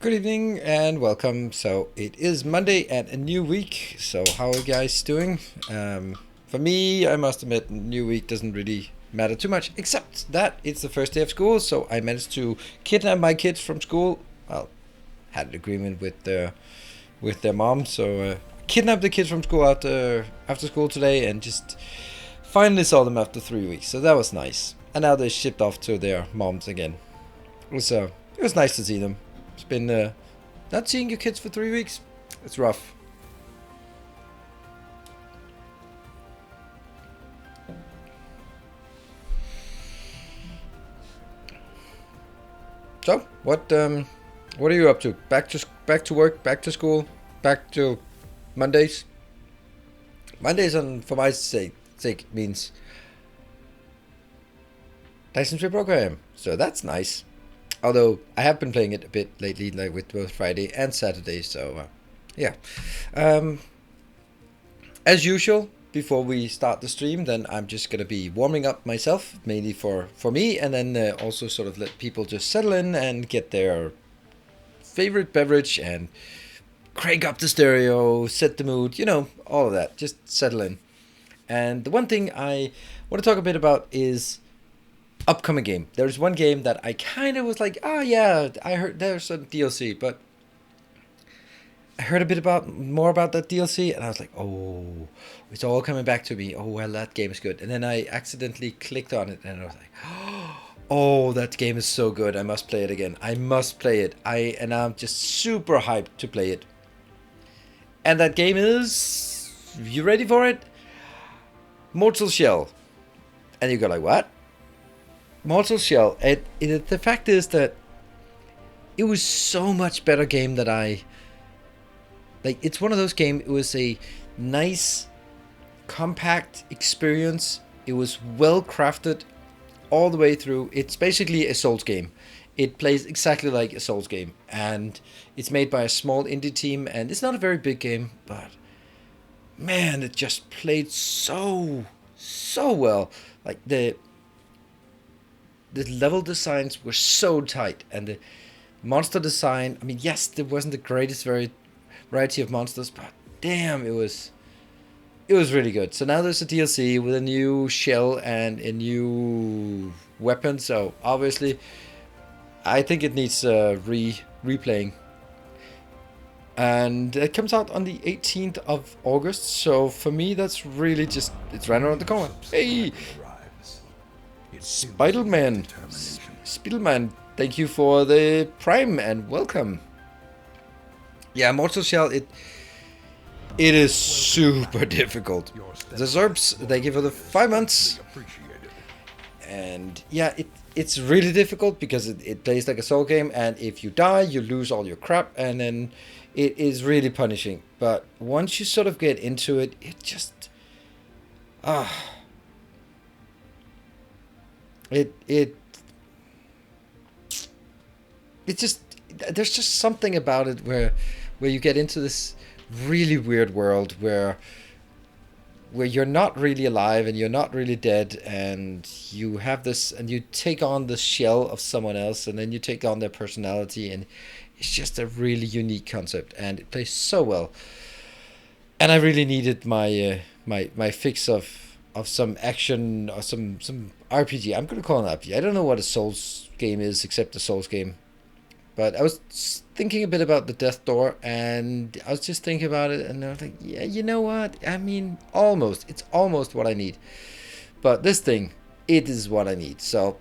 Good evening and welcome. So it is Monday and a new week. So how are you guys doing? For me, I must admit, new week doesn't really matter too much, except that it's the first day of school. So I managed to kidnap my kids from school. Well, had an agreement with their mom, so kidnapped the kids from school after school today, and just finally saw them after 3 weeks. So that was nice. And now they're shipped off to their moms again. It was nice to see them. It's been not seeing your kids for 3 weeks. It's rough. So what are you up to? Back to work, back to school, back to Mondays. Mondays, for my sake means Dyson program. So that's nice. Although I have been playing it a bit lately, like with both Friday and Saturday. So yeah. As usual, before we start the stream, then I'm just gonna be warming up myself, mainly for me, and then also sort of let people just settle in and get their favorite beverage and crank up the stereo, set the mood, all of that. Just settle in. And the one thing I want to talk a bit about is upcoming game. There's one game that I kind of was like, oh yeah, I heard there's some DLC, but I heard a bit more about that DLC, and I was like, oh, it's all coming back to me. Oh well, that game is good. And then I accidentally clicked on it, and I was like, oh, that game is so good. I must play it again. I must play it. I'm just super hyped to play it. And that game is, you ready for it? Mortal Shell. And you go like, what? Mortal Shell. The fact is that it was so much better game that it's one of those games. It was a nice, compact experience. It was well crafted all the way through. It's basically a Souls game. It plays exactly like a Souls game, and it's made by a small indie team, and it's not a very big game, but man, it just played so well. Like the level designs were so tight, and the monster design, I mean, yes, there wasn't the greatest variety of monsters, but damn, it was really good. So now there's a DLC with a new shell and a new weapon, so obviously I think it needs replaying. And it comes out on the 18th of August, so for me that's really just, it's right around the corner. Hey! Spidelman, thank you for the Prime and welcome. Yeah, Mortal Shell, it is super difficult. The Zerbs, they give it 5 months. And yeah, it's really difficult because it plays like a soul game, and if you die, you lose all your crap, and then it is really punishing. But once you sort of get into it, it just... It's just, there's just something about it where you get into this really weird world where you're not really alive and you're not really dead, and you have this, and you take on the shell of someone else, and then you take on their personality, and it's just a really unique concept, and it plays so well. And I really needed my my fix of some action or some RPG. I'm gonna call it an RPG. I don't know what a Souls game is except a Souls game. But I was thinking a bit about the Death Door, and I was just thinking about it, and I was like, yeah, you know what? I mean, it's almost what I need. But this thing, it is what I need. So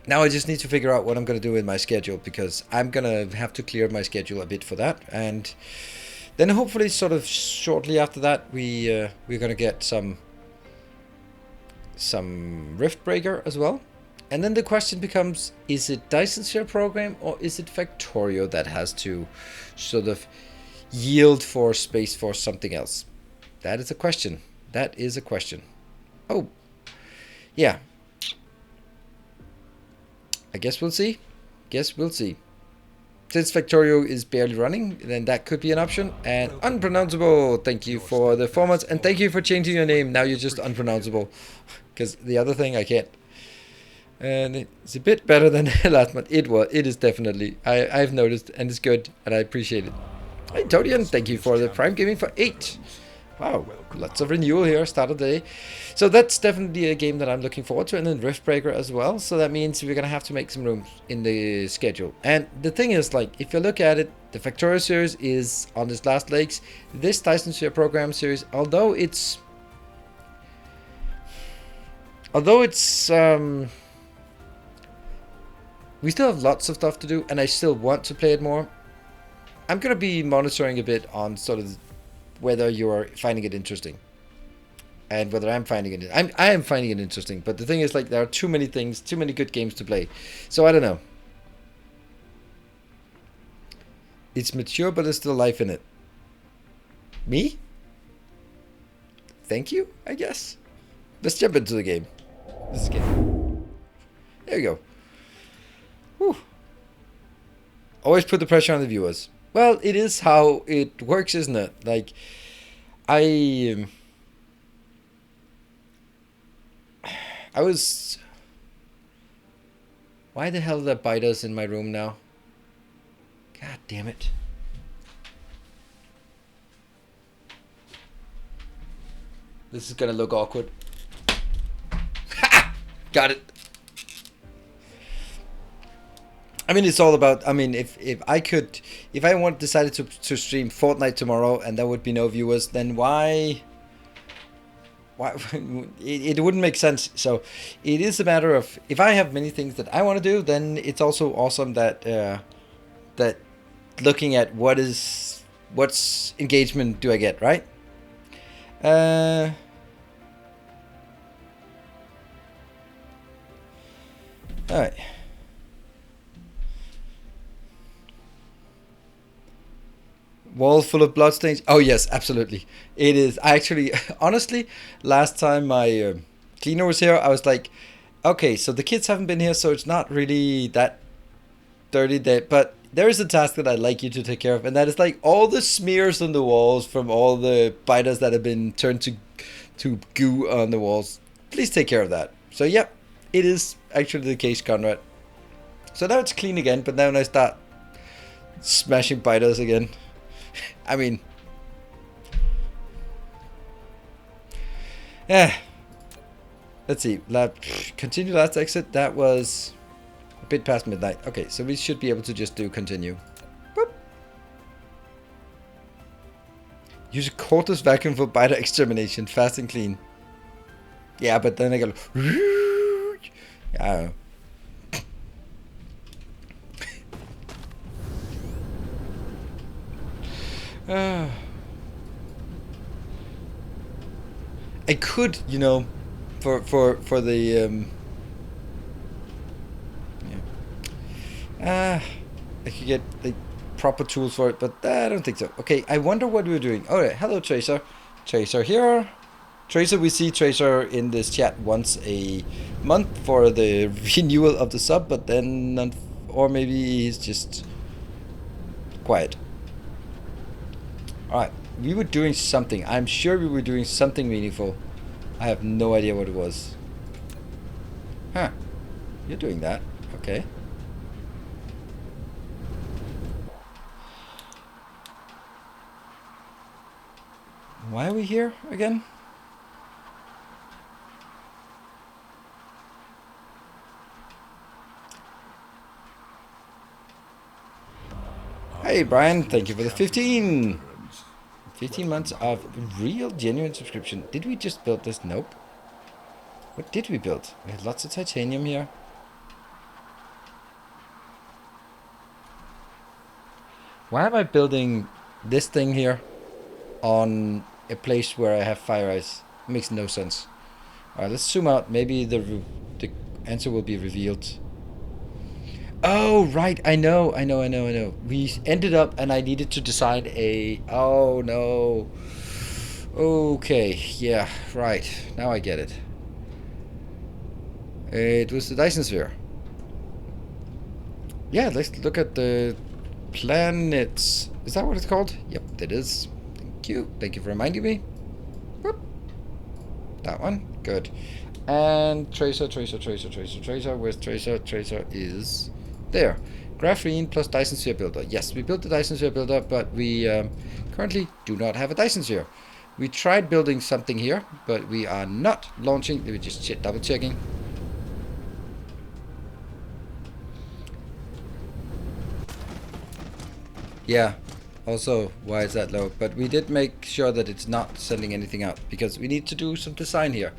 now I just need to figure out what I'm going to do with my schedule, because I'm going to have to clear my schedule a bit for that. And then hopefully sort of shortly after that, we're going to get some Rift Breaker as well. And then the question becomes, is it Dyson's share program, or is it Factorio that has to sort of yield for space for something else? That is a question. Oh, yeah. I guess we'll see. Since Factorio is barely running, then that could be an option. And unpronounceable, thank you for the formats, and thank you for changing your name. Now you're just unpronounceable. Because the other thing, I can't And it's a bit better than last month. It is definitely. I've noticed, and it's good, and I appreciate it. Hey, Todian, thank you for the Prime Gaming for 8. Wow, lots of renewal here, start of the day. So that's definitely a game that I'm looking forward to, and then Riftbreaker as well. So that means we're gonna have to make some room in the schedule. And the thing is, like, if you look at it, the Factorio series is on its last legs. This Dyson Sphere program series, although it's we still have lots of stuff to do, and I still want to play it more. I'm gonna be monitoring a bit on sort of whether you're finding it interesting, and whether I'm finding it. I am finding it interesting, but the thing is, like, there are too many things, too many good games to play. So I don't know. It's mature, but there's still life in it. Me? Thank you, I guess. Let's jump into the game. This is game. There you go. Whew. Always put the pressure on the viewers. Well, it is how it works, isn't it? Like, I was... Why the hell are there biters in my room now? God damn it. This is gonna look awkward. Ha! Got it. I mean, it's all about, I mean, if I decided to stream Fortnite tomorrow and there would be no viewers, then why it wouldn't make sense. So it is a matter of, if I have many things that I want to do, then it's also awesome that that looking at what's engagement do I get, right? All right. Wall full of bloodstains. Oh yes, absolutely. It is. I actually, honestly, last time my cleaner was here, I was like, okay, so the kids haven't been here, so it's not really that dirty day. But there is a task that I'd like you to take care of, and that is like all the smears on the walls from all the biters that have been turned to goo on the walls. Please take care of that. So yeah, it is actually the case, Conrad. So now it's clean again, but now when I start smashing biters again. I mean, yeah. Let's see. Continue last exit. That was a bit past midnight. Okay, so we should be able to just do continue. Boop. Use a cordless vacuum for biter extermination. Fast and clean. Yeah, but then I go. I don't know. I could, you know, for the I could get the proper tools for it, but I don't think so. Okay, I wonder what we're doing. All right, hello Tracer. Tracer here. Tracer, we see Tracer in this chat once a month for the renewal of the sub, but then, or maybe he's just quiet. Alright, we were doing something. I'm sure we were doing something meaningful. I have no idea what it was. Huh. You're doing that. Okay. Why are we here again? Hey Brian, thank you for the 15 months of real genuine subscription. Did we just build this? Nope. What did we build? We had lots of titanium here. Why am I building this thing here on a place where I have fire ice? It makes no sense. Alright, let's zoom out. Maybe the answer will be revealed. Oh, right. I know. We ended up, and I needed to decide a... Oh, no. Okay. Yeah, right. Now I get it. It was the Dyson Sphere. Yeah, let's look at the planets. Is that what it's called? Yep, it is. Thank you. Thank you for reminding me. Whoop. That one. Good. And tracer. Where's tracer? Tracer is there. Graphene plus Dyson sphere builder. Yes, we built the Dyson sphere builder, but we currently do not have a Dyson sphere. We tried building something here, but we are not launching. Let me just double checking. Yeah. Also, why is that low? But we did make sure that it's not sending anything out, because we need to do some design here.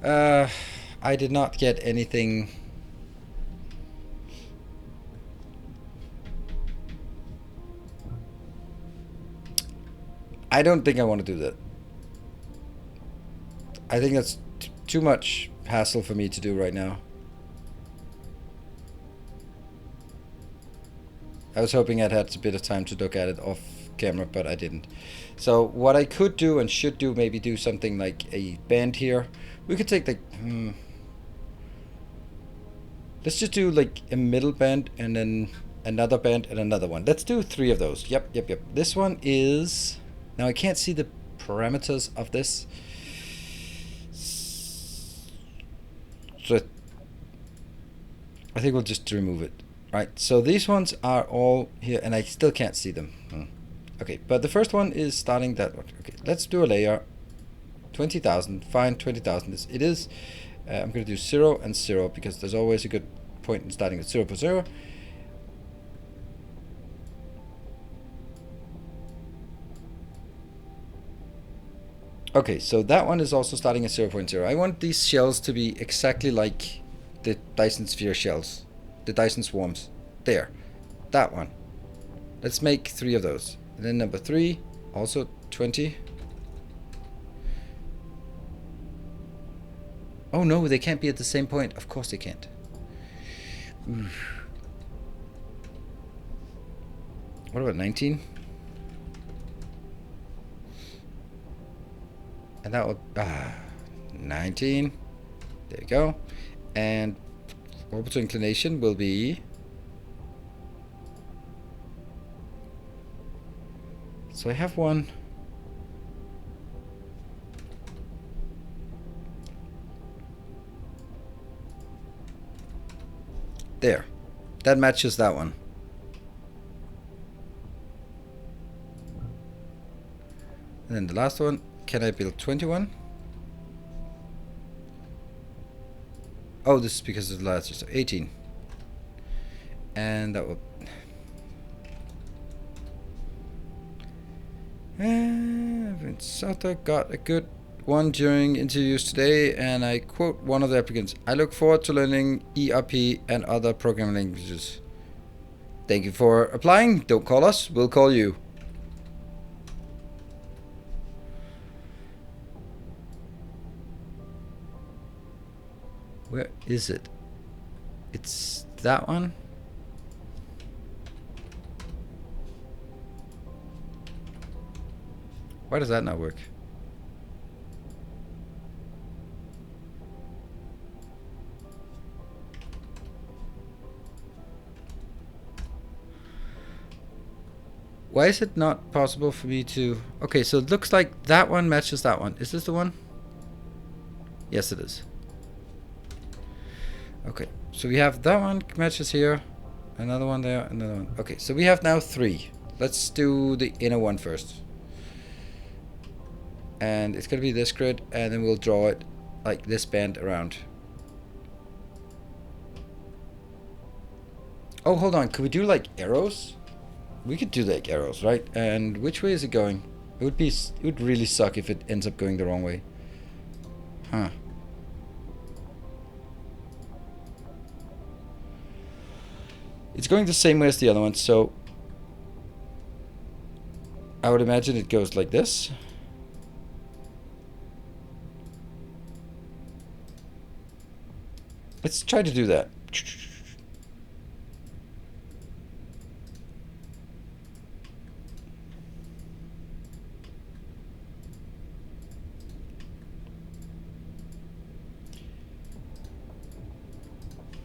I did not get anything. I don't think I want to do that. I think that's too much hassle for me to do right now. I was hoping I'd had a bit of time to look at it off camera, but I didn't. So what I could do and should do, maybe do something like a band here. We could take like, let's just do like a middle band and then another band and another one. Let's do 3 of those. Yep. This one is, now I can't see the parameters of this. So I think we'll just remove it. Right, so these ones are all here, and I still can't see them. Okay, but the first one is starting that one. Okay, let's do a layer. 20,000, fine, 20,000. It is. I'm going to do 0 and 0, because there's always a good point in starting at 0 for 0. Okay, so that one is also starting at 0.0. I want these shells to be exactly like the Dyson sphere shells. The Dyson swarms. There. That one. Let's make 3 of those. And then number 3, also 20. Oh no, they can't be at the same point. Of course they can't. Oof. What about 19? And that would 19. There you go. And orbital inclination will be, so I have one. There. That matches that one. And then the last one, can I build 21? Oh, this is because of the last, so 18. And that will... Sota got a good one during interviews today, and I quote one of the applicants: "I look forward to learning ERP and other programming languages." Thank you for applying. Don't call us, we'll call you. Where is it? It's that one. Why does that not work? Why is it not possible for me to... Okay, so it looks like that one matches that one. Is this the one? Yes, it is. Okay, so we have that one matches here, another one there, another one. Okay, so we have now 3. Let's do the inner one first. And it's going to be this grid, and then we'll draw it like this band around. Oh, hold on. Could we do like arrows? We could do like arrows, right? And which way is it going? It would really suck if it ends up going the wrong way. Huh. It's going the same way as the other one, so I would imagine it goes like this. Let's try to do that.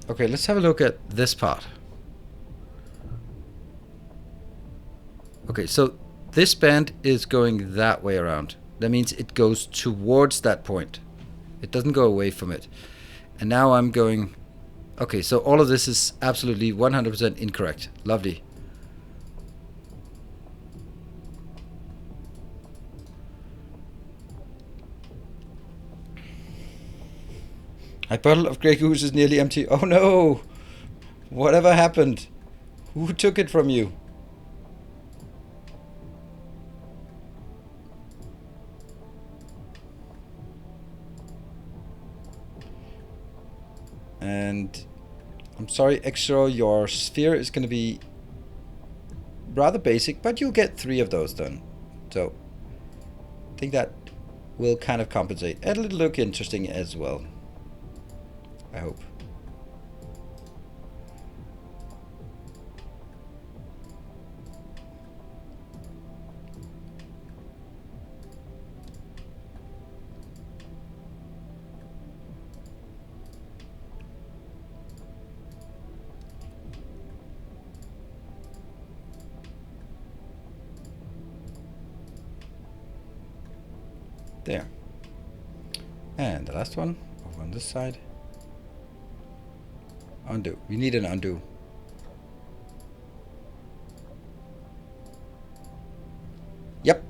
Okay, let's have a look at this part. Okay, so this band is going that way around. That means it goes towards that point. It doesn't go away from it. And now I'm going... Okay, so all of this is absolutely 100% incorrect. Lovely. My bottle of Grey Goose is nearly empty. Oh no! Whatever happened? Who took it from you? And I'm sorry, Exo, your sphere is going to be rather basic, but you'll get 3 of those done. So I think that will kind of compensate. And it'll look interesting as well, I hope. There. And the last one over on this side. Undo. We need an undo. Yep.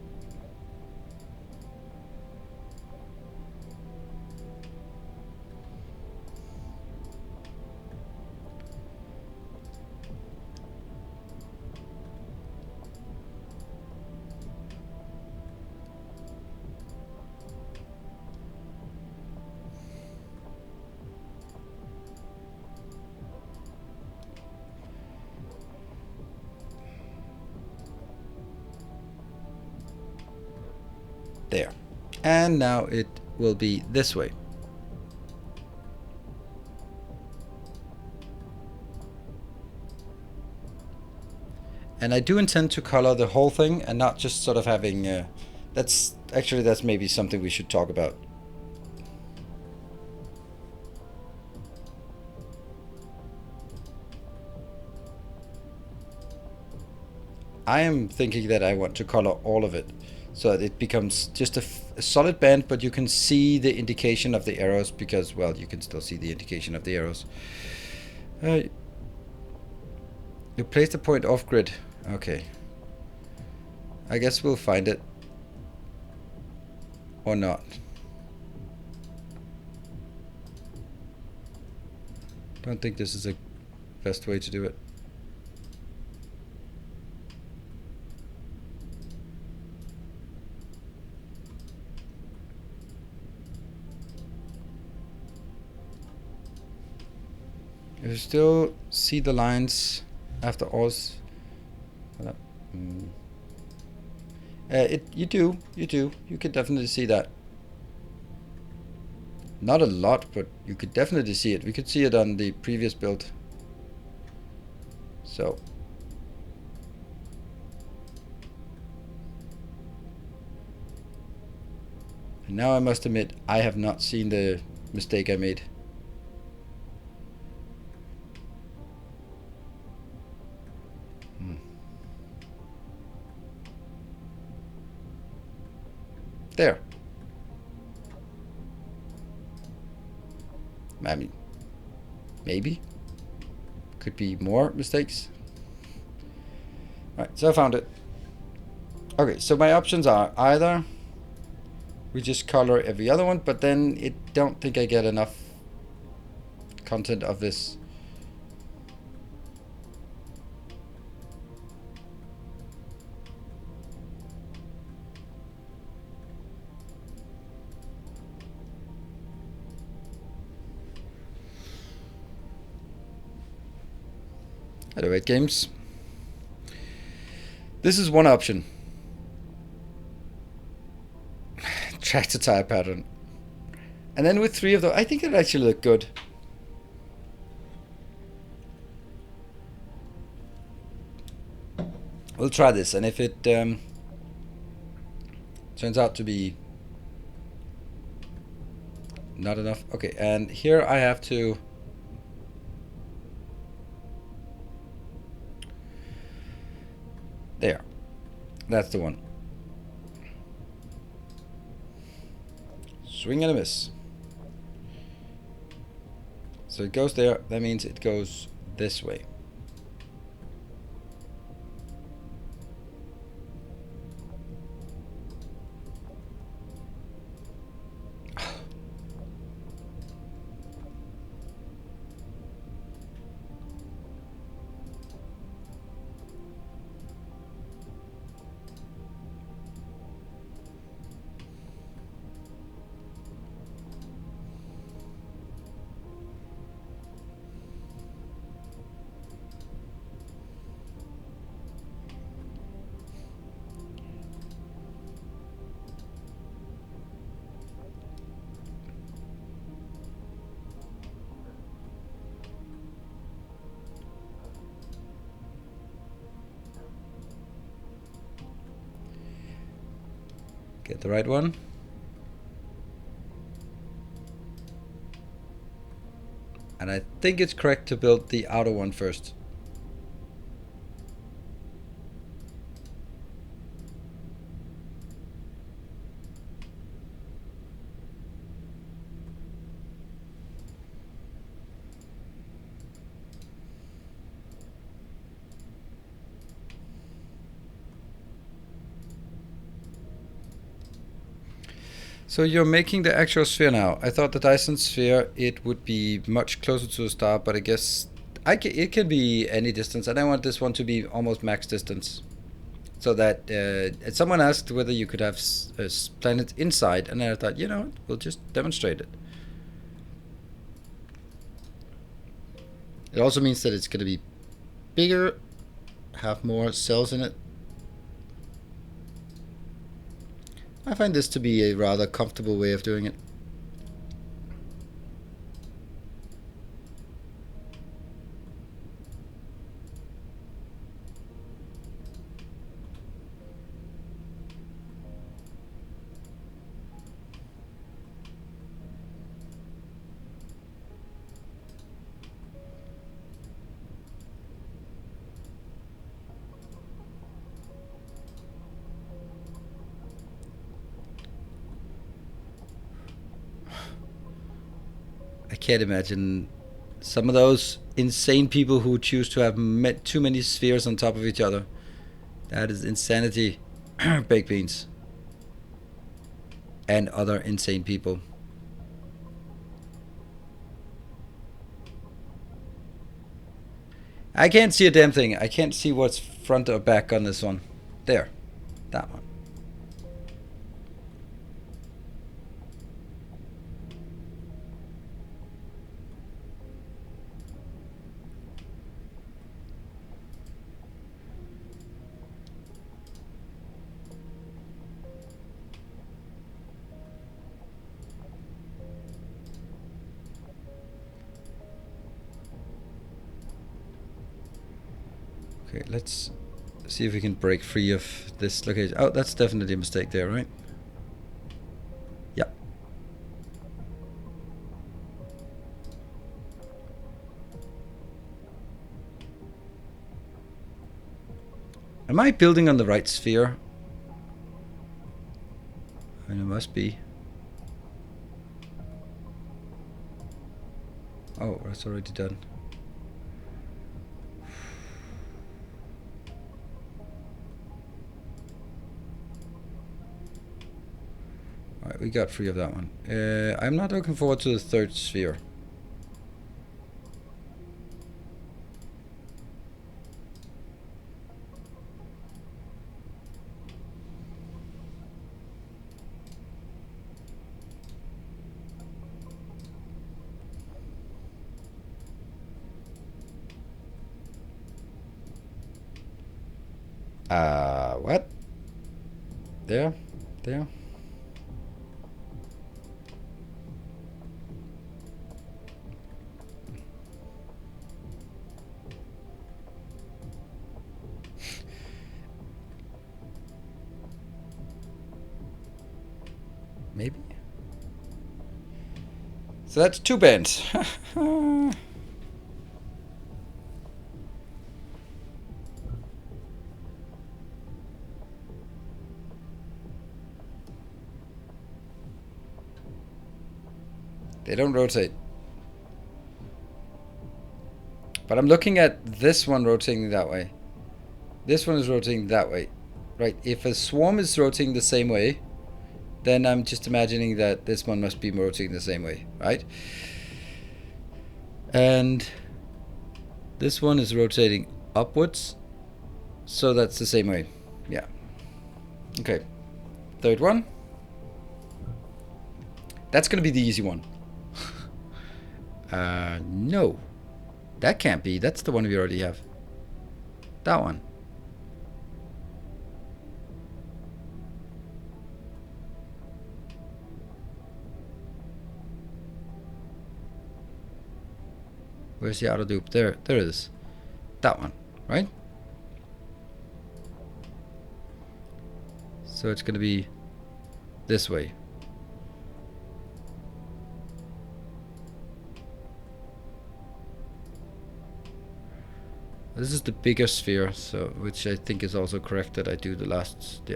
There. And now it will be this way. And I do intend to color the whole thing and not just sort of having... that's maybe something we should talk about. I am thinking that I want to color all of it, so that it becomes just a solid band, but you can see the indication of the arrows, because, well, you can still see the indication of the arrows. You place the point off grid. Okay. I guess we'll find it. Or not. Don't think this is the best way to do it. You still see the lines after Oz. You do. You could definitely see that. Not a lot, but you could definitely see it. We could see it on the previous build. So. And now I must admit, I have not seen the mistake I made. There. I mean, maybe. Could be more mistakes. Alright, so I found it. Okay, so my options are either we just color every other one, but then I don't think I get enough content of this. Hello, 8 Games. This is one option. Tractor tire pattern. And then with 3 of those, I think it actually look good. We'll try this, and if it turns out to be not enough. Okay, and here I have to... There. That's the one. Swing and a miss. So it goes there. That means it goes this way. Get the right one. And I think it's correct to build the outer one first. So you're making the actual sphere now. I thought the Dyson sphere, it would be much closer to the star, but I guess it can be any distance. And I want this one to be almost max distance. So that someone asked whether you could have planets inside, and I thought, you know what, we'll just demonstrate it. It also means that it's going to be bigger, have more cells in it. I find this to be a rather comfortable way of doing it. I can't imagine some of those insane people who choose to have too many spheres on top of each other. That is insanity. Baked beans. And other insane people. I can't see a damn thing. I can't see what's front or back on this one. There. That one. Okay, let's see if we can break free of this location. Oh, that's definitely a mistake there, right? Yeah. Am I building on the right sphere? I mean, it must be. Oh, that's already done. Alright, we got free of that one. I'm not looking forward to the third sphere. What? There? There? Maybe? So that's 2 bands. They don't rotate. But I'm looking at this one rotating that way. This one is rotating that way. Right, if a swarm is rotating the same way, then I'm just imagining that this one must be rotating the same way, right? And this one is rotating upwards, so that's the same way. Yeah. Okay. Third one. That's gonna be the easy one. No. That can't be. That's the one we already have. That one. Where's the outer loop? There it is. That one, right? So it's gonna be this way. This is the bigger sphere, so which I think is also correct that I do the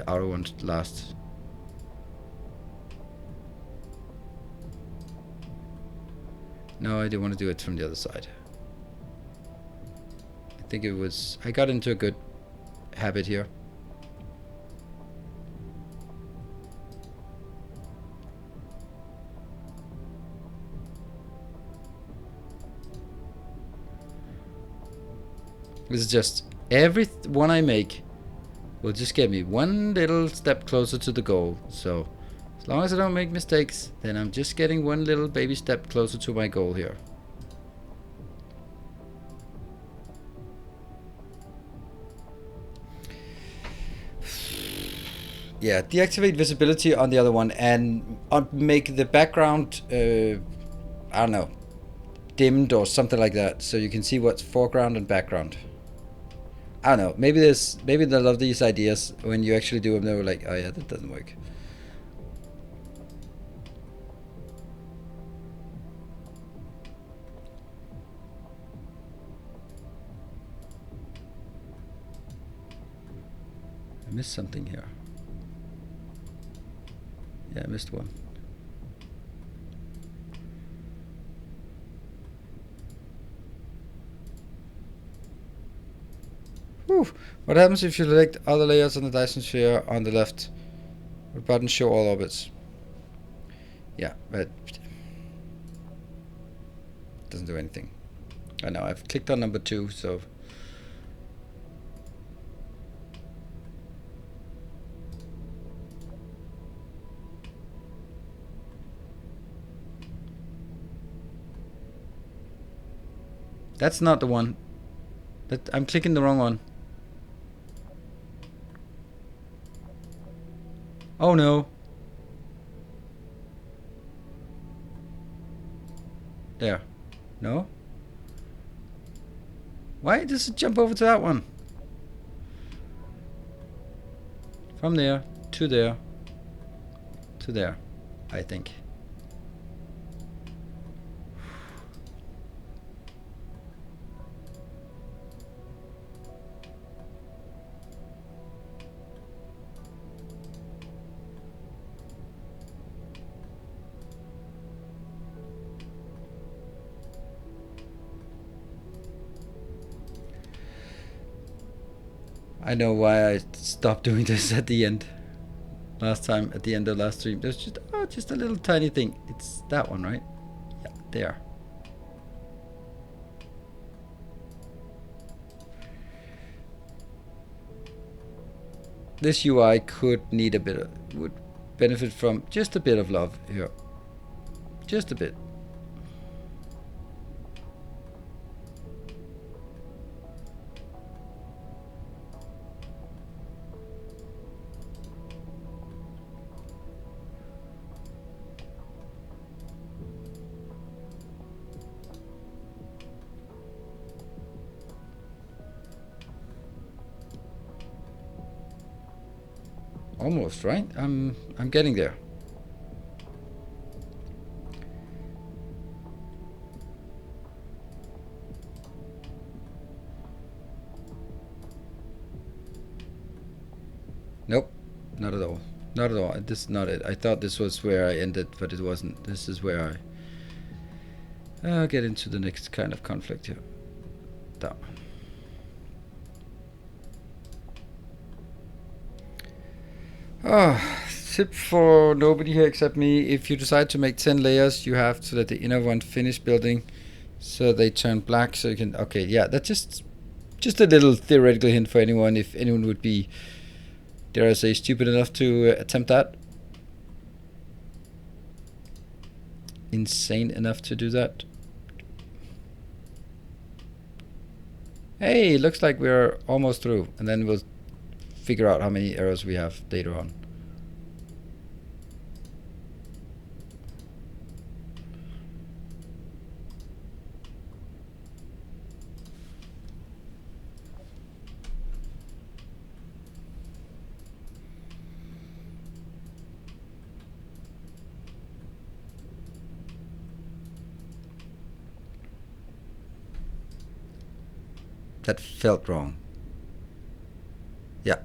outer one last. No, I do want to do it from the other side. I think it was... I got into a good habit here. This is just... every one I make will just get me one little step closer to the goal. So... as long as I don't make mistakes, then I'm just getting one little baby step closer to my goal here. Yeah, deactivate visibility on the other one and make the background, I don't know, dimmed or something like that, so you can see what's foreground and background. I don't know, maybe they love these ideas. When you actually do them, they were like, oh yeah, that doesn't work. I missed something here. Yeah, I missed one. Whew. What happens if you select other layers on the Dyson sphere on the left? The button show all orbits. Yeah, but it doesn't do anything. I know, I've clicked on number 2, so... That's not the one. I'm clicking the wrong one. Oh no. There. No? Why does it jump over to that one? From there to there to there, I think. I know why I stopped doing this at the end. Last time, at the end of last stream, there's just a little tiny thing. It's that one, right? Yeah, there. This UI could need would benefit from just a bit of love here. Just a bit. Almost, right? I'm getting there. Nope, not at all. Not at all. This is not it. I thought this was where I ended, but it wasn't. This is where I get into the next kind of conflict here. data. Oh, tip for nobody here except me. If you decide to make 10 layers, you have to let the inner one finish building so they turn black so you can... Okay, yeah, that's just a little theoretical hint for anyone, if anyone would be, dare I say, stupid enough to attempt that. Insane enough to do that. Hey, looks like we're almost through, and then we'll figure out how many arrows we have later on. That felt wrong. Yeah.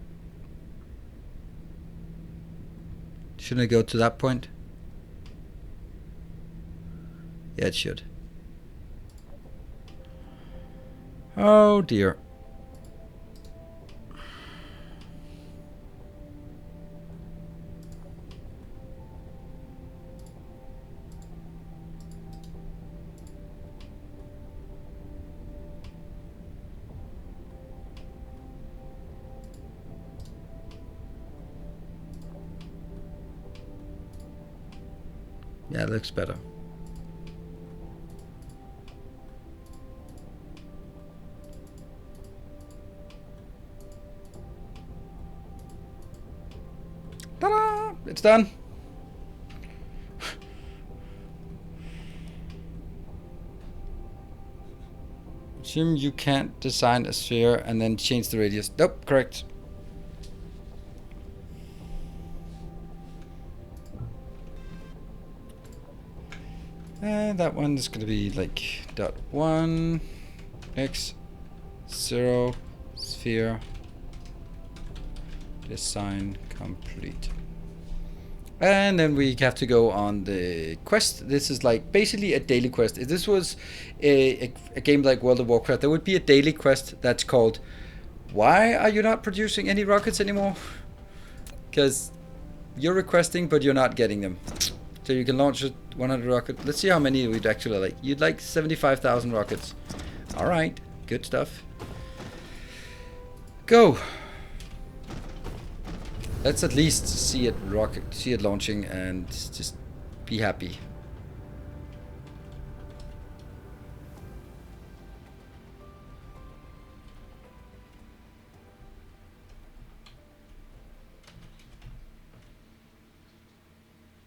Shouldn't it go to that point? Yeah, it should. Oh dear. Yeah, it looks better. Ta-da! It's done. Assume you can't design a sphere and then change the radius. Nope, correct. And that one is going to be like .1 x 0 sphere design complete. And then we have to go on the quest. This is like basically a daily quest. If this was a game like World of Warcraft, there would be a daily quest that's called, why are you not producing any rockets anymore? Because you're requesting but you're not getting them. So you can launch a 100 rocket. Let's see how many we'd actually like. You'd like 75,000 rockets. Alright, good stuff. Go! Let's at least see it launching and just be happy.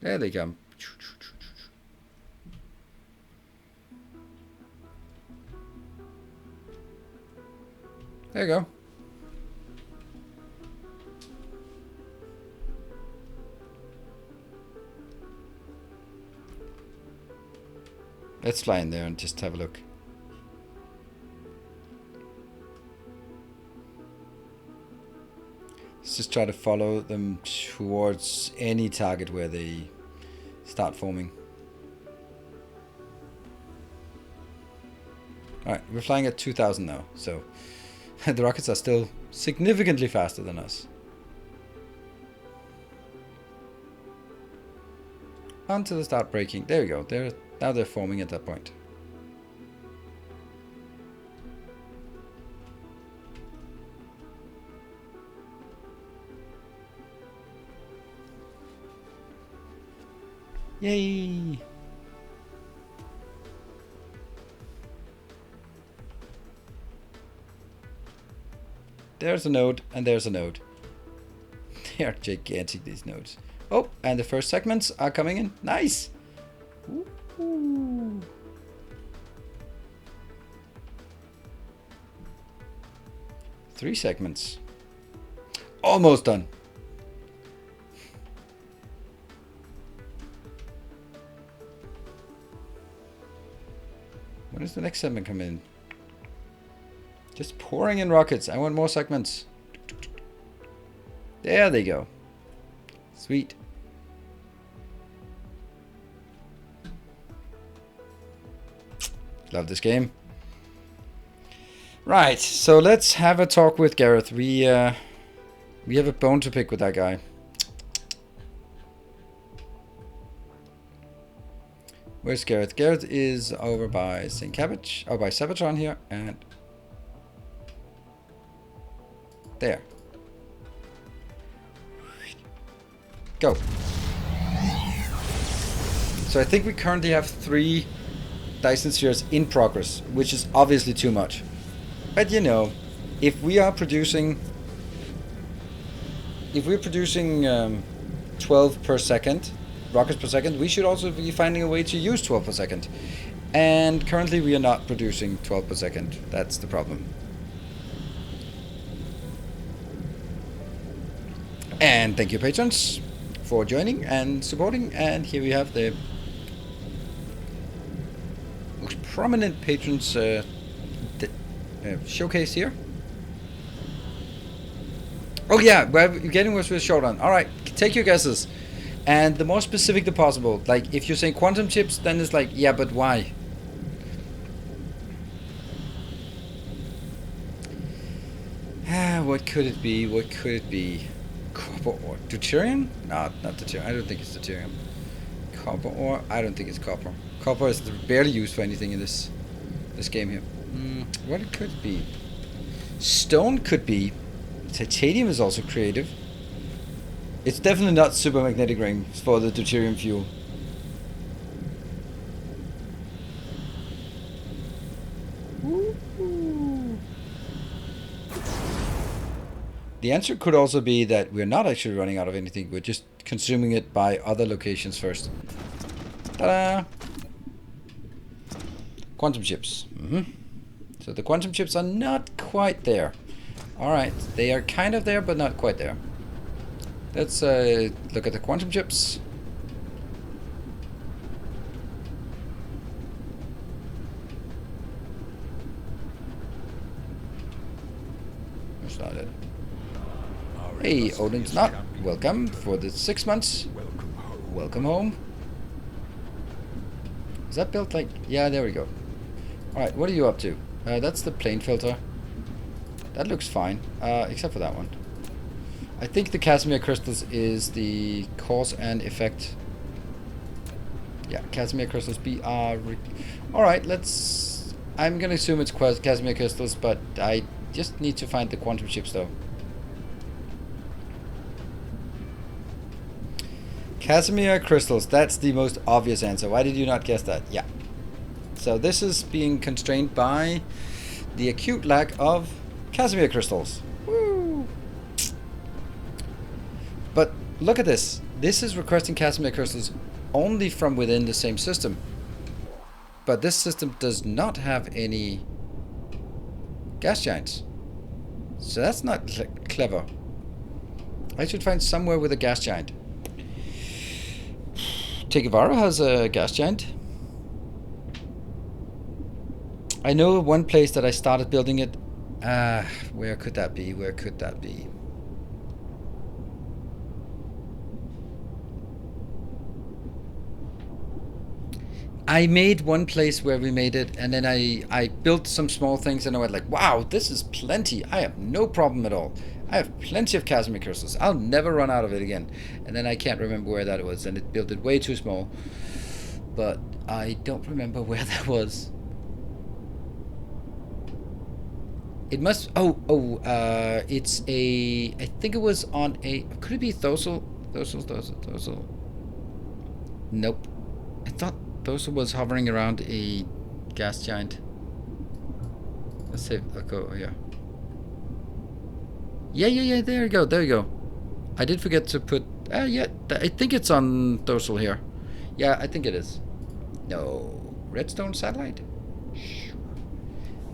There they come. There you go. Let's fly in there and just have a look. Let's just try to follow them towards any target where they start forming. Alright, we're flying at 2,000 now, so the rockets are still significantly faster than us. Until they start breaking. There we go. Now they're forming at that point. Yay! There's a node, and there's a node. They are gigantic, these nodes. Oh, and the first segments are coming in. Nice! Ooh. 3 segments. Almost done. When does the next segment come in? Just pouring in rockets. I want more segments. There they go. Sweet. Love this game. Right, so let's have a talk with Gareth. We have a bone to pick with that guy. Where's Gareth? Gareth is over by St. Cabbage. Oh, by Sabatron here. And there. Go. So I think we currently have 3 Dyson spheres in progress, which is obviously too much. But you know, if we're producing 12 per second, rockets per second, we should also be finding a way to use 12 per second. And currently we are not producing 12 per second. That's the problem. And thank you, patrons, for joining and supporting. And here we have the most prominent patrons showcase here. Oh yeah, we're getting with Showdown. Alright, take your guesses. And the more specific the possible. Like, if you're saying quantum chips, then it's like, yeah, but why? What could it be? What could it be? Copper ore. Deuterium? No, not deuterium. I don't think it's deuterium. Copper ore? I don't think it's copper. Copper is barely used for anything in this game here. What could it be? Stone could be. Titanium is also creative. It's definitely not supermagnetic rings for the deuterium fuel. The answer could also be that we're not actually running out of anything. We're just consuming it by other locations first. Ta-da! Quantum chips. So the quantum chips are not quite there. Alright, they are kind of there, but not quite there. Let's look at the quantum chips. That's not it. Hey, Odin's not. Welcome for the 6 months. Welcome home. Is that built like... Yeah, there we go. Alright, what are you up to? That's the plane filter. That looks fine, except for that one. I think the Casimir crystals is the cause and effect. Yeah, Casimir crystals Alright, let's... I'm gonna assume it's Casimir crystals, but I just need to find the quantum chips though. Casimir crystals, that's the most obvious answer. Why did you not guess that? Yeah. So this is being constrained by the acute lack of Casimir crystals. Woo! But look at this. This is requesting Casimir crystals only from within the same system. But this system does not have any gas giants. So that's not clever. I should find somewhere with a gas giant. Tegavara has a gas giant. I know one place that I started building it. Where could that be? Where could that be? I made one place where we made it, and then I built some small things, and I went like, wow, this is plenty. I have no problem at all. I have plenty of Casimir crystals. I'll never run out of it again. And then I can't remember where that was, and it built it way too small. But I don't remember where that was. It must... it's a... I think it was on a... Could it be Thosal? Thosal. Nope. I thought Thosal was hovering around a gas giant. Let's see. I'll go here. Yeah, there you go. I did forget to put... yeah, I think it's on Thosal here. Yeah, I think it is. No. Redstone satellite?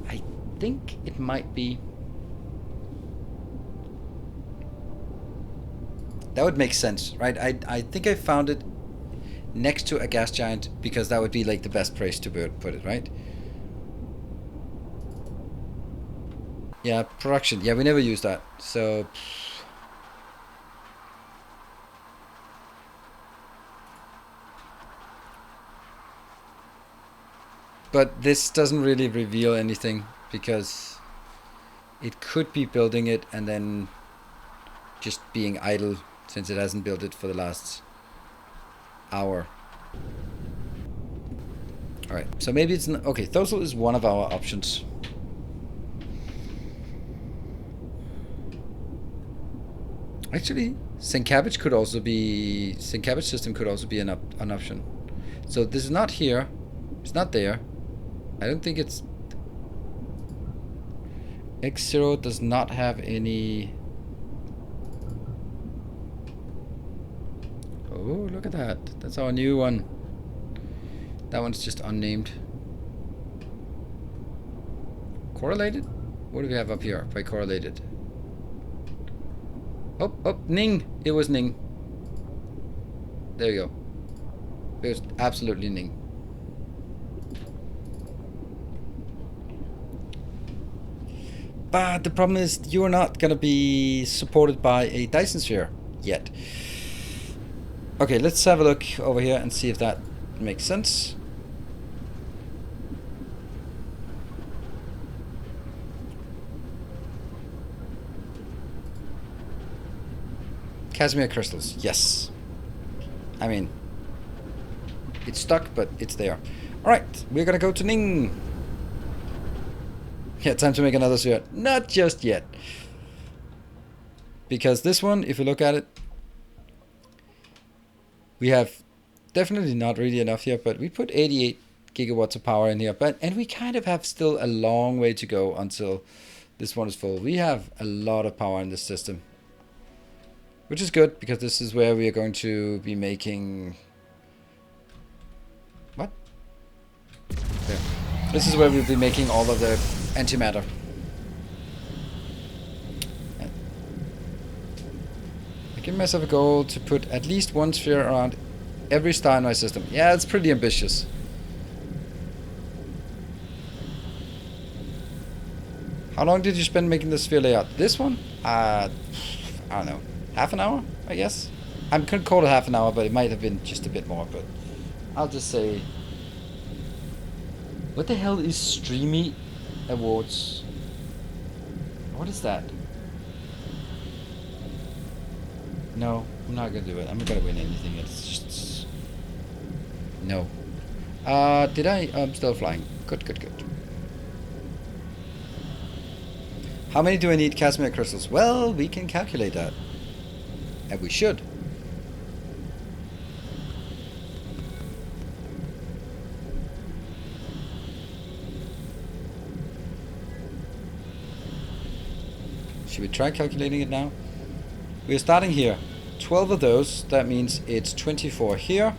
I think it might be... That would make sense, right? I think I found it next to a gas giant because that would be like the best place to put it, right? Yeah, production. Yeah, we never use that. So... But this doesn't really reveal anything because it could be building it and then just being idle since it hasn't built it for the last hour. Alright, so maybe it's not... Okay, Thosel is one of our options. Actually, St. Cabbage could also be... St. Cabbage system could also be an option. So this is not here. It's not there. I don't think it's... X0 does not have any... Oh, look at that. That's our new one. That one's just unnamed. Correlated? What do we have up here by correlated? Oh, oh, Ning. It was Ning. There you go. It was absolutely Ning. But the problem is you are not going to be supported by a Dyson sphere yet. Okay, let's have a look over here and see if that makes sense. Casimir crystals, yes. I mean, it's stuck, but it's there. Alright, we're gonna go to Ning. Yeah, time to make another sphere. Not just yet. Because this one, if you look at it, we have definitely not really enough here, but we put 88 gigawatts of power in here. And we kind of have still a long way to go until this one is full. We have a lot of power in this system. Which is good, because this is where we are going to be making... What? There. This is where we'll be making all of the antimatter. I give myself a goal to put at least one sphere around every star in my system. Yeah, it's pretty ambitious. How long did you spend making the sphere layout? This one? I don't know. Half an hour, I guess? I could call it half an hour, but it might have been just a bit more, but I'll just say... What the hell is Streamy Awards? What is that? No, I'm not gonna do it. I'm not gonna win anything. It's just... No. Did I? I'm still flying. Good, good, good. How many do I need Casimir crystals? Well, we can calculate that. And we should. Should we try calculating it now? We're starting here. 12 of those, that means it's 24 here.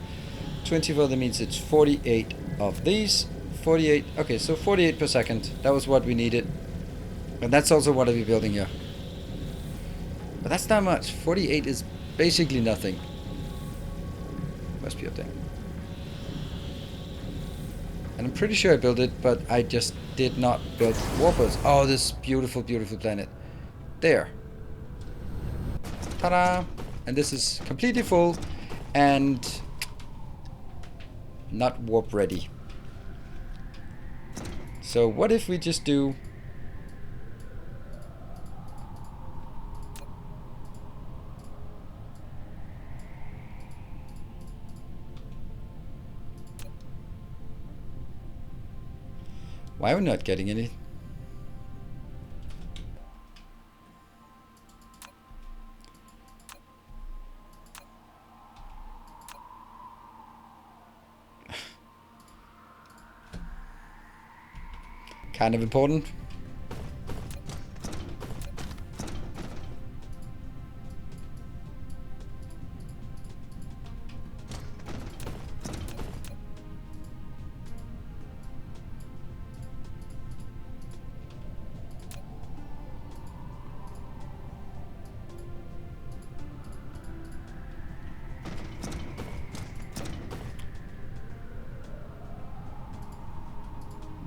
24, that means it's 48 of these. 48, okay, so 48 per second. That was what we needed. And that's also what I'll be building here. But that's not much. 48 is basically nothing. Must be up there. And I'm pretty sure I built it, but I just did not build warpers. Oh, this beautiful, beautiful planet. There. Ta-da! And this is completely full and not warp ready. So what if we just do... Why are we not getting any? Kind of important.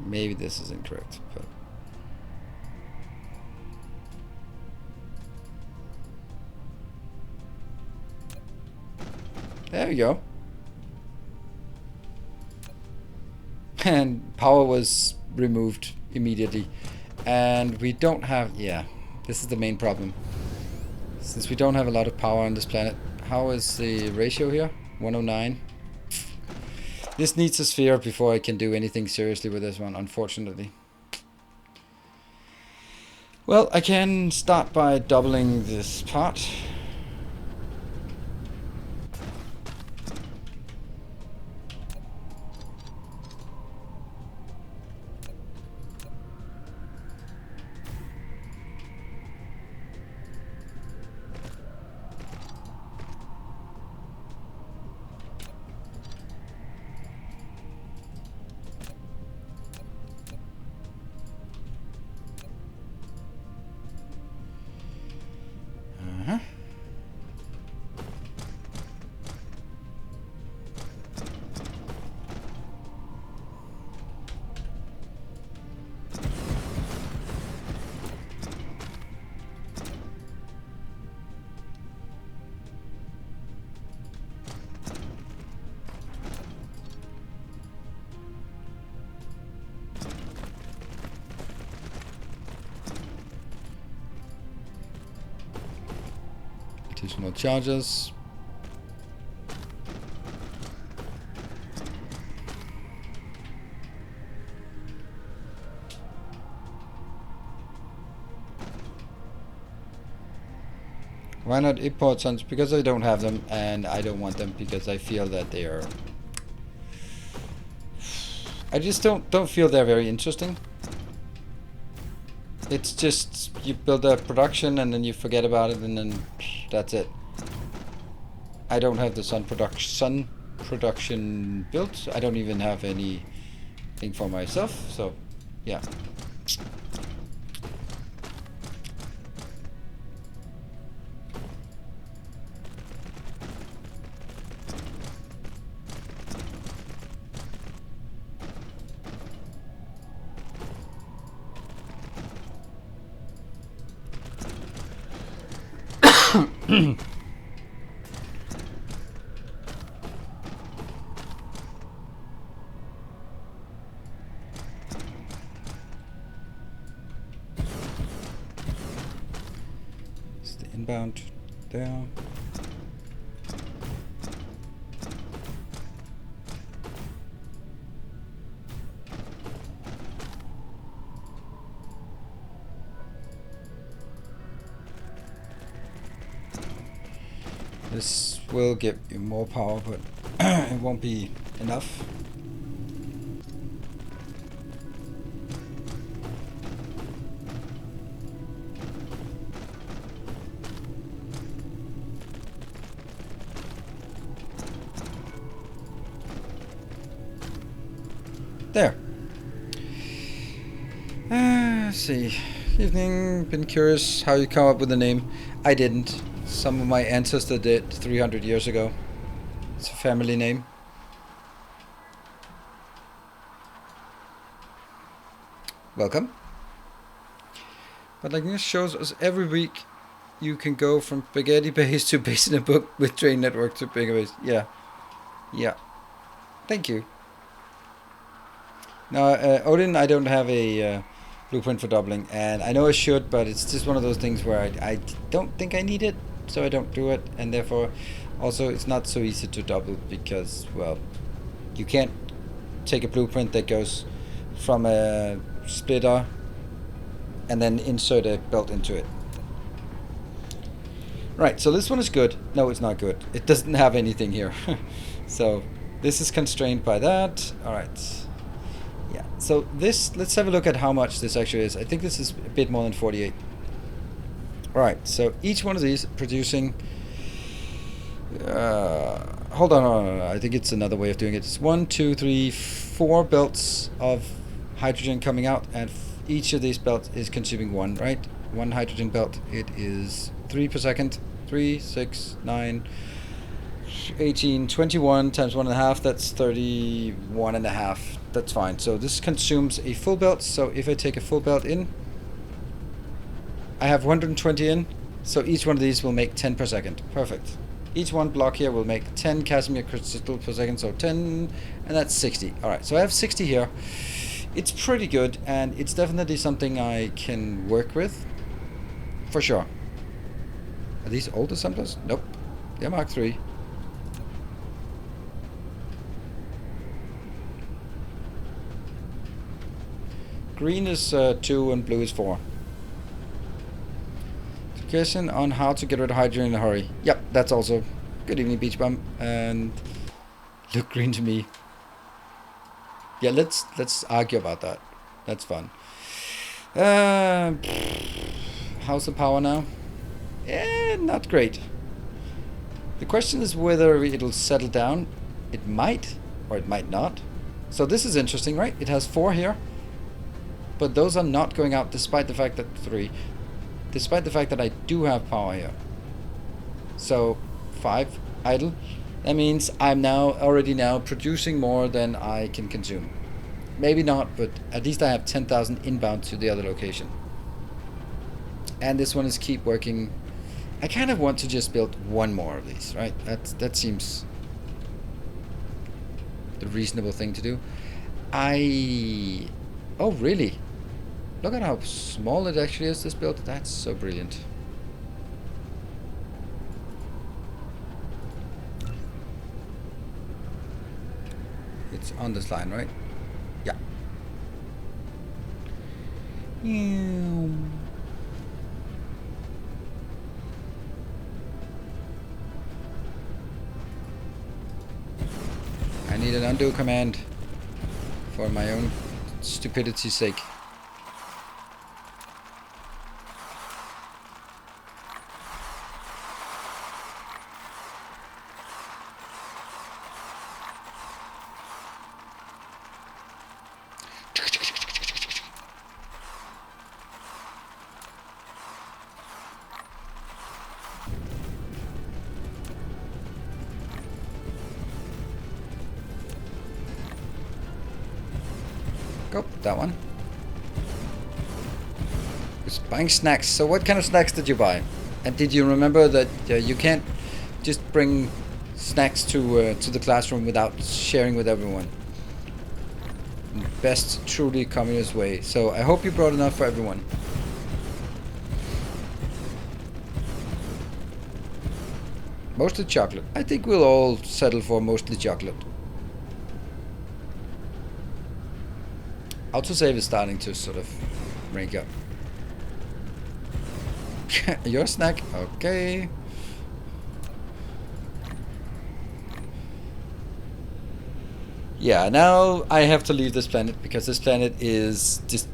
Maybe this is incorrect, but there we go. And power was removed immediately. And we don't have, yeah, this is the main problem. Since we don't have a lot of power on this planet, how is the ratio here? 109. This needs a sphere before I can do anything seriously with this one, unfortunately. Well, I can start by doubling this part. Additional charges. Why not import sons? Because I don't have them, and I don't want them because I feel that they are. I just don't feel they're very interesting. It's just you build a production and then you forget about it, and then that's it. I don't have the sun production built. I don't even have anything for myself. So, yeah. It's the inbound there. This will give you more power, but it won't be enough. There. Let's see. Evening. Been curious how you come up with the name. I didn't. Some of my ancestors did 300 years ago. It's a family name. Welcome. But like this shows us every week you can go from spaghetti base to base in a book with train network to bigger base. Yeah. Yeah. Thank you. Now, Odin, I don't have a blueprint for doubling, and I know I should, but it's just one of those things where I don't think I need it, so I don't do it, and therefore also it's not so easy to double because, well, you can't take a blueprint that goes from a splitter and then insert a belt into it. Right, so this one is good. No, it's not good. It doesn't have anything here. So this is constrained by that. All right. Yeah, so this, let's have a look at how much this actually is. I think this is a bit more than 48. Alright, so each one of these producing... hold on, I think it's another way of doing it. It's 1, 2, 3, 4 belts of hydrogen coming out, and each of these belts is consuming 1, right? 1 hydrogen belt, it is 3 per second. 3, 6, 9... 18, 21 times 1.5, that's 31.5. That's fine. So this consumes a full belt. So if I take a full belt in, I have 120 in. So each one of these will make 10 per second. Perfect. Each one block here will make 10 Casimir crystal per second. So 10, and that's 60. All right. So I have 60 here. It's pretty good, and it's definitely something I can work with, for sure. Are these old assemblers? Nope. They're Mark III. Green is 2 and blue is 4. Question on how to get rid of hydrogen in a hurry. Yep, that's also. Good evening, Beach Bum. And look green to me. Yeah, let's argue about that. That's fun. How's the power now? Not great. The question is whether it'll settle down. It might, or it might not. So this is interesting, right? It has 4 here, but those are not going out despite the fact that 3. Despite the fact that I do have power here. So 5 idle. That means I'm now already producing more than I can consume. Maybe not, but at least I have 10,000 inbound to the other location. And this one is keep working. I kind of want to just build 1 more of these, right? That seems the reasonable thing to do. Oh, really? Look at how small it actually is, this build. That's so brilliant. It's on this line, right? Yeah. I need an undo command for my own stupidity's sake. Go, that one. Just buying snacks. So what kind of snacks did you buy? And did you remember that you can't just bring snacks to the classroom without sharing with everyone? Best truly communist way. So I hope you brought enough for everyone. Mostly chocolate. I think we'll all settle for mostly chocolate. Autosave is starting to sort of rank up. Your snack? Okay. Yeah, now I have to leave this planet because this planet is just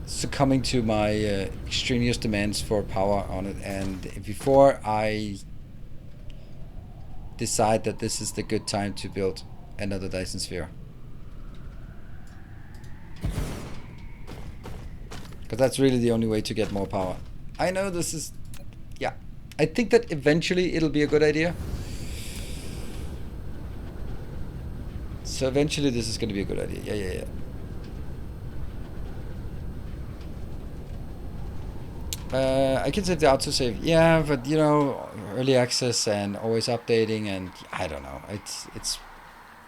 succumbing to my extraneous demands for power on it. And before I decide that this is the good time to build another Dyson sphere. Because that's really the only way to get more power. I know this is... Yeah. I think that eventually it'll be a good idea. So eventually this is going to be a good idea. Yeah. I can save the autosave. Yeah, but you know, early access and always updating, and I don't know.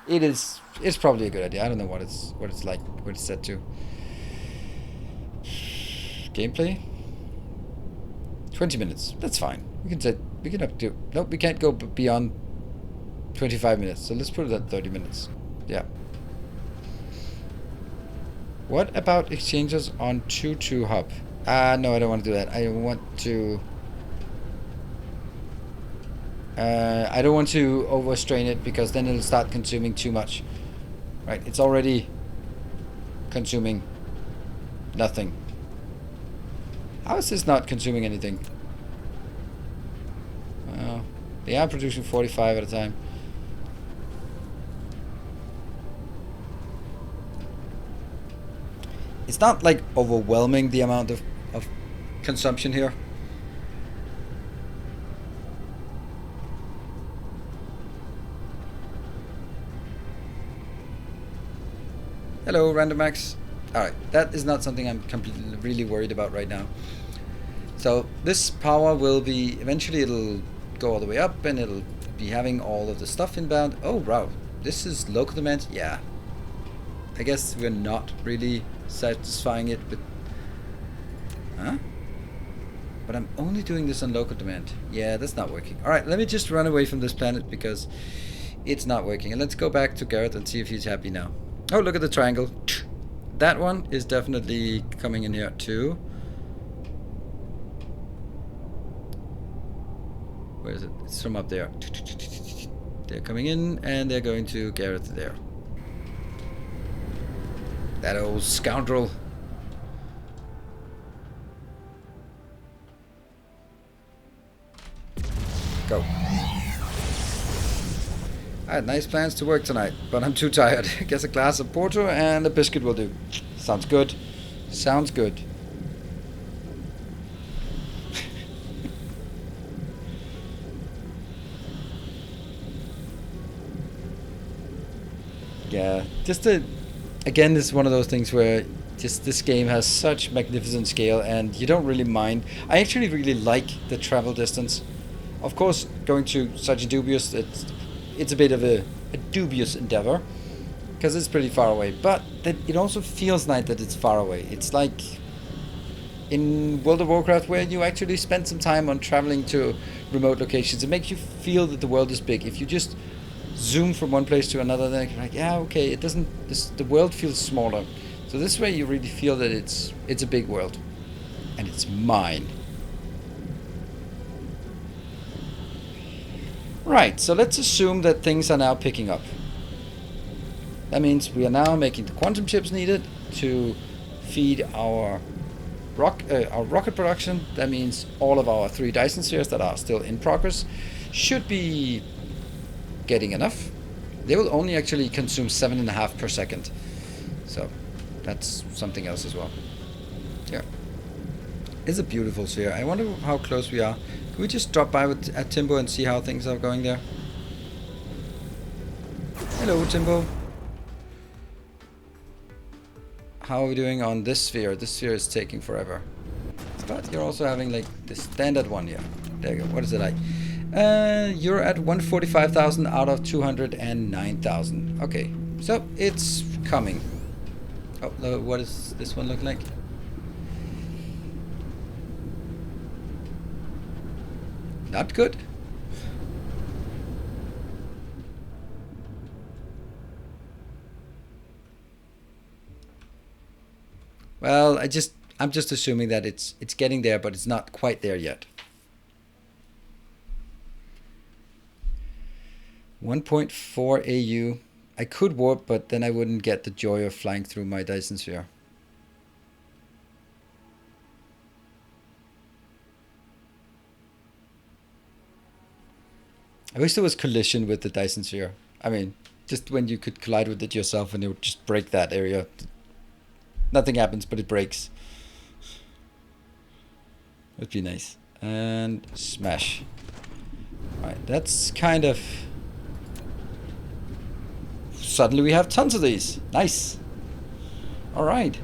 It's probably a good idea. I don't know what it's like, what it's set to. Gameplay? 20 minutes. That's fine. We can up to... Nope, we can't go beyond 25 minutes. So let's put it at 30 minutes. Yeah. What about exchanges on 2.2 hub? No, I don't want to do that. I want to... I don't want to overstrain it because then it'll start consuming too much. Right, it's already consuming nothing. How is this not consuming anything? Well, they are producing 45 at a time. It's not like overwhelming the amount of consumption here. Hello, Randomax. Alright, that is not something I'm completely really worried about right now. So this power will be, eventually it'll go all the way up and it'll be having all of the stuff inbound. Oh wow, this is local demand? Yeah. I guess we're not really satisfying it with... Huh? But I'm only doing this on local demand. Yeah, that's not working. Alright, let me just run away from this planet because it's not working. And let's go back to Garrett and see if he's happy now. Oh, look at the triangle. That one is definitely coming in here too. Where is it? It's from up there. They're coming in and they're going to Garrett there. That old scoundrel. Go. I had nice plans to work tonight, but I'm too tired. Guess a glass of porter and a biscuit will do. Sounds good. Sounds good. Yeah, just again, this is one of those things where just this game has such magnificent scale and you don't really mind. I actually really like the travel distance. Of course, going to such a dubious, it's a bit of a dubious endeavor because it's pretty far away, but it also feels nice that it's far away. It's like in World of Warcraft where you actually spend some time on traveling to remote locations. It makes you feel that the world is big. If you just zoom from one place to another, then you're like, yeah, okay, it doesn't, the world feels smaller. So this way you really feel that it's a big world and it's mine. Right, so let's assume that things are now picking up. That means we are now making the quantum chips needed to feed our rocket production. That means all of our 3 Dyson spheres that are still in progress should be getting enough. They will only actually consume 7.5 per second. So that's something else as well. Yeah. It's a beautiful sphere. I wonder how close we are. Can we just drop by at Timbo and see how things are going there? Hello, Timbo. How are we doing on this sphere? This sphere is taking forever. But you're also having like the standard one here. There you go. What is it like? You're at 145,000 out of 209,000. Okay, so it's coming. Oh, what does this one look like? Not good. Well, I'm just assuming that it's getting there, but it's not quite there yet. 1.4 AU. I could warp, but then I wouldn't get the joy of flying through my Dyson sphere. I wish there was collision with the Dyson sphere. I mean, just when you could collide with it yourself and it would just break that area. Nothing happens, but it breaks. Would be nice. And smash. Alright, that's kind of... Suddenly we have tons of these. Nice. Alright.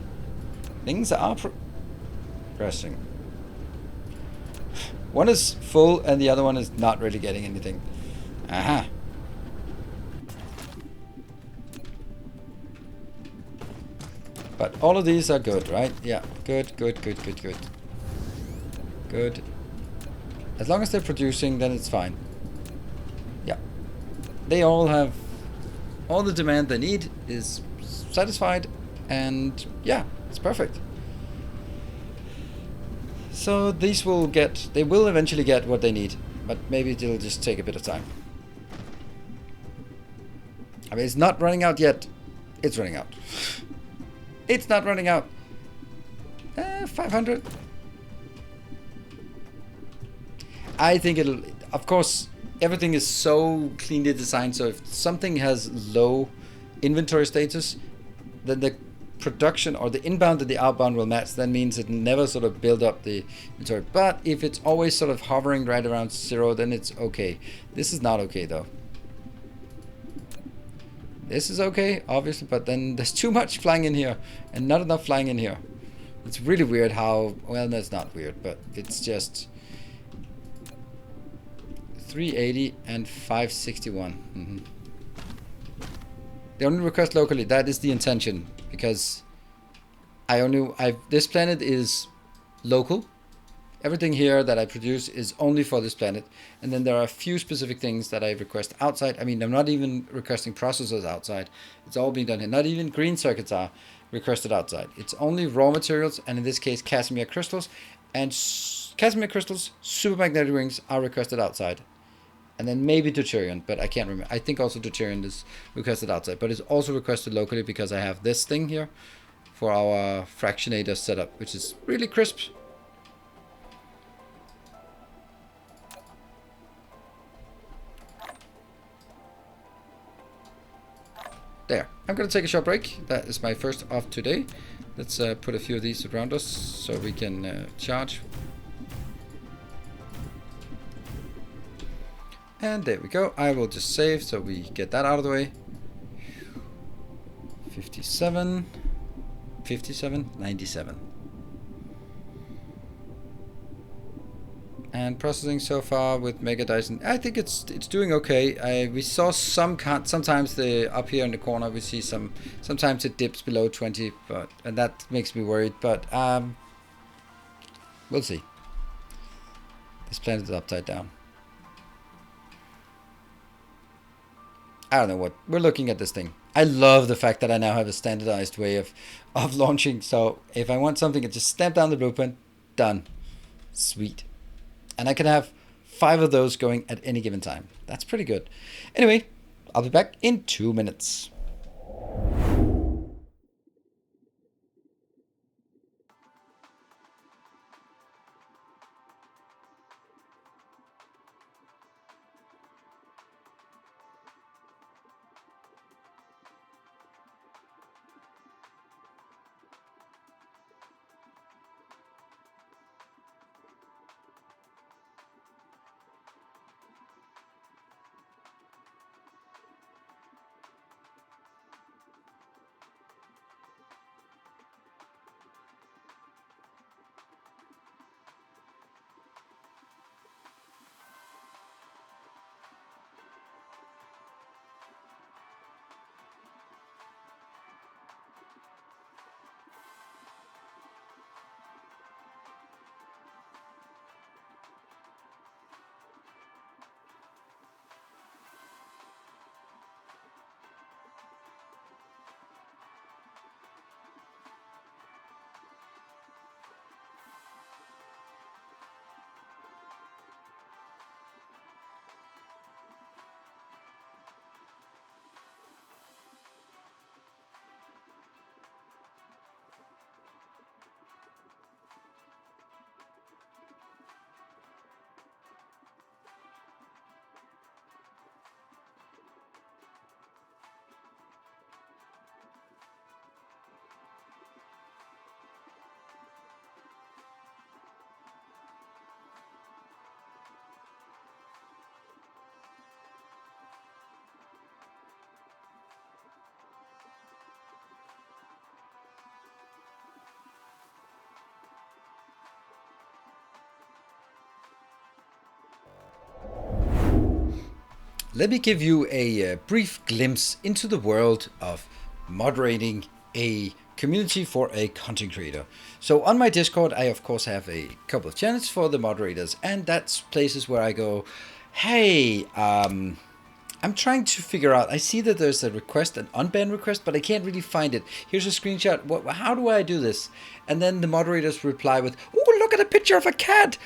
Things are progressing. One is full and the other one is not really getting anything. Aha. But all of these are good, right? Yeah. Good. Good. As long as they're producing, then it's fine. Yeah. They all have... all the demand they need is satisfied, and yeah, it's perfect. So these will get... they will eventually get what they need, but maybe it'll just take a bit of time. I mean, it's not running out yet. It's running out. It's not running out. 500. I think it'll... of course, everything is so cleanly designed, so if something has low inventory status, then the production or the inbound and the outbound will match. That means it never sort of build up the inventory. But if it's always sort of hovering right around 0, then it's okay. This is not okay though. This is okay, obviously, but then there's too much flying in here and not enough flying in here. It's really weird how... well, that's not weird, but it's just... 380 and 561. They only request locally. That is the intention, because this planet is local. Everything here that I produce is only for this planet. And then there are a few specific things that I request outside. I mean, I'm not even requesting processors outside. It's all being done here. Not even green circuits are requested outside. It's only raw materials, and in this case, Casimir crystals. And Casimir crystals, supermagnetic rings are requested outside. And then maybe deuterium, but I can't remember. I think also deuterium is requested outside, but it's also requested locally because I have this thing here for our fractionator setup, which is really crisp. There. I'm going to take a short break. That is my first off today. Let's put a few of these around us so we can charge. And there we go. I will just save so we get that out of the way. 57, 57, 97. And processing so far with Mega Dyson, I think it's doing okay. We saw sometimes up here in the corner we see sometimes it dips below 20, and that makes me worried. But we'll see. This planet is upside down. I don't know what we're looking at this thing. I love the fact that I now have a standardized way of launching. So if I want something, I just stamp down the blueprint, done, sweet. And I can have 5 of those going at any given time. That's pretty good. Anyway, I'll be back in 2 minutes. Let me give you a brief glimpse into the world of moderating a community for a content creator. So on my Discord, I of course have a couple of channels for the moderators, and that's places where I go, hey, I'm trying to figure out, I see that there's a request, an unban request, but I can't really find it. Here's a screenshot. How do I do this? And then the moderators reply with, oh, look at a picture of a cat.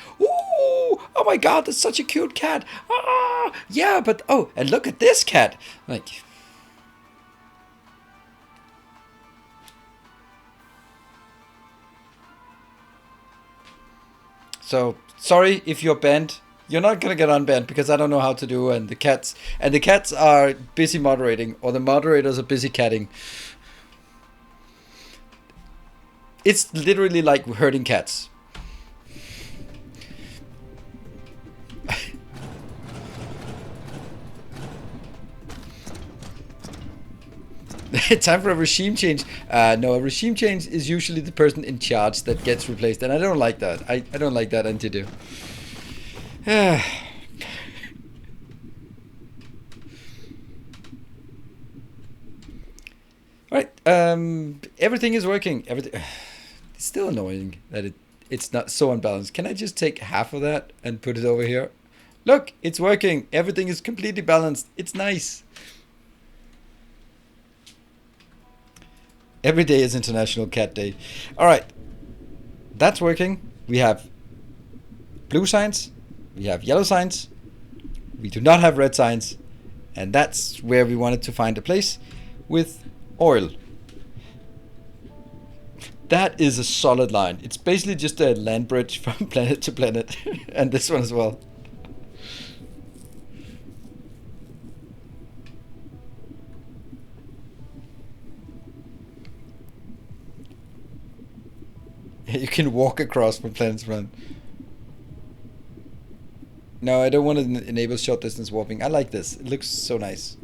Oh my God, that's such a cute cat. Yeah, but, oh, and look at this cat. Like, so sorry if you're banned. You're not gonna get unbanned because I don't know how to do, and the cats are busy moderating, or the moderators are busy catting. It's literally like herding cats. Time for a regime change. No, a regime change is usually the person in charge that gets replaced, and I don't like that. I don't like that anti-do. All right. Everything is working. Everything. It's still annoying that it's not so unbalanced. Can I just take half of that and put it over here? Look, it's working. Everything is completely balanced. It's nice. Every day is International Cat Day. All right. That's working. We have blue signs. We have yellow signs. We do not have red signs. And that's where we wanted to find a place with oil. That is a solid line. It's basically just a land bridge from planet to planet. And this one as well. You can walk across from planet to planet. No, I don't want to enable short distance warping. I like this. It looks so nice.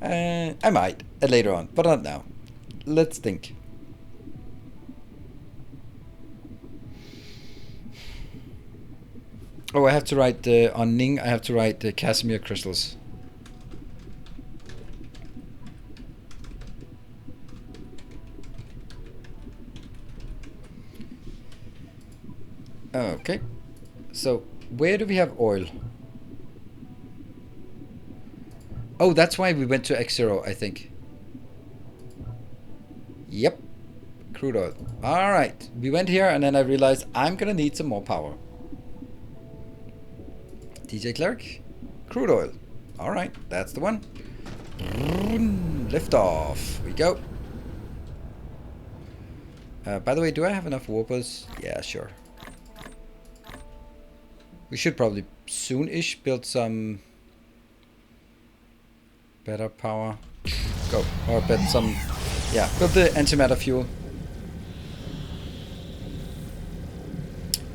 I might later on, but not now. Let's think. Oh, I have to write on Ning. I have to write Casimir crystals. Okay. So where do we have oil? Oh, that's why we went to X0, I think. Yep. Crude oil. All right. We went here and then I realized I'm going to need some more power. DJ Clerk. Crude oil. All right. That's the one. Lift off. We go. By the way, do I have enough warpers? Yeah, sure. We should probably soon-ish build some better power. Go. Or build some... Yeah, build the antimatter fuel.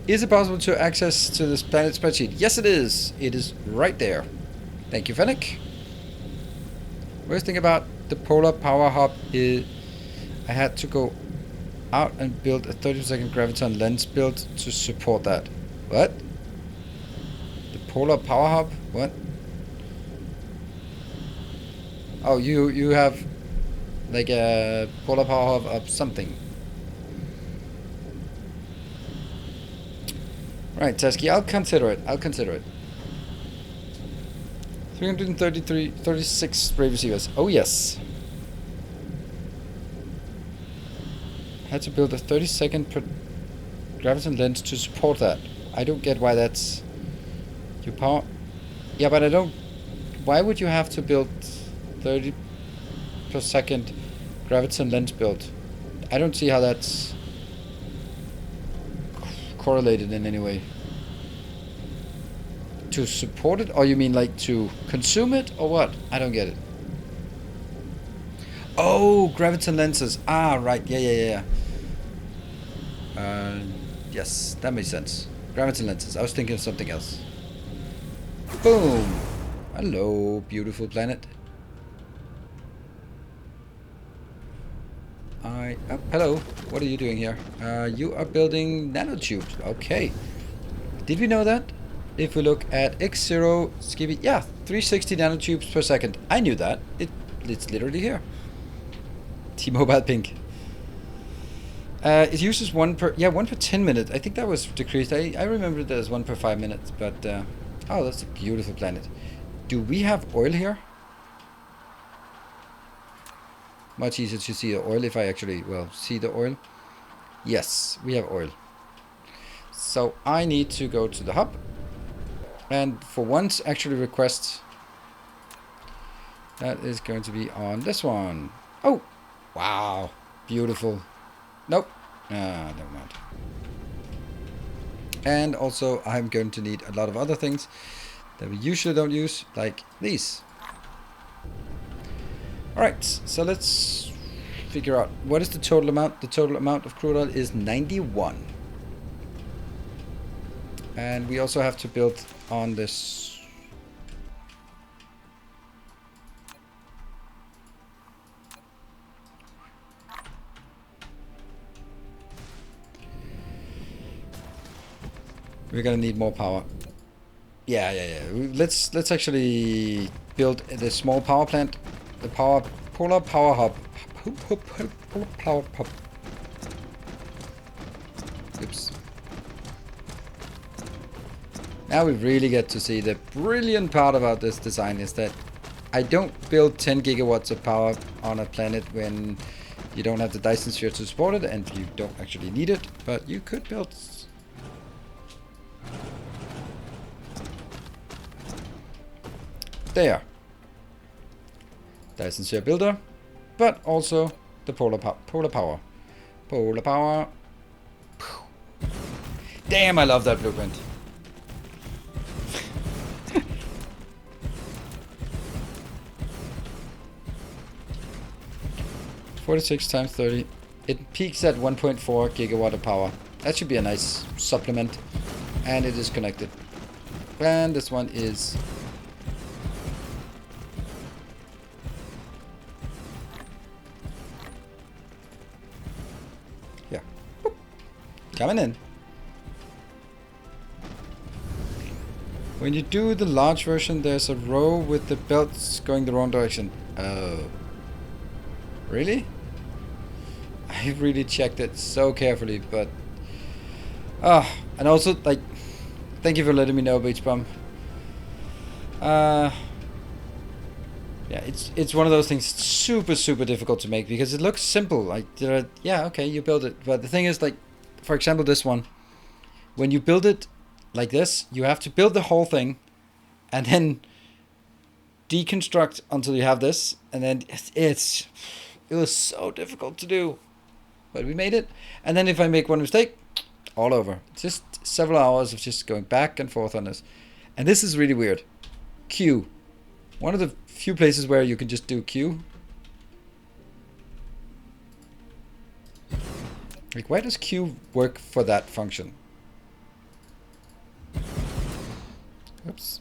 Is it possible to access to this planet spreadsheet? Yes, it is. It is right there. Thank you, Fennec. Worst thing about the polar power hub is I had to go out and build a 30-second graviton lens build to support that. What? The polar power hub? What? Oh, you have like a polar power hub of something. Right, Tesky, I'll consider it. 36 brave receivers. Oh yes. Had to build a 30-second per graviton lens to support that. I don't get why that's your power. Yeah, but I don't. Why would you have to build 30 per second graviton lens build? I don't see how that's correlated in any way. To support it, or you mean like to consume it, or what? I don't get it. Oh, graviton lenses. Ah, right. Yeah. Yes, that makes sense. Graviton lenses. I was thinking of something else. Boom. Hello, beautiful planet. Oh, hello. What are you doing here? You are building nanotubes. Okay. Did we know that? If we look at X0, Skibby, yeah, 360 nanotubes per second. I knew that. It's literally here. T-Mobile Pink. It uses one per 10 minutes. I think that was decreased. I remember that as 1 per 5 minutes. But oh, that's a beautiful planet. Do we have oil here? Much easier to see the oil if I actually see the oil. Yes, we have oil. So I need to go to the hub. And for once, actually request. That is going to be on this one. Oh, wow, beautiful. Nope, never mind. And also, I'm going to need a lot of other things that we usually don't use, like these. All right, so let's figure out what is the total amount. The total amount of crude oil is 91. And we also have to build on this. We're gonna need more power. Yeah. Let's actually build the small power plant, the power Polar power hub. Power hub. Oops. Now we really get to see the brilliant part about this design is that I don't build 10 gigawatts of power on a planet when you don't have the Dyson sphere to support it and you don't actually need it, but you could build. There. Dyson sphere builder, but also the polar power. Polar power. Damn, I love that blueprint. 46 times 30. It peaks at 1.4 gigawatt of power. That should be a nice supplement. And it is connected. And this one is... yeah. Boop. Coming in. When you do the large version, there's a row with the belts going the wrong direction. Oh. Really? I really checked it so carefully, but... and also, like... Thank you for letting me know, Beach Bum. Yeah, it's one of those things super difficult to make, because it looks simple. Like, yeah, okay, you build it. But the thing is, like, for example, this one. When you build it like this, you have to build the whole thing, and then deconstruct until you have this, and then it was so difficult to do, but we made it. And then if I make one mistake, all over. Just several hours of just going back and forth on this. And this is really weird. Q. One of the few places where you can just do Q. Like, why does Q work for that function? Oops.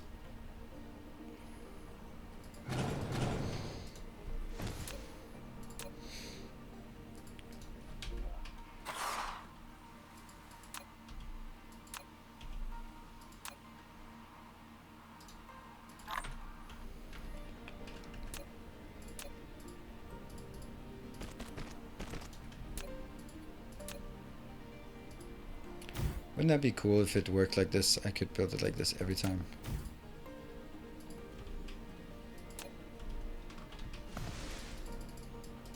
Wouldn't that be cool if it worked like this? I could build it like this every time.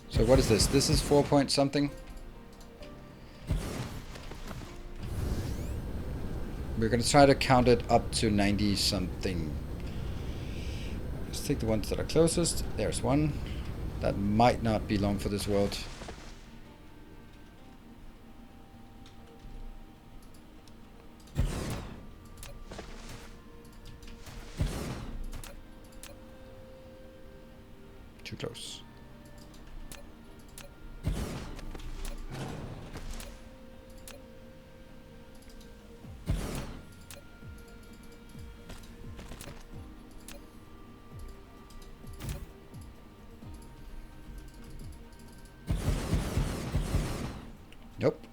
So what is this? This is 4 point something. We're going to try to count it up to 90 something. Let's take the ones that are closest. There's one. That might not be long for this world. Too close. Nope.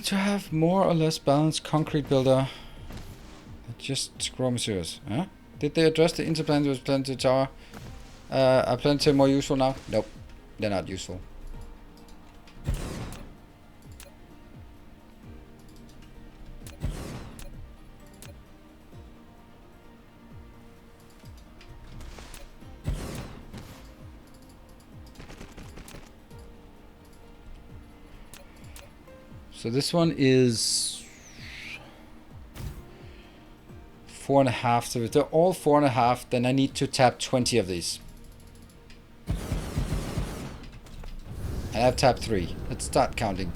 To have more or less balanced concrete builder. Just scroll materials. Huh? Did they address the interplanetary planetary tower? Are planetary more useful now? Nope. They're not useful. So this one is 4.5. So if they're all 4.5, then I need to tap 20 of these. And I've tapped 3. Let's start counting.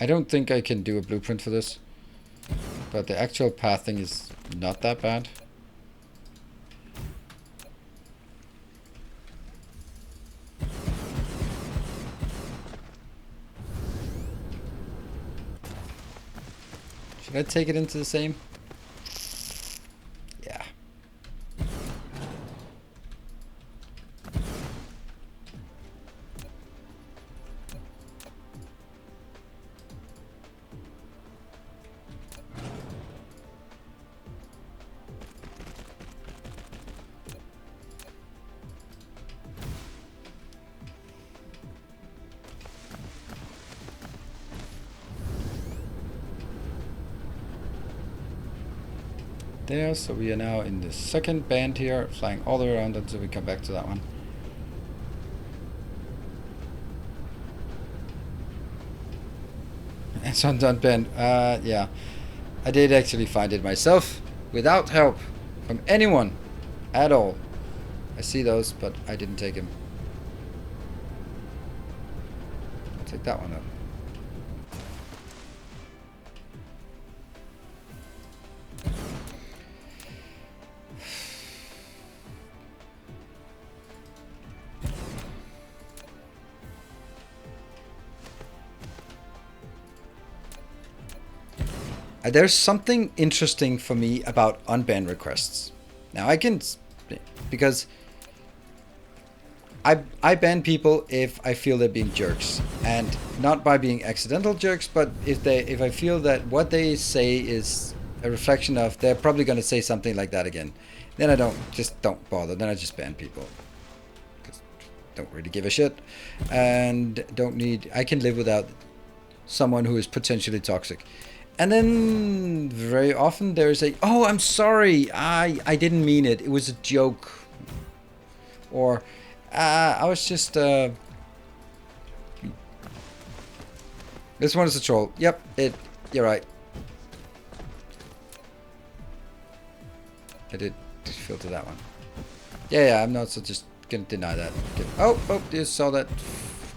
I don't think I can do a blueprint for this. But the actual pathing is not that bad. Should I take it into the same? there. So we are now in the second band here, flying all the way around until we come back to that one. And Sundown Band, yeah. I did actually find it myself, without help from anyone at all. I see those, but I didn't take him. I'll take that one up. There's something interesting for me about unban requests. Now I can, because I ban people if I feel they're being jerks, and not by being accidental jerks, but if I feel that what they say is a reflection of they're probably going to say something like that again, then I don't bother. Then I just ban people. Don't really give a shit, and I can live without someone who is potentially toxic. And then very often there's oh, I'm sorry, I didn't mean it, it was a joke, or I was just this one is a troll. Yep, you're right. I did filter that one. Yeah, I'm not just gonna deny that. Oh, you saw that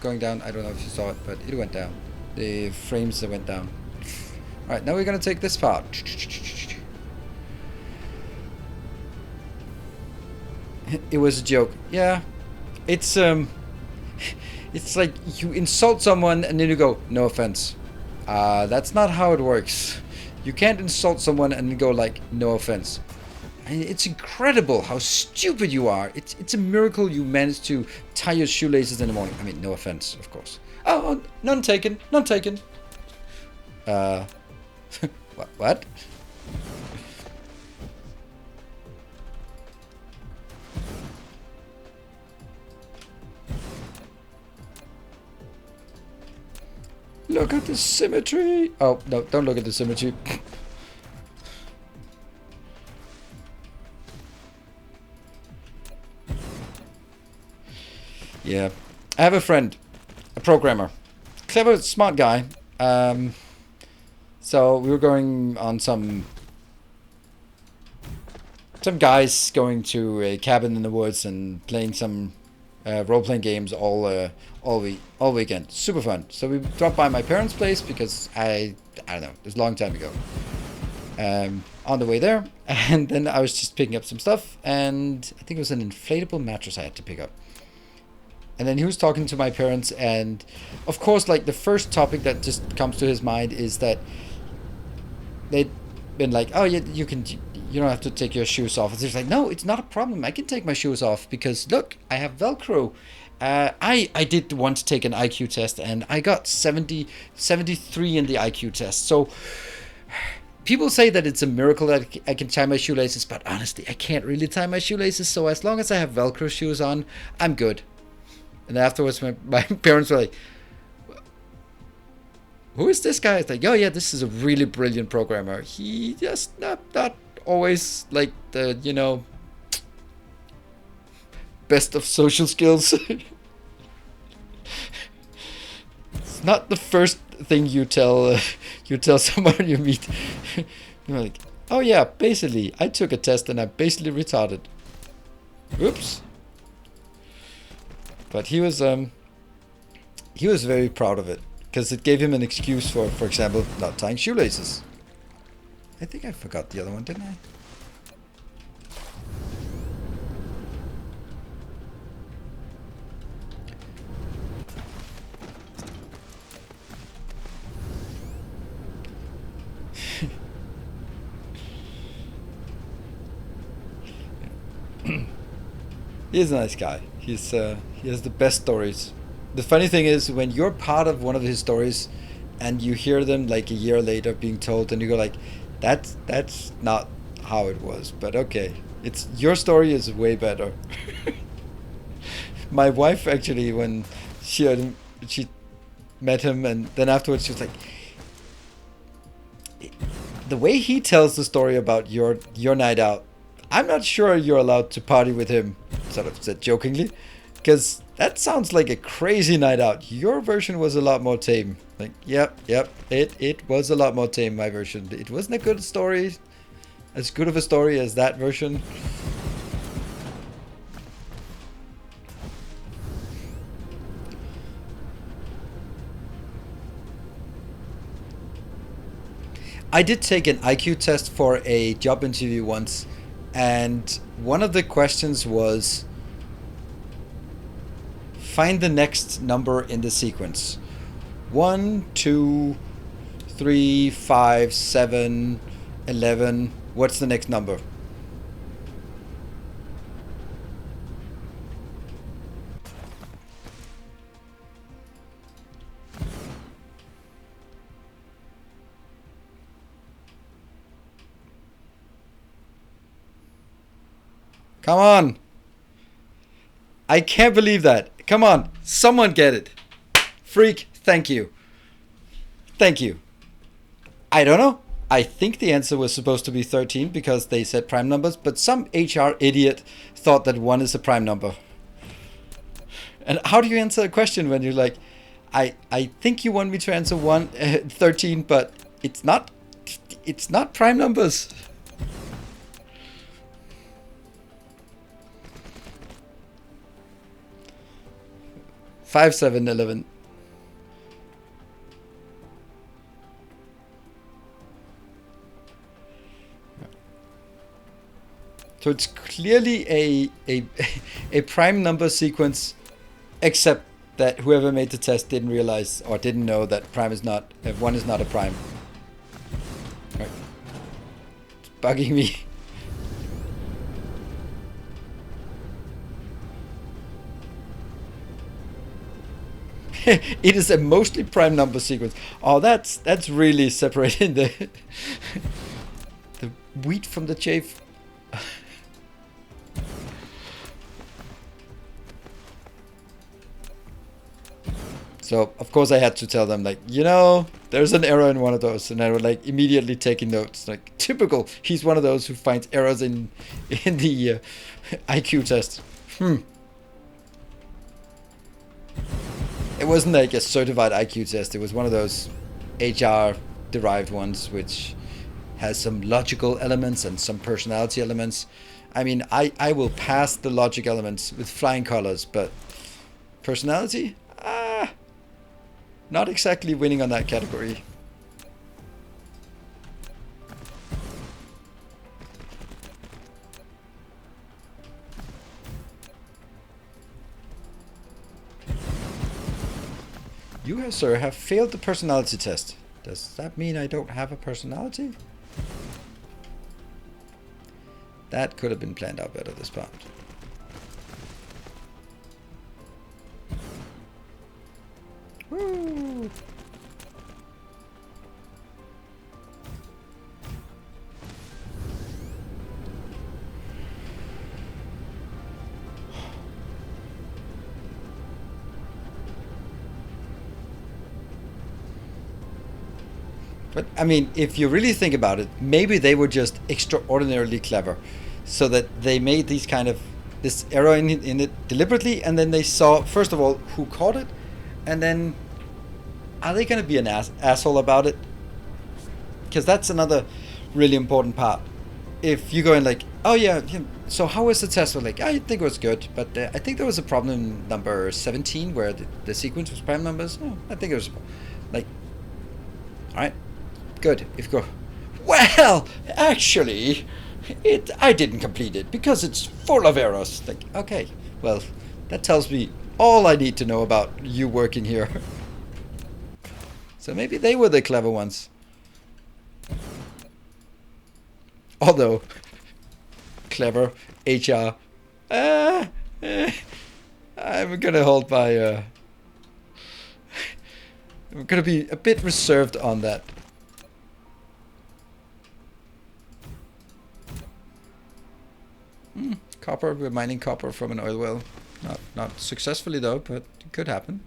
going down. I don't know if you saw it, but it went down. The frames that went down. Alright, now we're gonna take this part. It was a joke. Yeah. It's like you insult someone and then you go, no offense. That's not how it works. You can't insult someone and then go like, no offense. I mean, it's incredible how stupid you are. It's a miracle you managed to tie your shoelaces in the morning. I mean, no offense, of course. Oh, none taken. None taken. What? Look at the symmetry. Oh, no, don't look at the symmetry. Yeah. I have a friend, a programmer. Clever, smart guy. So we were going on some guys going to a cabin in the woods and playing some role-playing games all weekend. Super fun. So we dropped by my parents' place because I don't know, it was a long time ago. On the way there, and then I was just picking up some stuff, and I think it was an inflatable mattress I had to pick up. And then he was talking to my parents, and of course, like, the first topic that just comes to his mind is that they'd been like, oh, yeah, you don't have to take your shoes off. And he's like, no, it's not a problem. I can take my shoes off because, look, I have Velcro. I did once take an IQ test, and I got 73 in the IQ test. So people say that it's a miracle that I can tie my shoelaces, but honestly, I can't really tie my shoelaces. So as long as I have Velcro shoes on, I'm good. And afterwards, my parents were like, who is this guy? It's like, oh yeah, this is a really brilliant programmer. He just not always like the, you know, best of social skills. It's not the first thing you tell someone you meet. You're like, oh yeah, basically, I took a test and I'm basically retarded. Oops. But he was very proud of it because it gave him an excuse for example, not tying shoelaces. I think I forgot the other one, didn't I? He's a nice guy. He has the best stories. The funny thing is when you're part of one of his stories and you hear them like a year later being told, and you go like, that's not how it was, but okay, it's your story is way better. My wife actually, when she met him, and then afterwards she was like, the way he tells the story about your night out, I'm not sure you're allowed to party with him, sort of said jokingly, because that sounds like a crazy night out. Your version was a lot more tame. Like, yep, it was a lot more tame, my version. It wasn't a good story, as good of a story as that version. I did take an IQ test for a job interview once, and one of the questions was find the next number in the sequence. 1, 2, 3, 5, 7, 11. What's the next number? Come on. I can't believe that. Come on. Someone get it. Freak. Thank you. Thank you. I don't know. I think the answer was supposed to be 13 because they said prime numbers, but some HR idiot thought that 1 is a prime number. And how do you answer a question when you're like, I think you want me to answer 13, but it's not prime numbers. 5, 7, 11. So it's clearly a prime number sequence, except that whoever made the test didn't realize or didn't know that 1 is not a prime. Right. It's bugging me. It is a mostly prime number sequence. Oh, that's really separating the wheat from the chaff. So of course I had to tell them, like, there's an error in one of those, and I would like immediately taking notes. Like, typical. He's one of those who finds errors in the IQ test. It wasn't like a certified IQ test. It was one of those HR derived ones, which has some logical elements and some personality elements. I mean, I will pass the logic elements with flying colors, but personality? Not exactly winning on that category. You, sir, have failed the personality test. Does that mean I don't have a personality? That could have been planned out better, this part. Woo! But, I mean, if you really think about it, maybe they were just extraordinarily clever. So that they made this error in it deliberately, and then they saw, first of all, who caught it, and then, are they going to be an asshole about it? Because that's another really important part. If you go in like, oh yeah, so how was the test? We're like, I think it was good, but I think there was a problem in number 17 where the sequence was prime numbers. Oh, I think it was like, all right. Good. If you go, well, actually, I didn't complete it because it's full of errors. Like, okay, well, that tells me all I need to know about you working here. So maybe they were the clever ones. Although, clever HR. I'm gonna hold my. I'm gonna be a bit reserved on that. Copper, we're mining copper from an oil well. Not successfully though, but it could happen.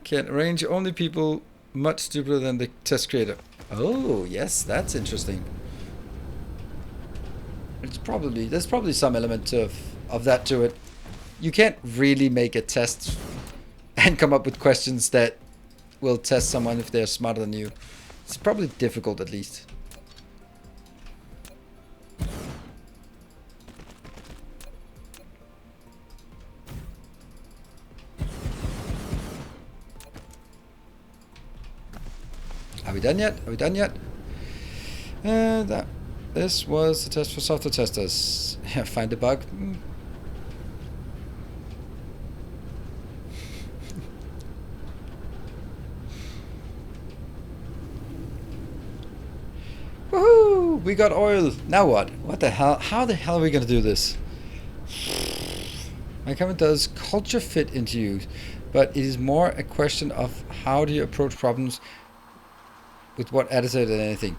Can arrange only people much stupider than the test creator. Oh, yes, that's interesting. There's probably some element of that to it. You can't really make a test and come up with questions that will test someone if they're smarter than you. It's probably difficult, at least. Are we done yet? Are we done yet? This was the test for software testers. Yeah, find a bug. Woohoo! We got oil. Now what? What the hell? How the hell are we gonna do this? My comment does culture fit into you, but it is more a question of how do you approach problems with what attitude than anything.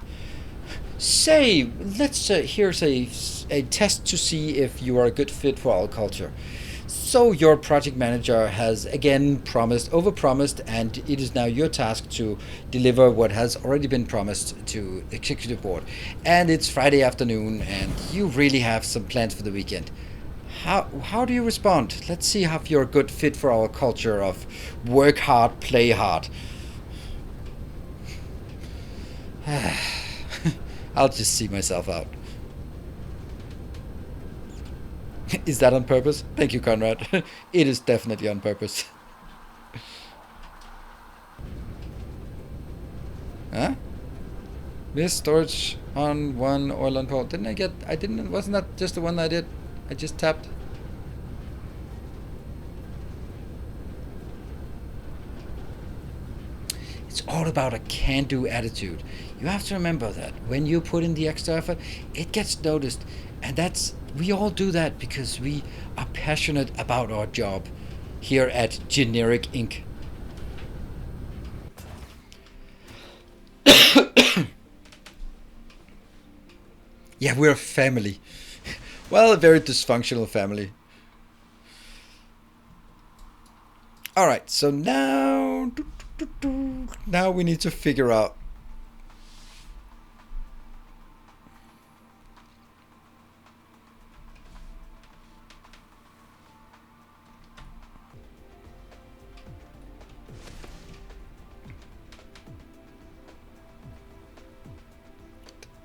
Say, let's here's a test to see if you are a good fit for our culture. So your project manager has again overpromised, and it is now your task to deliver what has already been promised to the executive board. And it's Friday afternoon, and you really have some plans for the weekend. How do you respond? Let's see if you're a good fit for our culture of work hard, play hard. I'll just see myself out. Is that on purpose? Thank you, Conrad. It is definitely on purpose. Huh? This storage on one oil and pole. Wasn't that just the one I did? I just tapped. It's all about a can-do attitude. You have to remember that when you put in the extra effort, it gets noticed. And we all do that because we are passionate about our job here at Generic Inc. Yeah, we're a family. Well, a very dysfunctional family. Alright, so now we need to figure out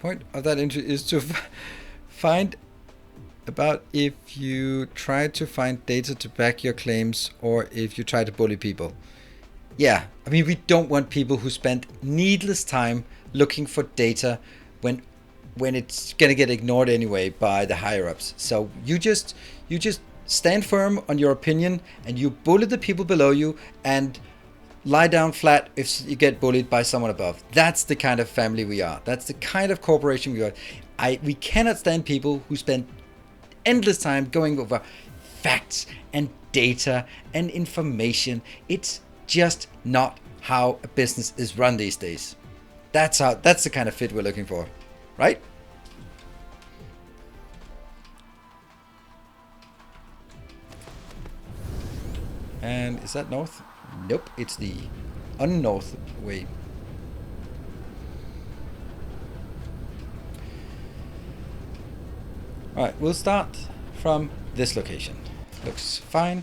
point of that entry is to find about if you try to find data to back your claims or if you try to bully people. Yeah, I mean, we don't want people who spend needless time looking for data when it's gonna get ignored anyway by the higher ups. So you just stand firm on your opinion and you bully the people below you and lie down flat if you get bullied by someone above. That's the kind of family we are. That's the kind of corporation we are. We cannot stand people who spend endless time going over facts and data and information. It's just not how a business is run these days. That's the kind of fit we're looking for, right? And is that north? Nope, it's the unnorth way. Alright, we'll start from this location. Looks fine.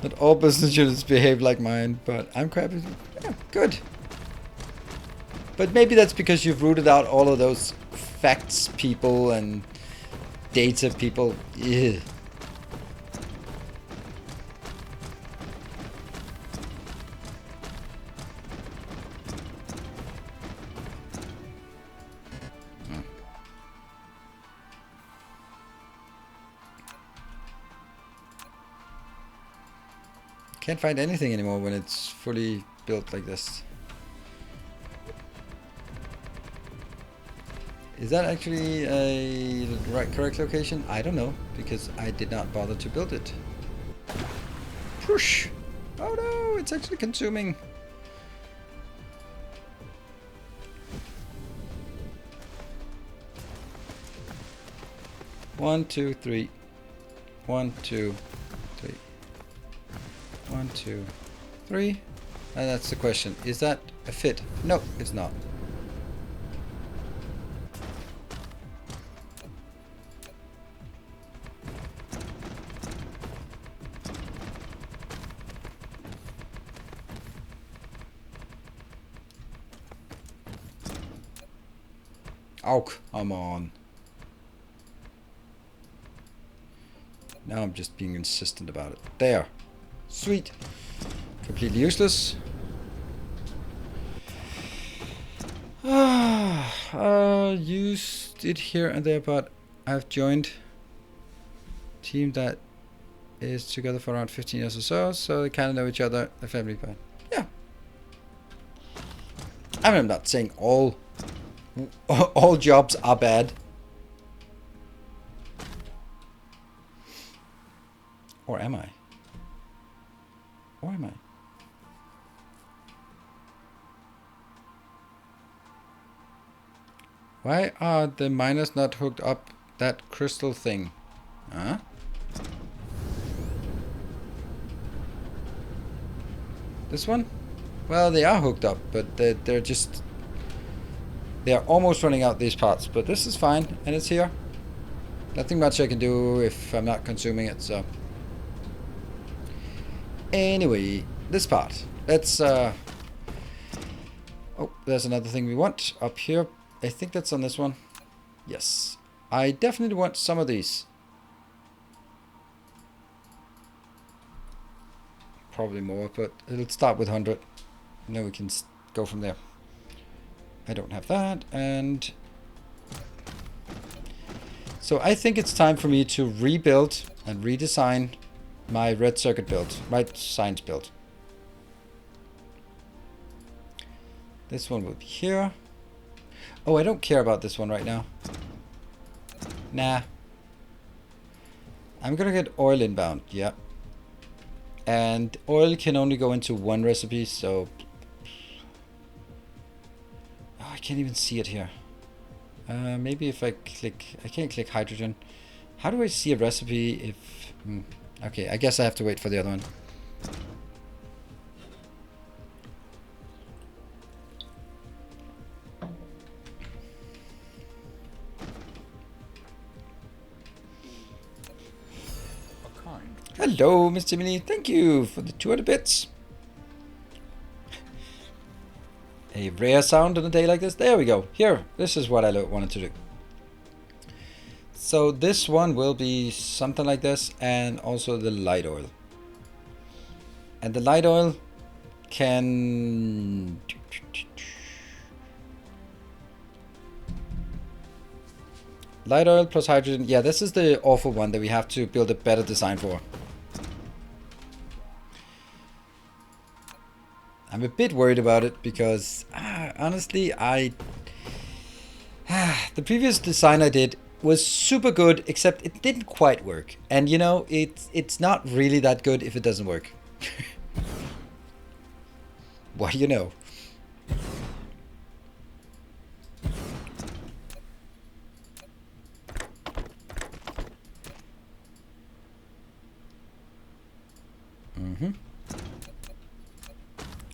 Not all business units behave like mine, but I'm quite good. But maybe that's because you've rooted out all of those facts people and data people. Ugh. Can't find anything anymore when it's fully built like this. Is that actually a correct location? I don't know, because I did not bother to build it. Whoosh. Oh no, it's actually consuming. One, two, three. 1, 2, 3. 1, 2, 3. And that's the question. Is that a fit? No, it's not. Oh, come on. Now I'm just being insistent about it. There. Sweet. Completely useless. Used it here and there, but I've joined a team that is together for around 15 years or so, so they kind of know each other, the family, but yeah. I mean, I'm not saying all jobs are bad. Or am I? Or am I? Why are the miners not hooked up that crystal thing? Huh? This one? Well, they are hooked up, but they're just... They are almost running out these parts, but this is fine, and it's here. Nothing much I can do if I'm not consuming it, so... Anyway, this part. Let's, Oh, there's another thing we want up here. I think that's on this one. Yes. I definitely want some of these. Probably more, but it'll start with 100. And then we can go from there. I don't have that, and... So I think it's time for me to rebuild and redesign my red circuit build, my science build. This one will be here. Oh, I don't care about this one right now. Nah. I'm gonna get oil inbound, yeah. And oil can only go into one recipe, so... Oh, I can't even see it here. Maybe if I click... I can't click hydrogen. How do I see a recipe if... Okay, I guess I have to wait for the other one. Hello, Mr. Mini. Thank you for the 200 bits. A rare sound on a day like this. There we go. Here, this is what I wanted to do. So this one will be something like this, and also the light oil. And the light oil can... Light oil plus hydrogen. Yeah, this is the awful one that we have to build a better design for. I'm a bit worried about it because, honestly, the previous design I did was super good, except it didn't quite work. And you know, it's not really that good if it doesn't work. What do you know?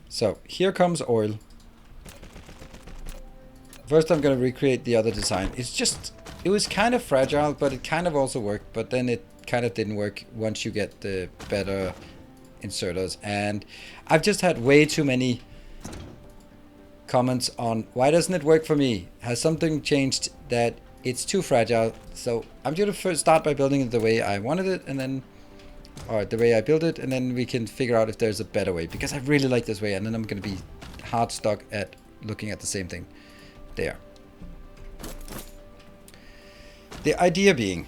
So here comes oil. First I'm gonna recreate the other design. It was kind of fragile, but it kind of also worked, but then it kind of didn't work once you get the better inserters. And I've just had way too many comments on why doesn't it work for me? Has something changed that it's too fragile? So I'm gonna first start by building it the way I wanted it, and then or the way I built it, and then we can figure out if there's a better way, because I really like this way, and then I'm going to be hard stuck at looking at the same thing. There. The idea being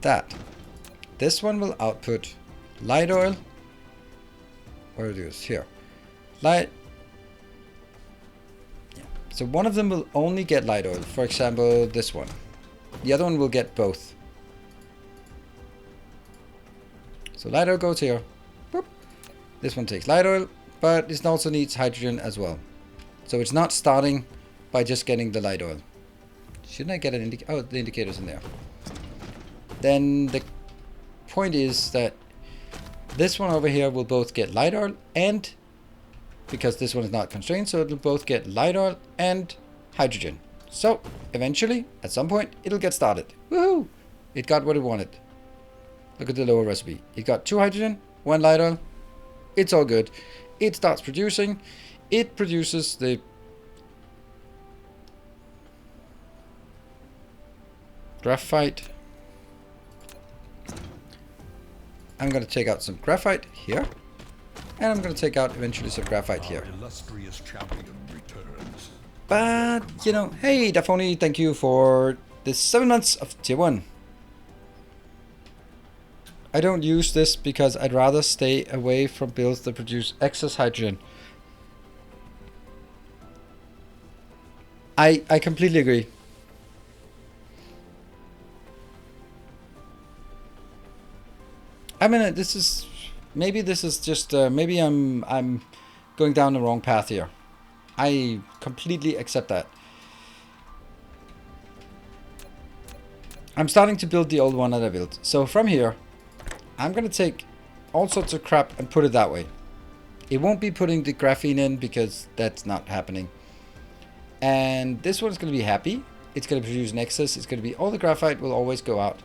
that this one will output light oil. Where it is here. Light. Yeah. So one of them will only get light oil. For example, this one. The other one will get both. So light oil goes here. Boop. This one takes light oil, but it also needs hydrogen as well. So it's not starting by just getting the light oil. Shouldn't I get an indicator? Oh, the indicator's in there. Then the point is that this one over here will both get light oil and, because this one is not constrained, so it'll both get light oil and hydrogen. So eventually, at some point, it'll get started. Woohoo! It got what it wanted. Look at the lower recipe. It got 2 hydrogen, 1 light oil. It's all good. It starts producing. It produces the graphite. I'm going to take out some graphite here. And I'm going to take out eventually some graphite here. Illustrious champion returns. But, you know, hey, Dafoni, thank you for the 7 months of tier 1. I don't use this because I'd rather stay away from builds that produce excess hydrogen. I completely agree. I mean, this is just maybe I'm going down the wrong path here. I completely accept that. I'm starting to build the old one that I built. So from here, I'm gonna take all sorts of crap and put it that way. It won't be putting the graphene in because that's not happening. And this one's gonna be happy. It's gonna produce an excess. It's gonna be all the graphite will always go out.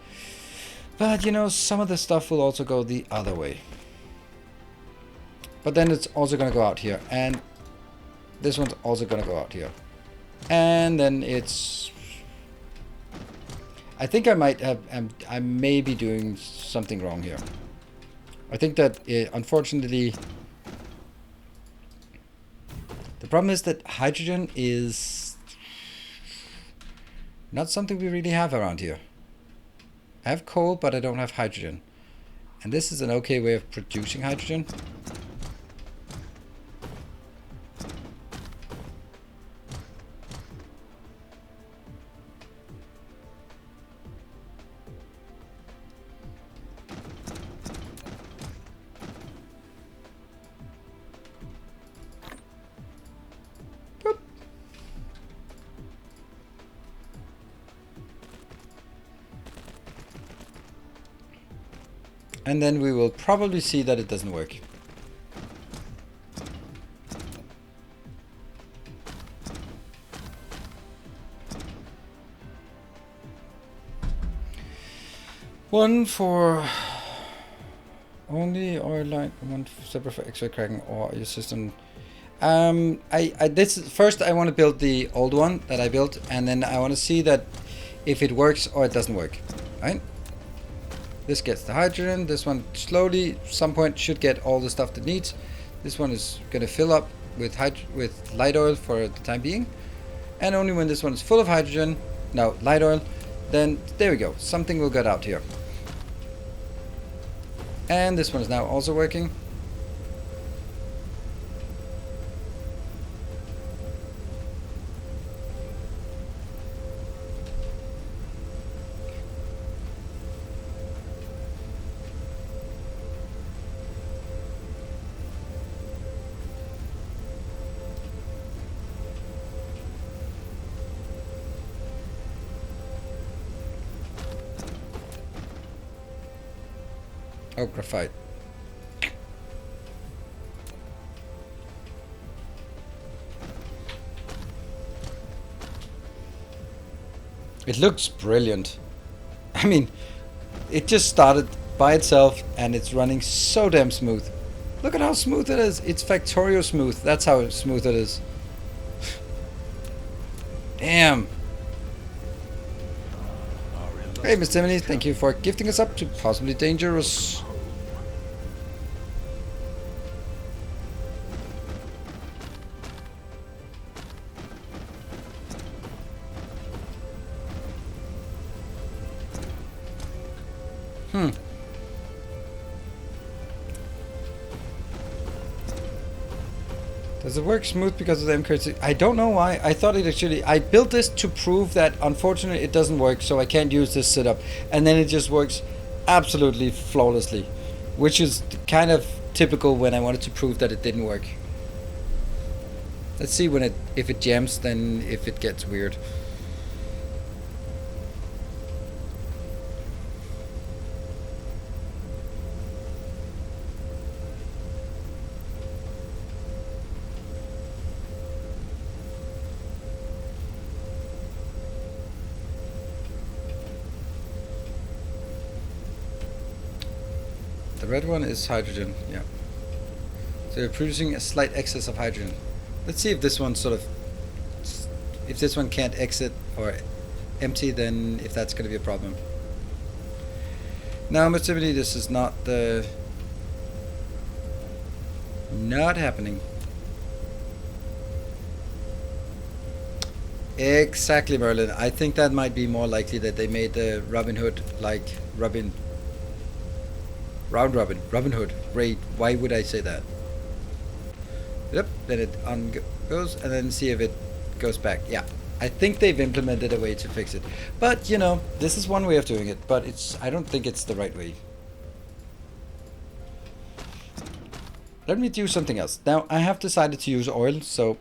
But you know, some of the stuff will also go the other way. But then it's also gonna go out here, and this one's also gonna go out here. And then it's, I think I might have, I may be doing something wrong here. I think that unfortunately, the problem is that hydrogen is not something we really have around here. I have coal, but I don't have hydrogen. And this is an okay way of producing hydrogen. And then we will probably see that it doesn't work. One for only oil line, one separate for X-ray cracking or your system. First I want to build the old one that I built, and then I want to see that if it works or it doesn't work, right? This gets the hydrogen. This one slowly, some point, should get all the stuff it needs. This one is going to fill up with light oil for the time being. And only when this one is full of hydrogen, no, light oil, then there we go. Something will get out here. And this one is now also working. Oh, graphite. It looks brilliant. I mean, it just started by itself and it's running so damn smooth. Look at how smooth it is. It's Factorio smooth. That's how smooth it is. Damn. Hey, Miss Timony, thank you for gifting us up to possibly dangerous. Does it work smooth because of the MKC? I don't know why. I thought it actually... I built this to prove that unfortunately it doesn't work, so I can't use this setup. And then it just works absolutely flawlessly. Which is kind of typical when I wanted to prove that it didn't work. Let's see when if it jams, then if it gets weird. The red one is hydrogen, yeah. So you're producing a slight excess of hydrogen. Let's see if this one sort of... If this one can't exit or empty, then if that's going to be a problem. Now, Mr. this is not the... Not happening. Exactly, Merlin. I think that might be more likely that they made the Robin Hood like Robin... Round Robin. Robin Hood. Raid. Why would I say that? Yep. Then it goes and then see if it goes back. Yeah. I think they've implemented a way to fix it. But, you know, this is one way of doing it. But I don't think it's the right way. Let me do something else. Now, I have decided to use oil. So,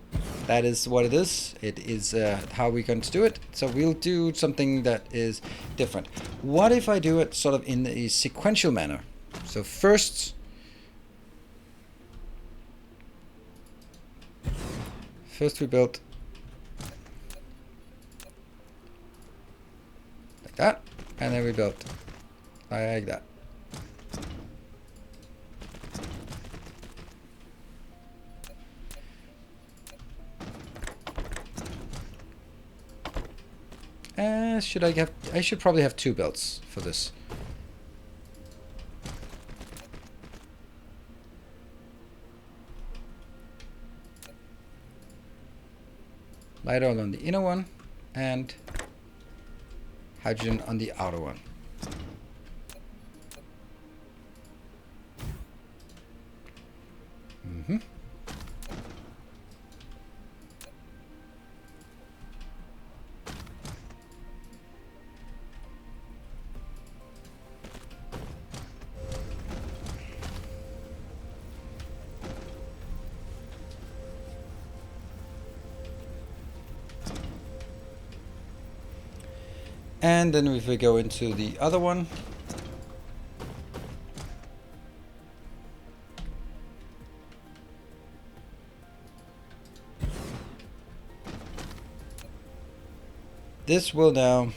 that is what it is. It is how we're going to do it. So, we'll do something that is different. What if I do it sort of in a sequential manner? So first we built like that, and then we built like that. I should probably have 2 belts for this. Light oil on the inner one and hydrogen on the outer one. And then if we go into the other one, this will now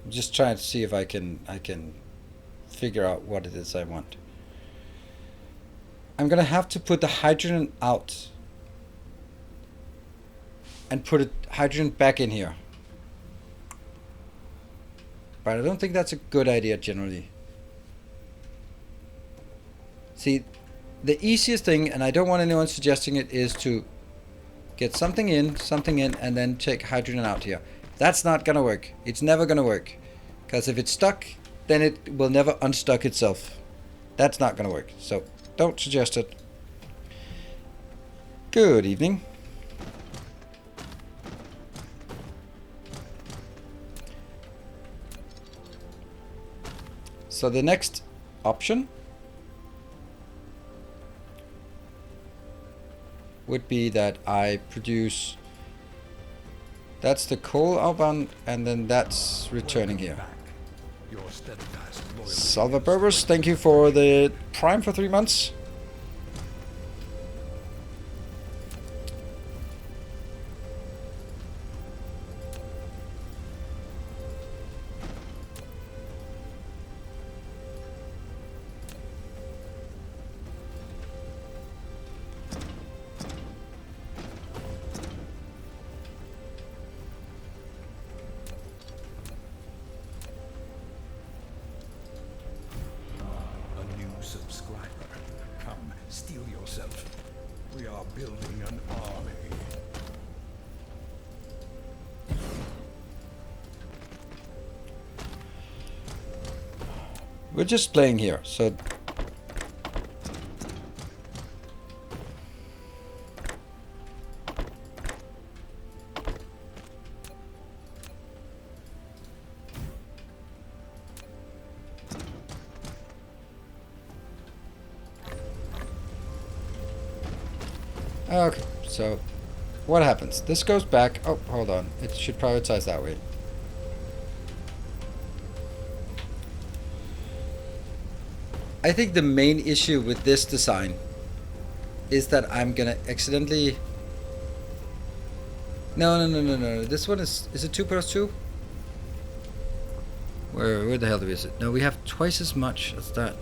just trying to see if I can figure out what it is I want. I'm gonna have to put the hydrogen out and put hydrogen back in here. But I don't think that's a good idea generally. See, the easiest thing, and I don't want anyone suggesting it, is to get something in, and then take hydrogen out here. That's not gonna work. It's never gonna work. Because if it's stuck, then it will never unstuck itself. That's not gonna work. So, don't suggest it. Good evening. So the next option would be that I produce, that's the coal outbound, and then that's returning here. Salva Berbers, thank you for the Prime for 3 months. We're just playing here, so... Okay, so what happens? This goes back. Oh, hold on. It should prioritize that way. I think the main issue with this design is that I'm gonna accidentally... No. This one is it 2+2? Where the hell is it? No, we have twice as much as that.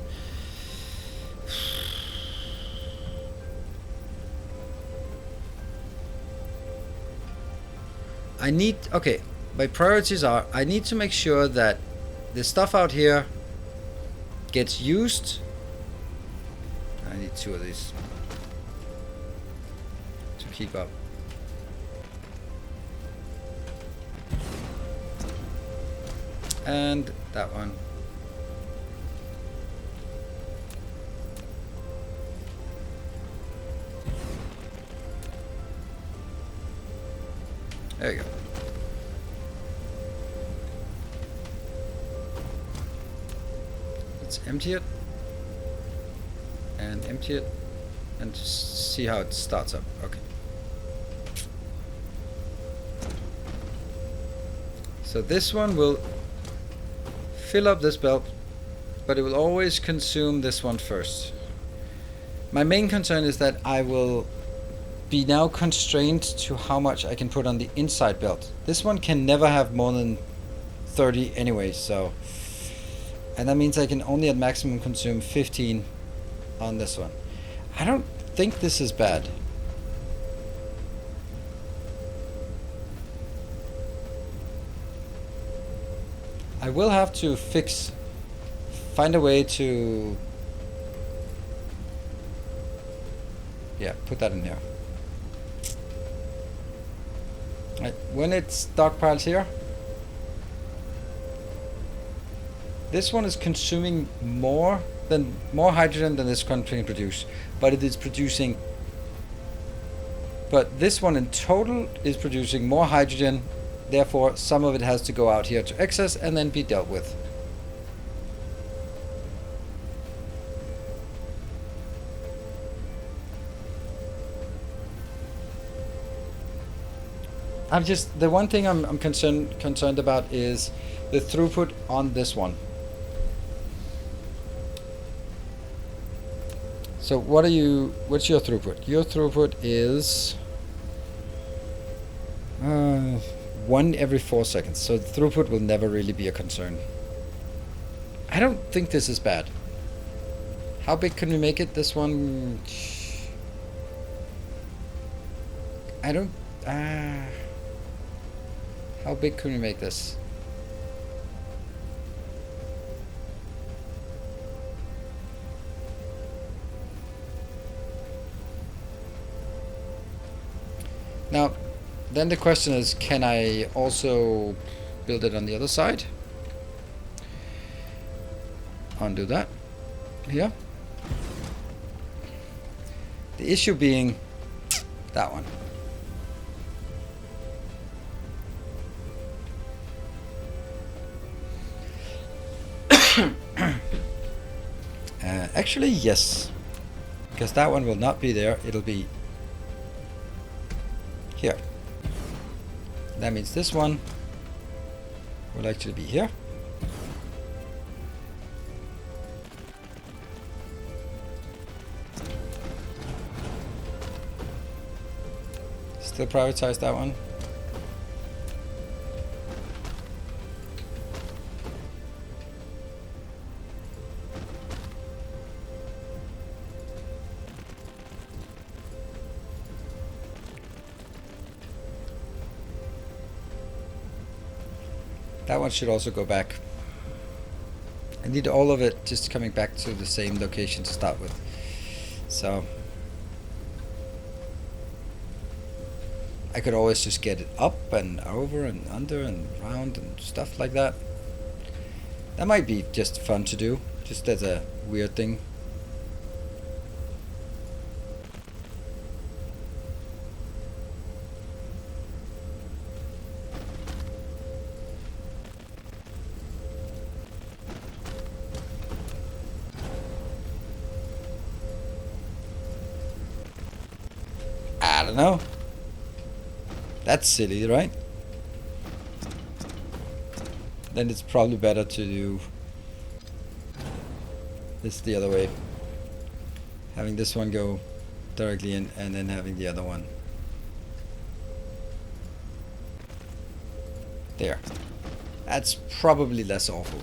Okay, my priorities are, I need to make sure that the stuff out here gets used. I need 2 of these to keep up. And that one. There you go. Let's empty it. And empty it. And just see how it starts up. Okay. So this one will fill up this belt, but it will always consume this one first. My main concern is that I will be now constrained to how much I can put on the inside belt. This one can never have more than 30 anyway, so... And that means I can only at maximum consume 15 on this one. I don't think this is bad. I will have to find a way to... Yeah, put that in here. Right, when it stockpiles here, this one is consuming more hydrogen than this one can produce, but it is producing. But this one in total is producing more hydrogen. Therefore, some of it has to go out here to excess and then be dealt with. The one thing I'm concerned about is the throughput on this one. So what's your throughput? Your throughput is 1 every 4 seconds. So the throughput will never really be a concern. I don't think this is bad. How big can we make it? This one, I don't. How big can we make this? Now, then the question is, can I also build it on the other side? Undo that. Here. The issue being that one. Actually, yes, because that one will not be there. It'll be here. That means this one will actually be here. Still prioritize that one. That one should also go back. I need all of it just coming back to the same location to start with. So I could always just get it up and over and under and round and stuff like that. That might be just fun to do. Just as a weird thing. I don't know. That's silly, right? Then it's probably better to do this the other way. Having this one go directly in and then having the other one there. That's probably less awful.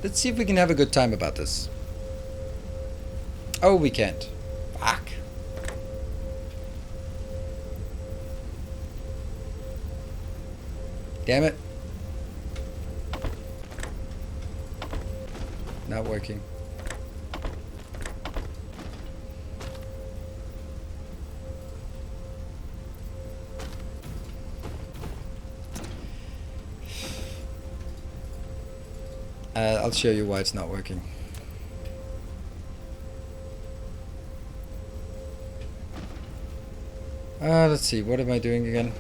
Let's see if we can have a good time about this. Oh, we can't. Fuck. Damn it. Not working. I'll show you why it's not working. Let's see, what am I doing again?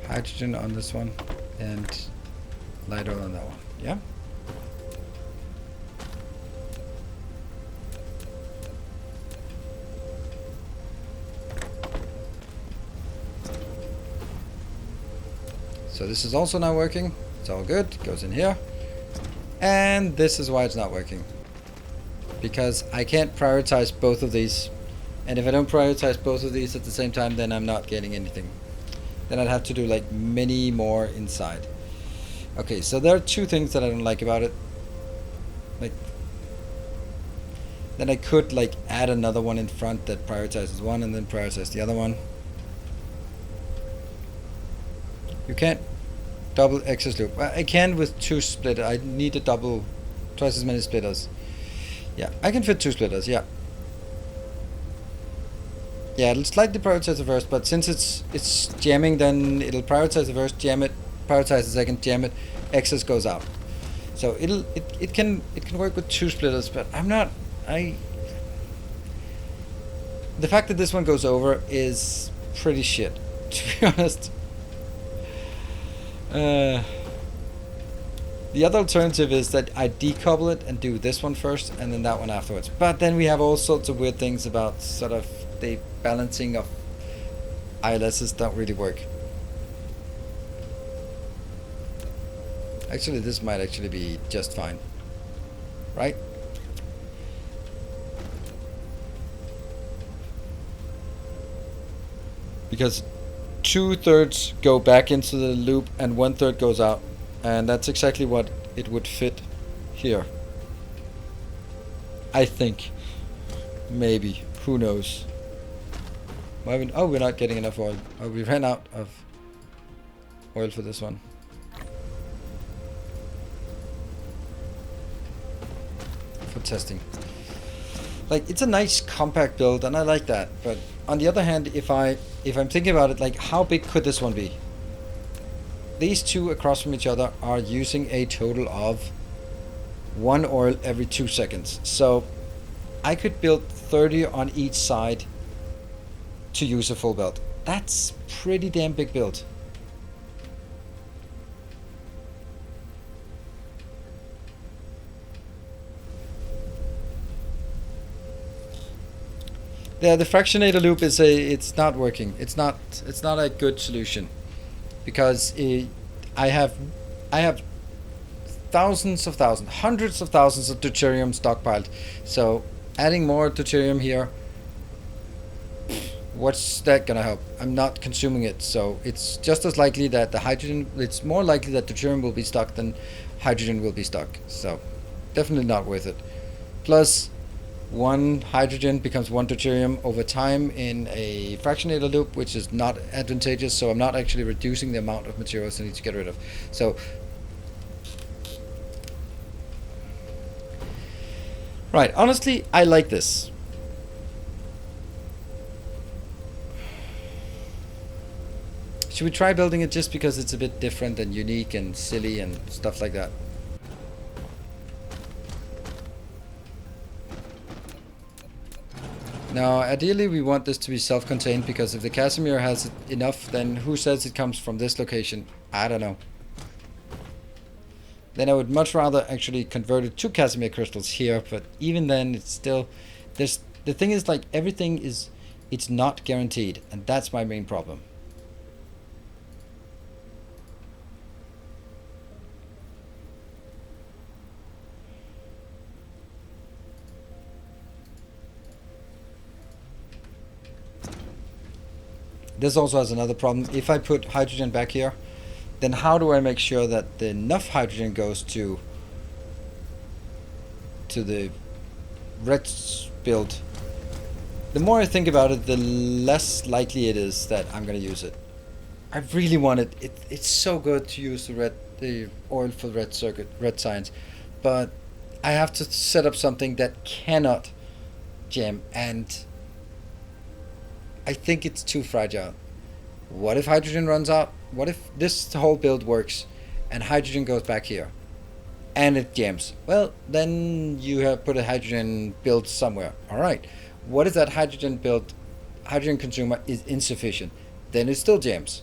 Hydrogen on this one and light oil on that one. Yeah? So this is also not working. It's all good. Goes in here. And this is why it's not working. Because I can't prioritize both of these. And if I don't prioritize both of these at the same time, then I'm not getting anything. Then I'd have to do like many more inside. Okay, so there are two things that I don't like about it. Like, then I could like add another one in front that prioritizes one and then prioritize the other one. You can't double excess loop. I can with two splitters. I need a double, twice as many splitters. Yeah, I can fit two splitters. Yeah. Yeah, it'll slightly prioritize the first, but since it's jamming, then it'll prioritize the first, jam it, prioritize the second, jam it, excess goes out. So it can work with two splitters, but the fact that this one goes over is pretty shit, to be honest. The other alternative is that I decouple it and do this one first and then that one afterwards. But then we have all sorts of weird things about sort of the balancing of ILSs don't really work. Actually, this might actually be just fine, right? Because 2/3 go back into the loop and 1/3 goes out, and that's exactly what it would fit here. I think. Maybe. Who knows? Oh, we're not getting enough oil. Oh, we ran out of oil for this one. For testing. Like, it's a nice compact build and I like that, but on the other hand, if I'm thinking about it, like, how big could this one be? These two across from each other are using a total of 1 oil every 2 seconds. So I could build 30 on each side to use a full belt. That's pretty damn big build. Yeah, the fractionator loop is it's not working. It's not a good solution because I have hundreds of thousands of deuterium stockpiled. So adding more deuterium here, what's that gonna help? I'm not consuming it, so it's just as likely that the hydrogen. It's more likely that deuterium will be stuck than hydrogen will be stuck. So definitely not worth it. Plus, 1 hydrogen becomes 1 deuterium over time in a fractionator loop, which is not advantageous, so I'm not actually reducing the amount of materials I need to get rid of. So Right, honestly, I like this. Should we try building it just because it's a bit different and unique and silly and stuff like that? Now, ideally we want this to be self-contained, because if the Casimir has enough, then who says it comes from this location? I don't know. Then I would much rather actually convert it to Casimir crystals here, but even then it's still... the thing is, like, everything is... it's not guaranteed, and that's my main problem. This also has another problem. If I put hydrogen back here, then how do I make sure that enough hydrogen goes to the red build? The more I think about it, the less likely it is that I'm gonna use it. I really want it. It's so good to use the oil for red circuit, red science, but I have to set up something that cannot jam, and I think it's too fragile. What if hydrogen runs out? What if this whole build works and hydrogen goes back here and it jams? Well, then you have put a hydrogen build somewhere. All right. What if that hydrogen consumer is insufficient? Then it still jams.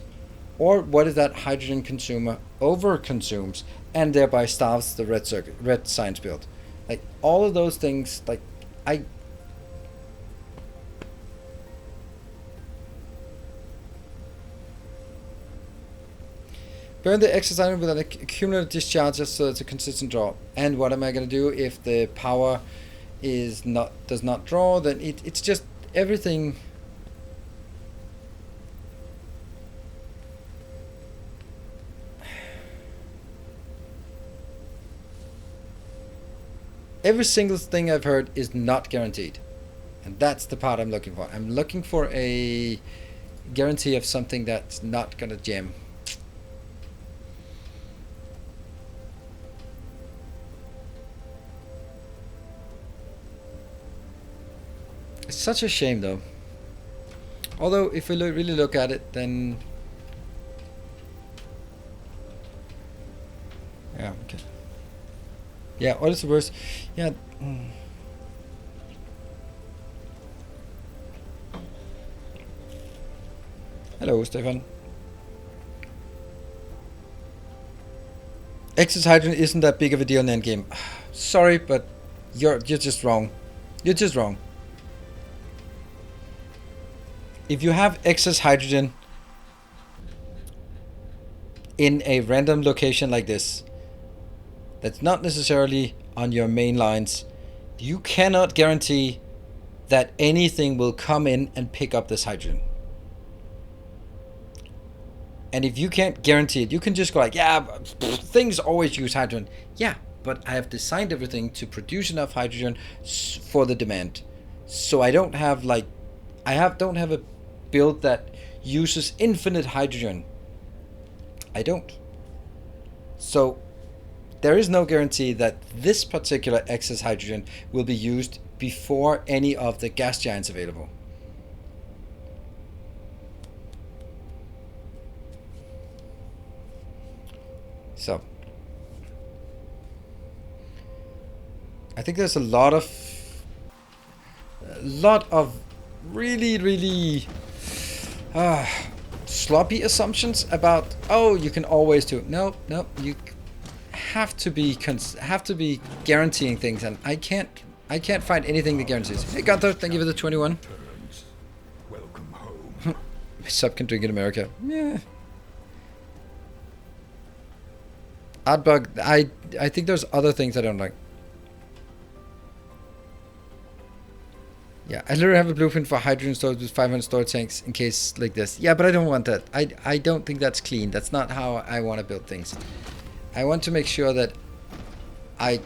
Or what if that hydrogen consumer overconsumes and thereby starves the red science build? Like, all of those things, like, burn the excess iron with an accumulated discharge just so it's a consistent draw. And what am I going to do if the power does not draw? Then it's just everything. Every single thing I've heard is not guaranteed. And that's the part I'm looking for. I'm looking for a guarantee of something that's not going to jam. It's such a shame, though. Although, if we really look at it, then... yeah, okay. Yeah, what is the worst? Yeah. Hello, Stefan. Excess hydrogen isn't that big of a deal in endgame. Sorry, but you're just wrong. You're just wrong. If you have excess hydrogen in a random location like this, that's not necessarily on your main lines, you cannot guarantee that anything will come in and pick up this hydrogen. And if you can't guarantee it, you can just go like, yeah, things always use hydrogen. Yeah, but I have designed everything to produce enough hydrogen for the demand. So I don't have like, don't have a build that uses infinite hydrogen. I don't. So there is no guarantee that this particular excess hydrogen will be used before any of the gas giants available. So I think there's a lot of really sloppy assumptions about, oh, you can always do it. No, you have to be guaranteeing things, and I can't find anything that guarantees. Hey Gunther, thank you for the 21. Welcome home. My sub can drink in America. Yeah. Oddbug, I think there's other things I don't like. Yeah, I literally have a blueprint for hydrogen storage with 500 storage tanks in case like this. Yeah, but I don't want that. I don't think that's clean. That's not how I want to build things. I want to make sure that I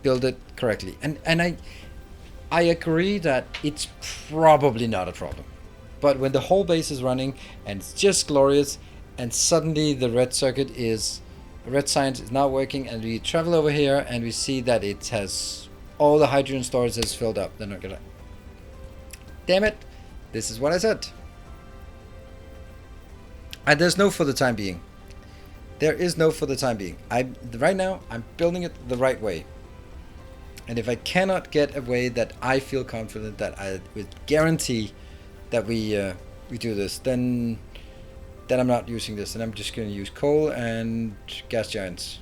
build it correctly. And I agree that it's probably not a problem. But when the whole base is running and it's just glorious, and suddenly the red science is not working, and we travel over here and we see that it has all the hydrogen storage is filled up. They're not gonna. Damn it! This is what I said. And there's no for the time being. There is no for the time being. Right now I'm building it the right way. And if I cannot get a way that I feel confident that I would guarantee that we do this, then I'm not using this, and I'm just going to use coal and gas giants.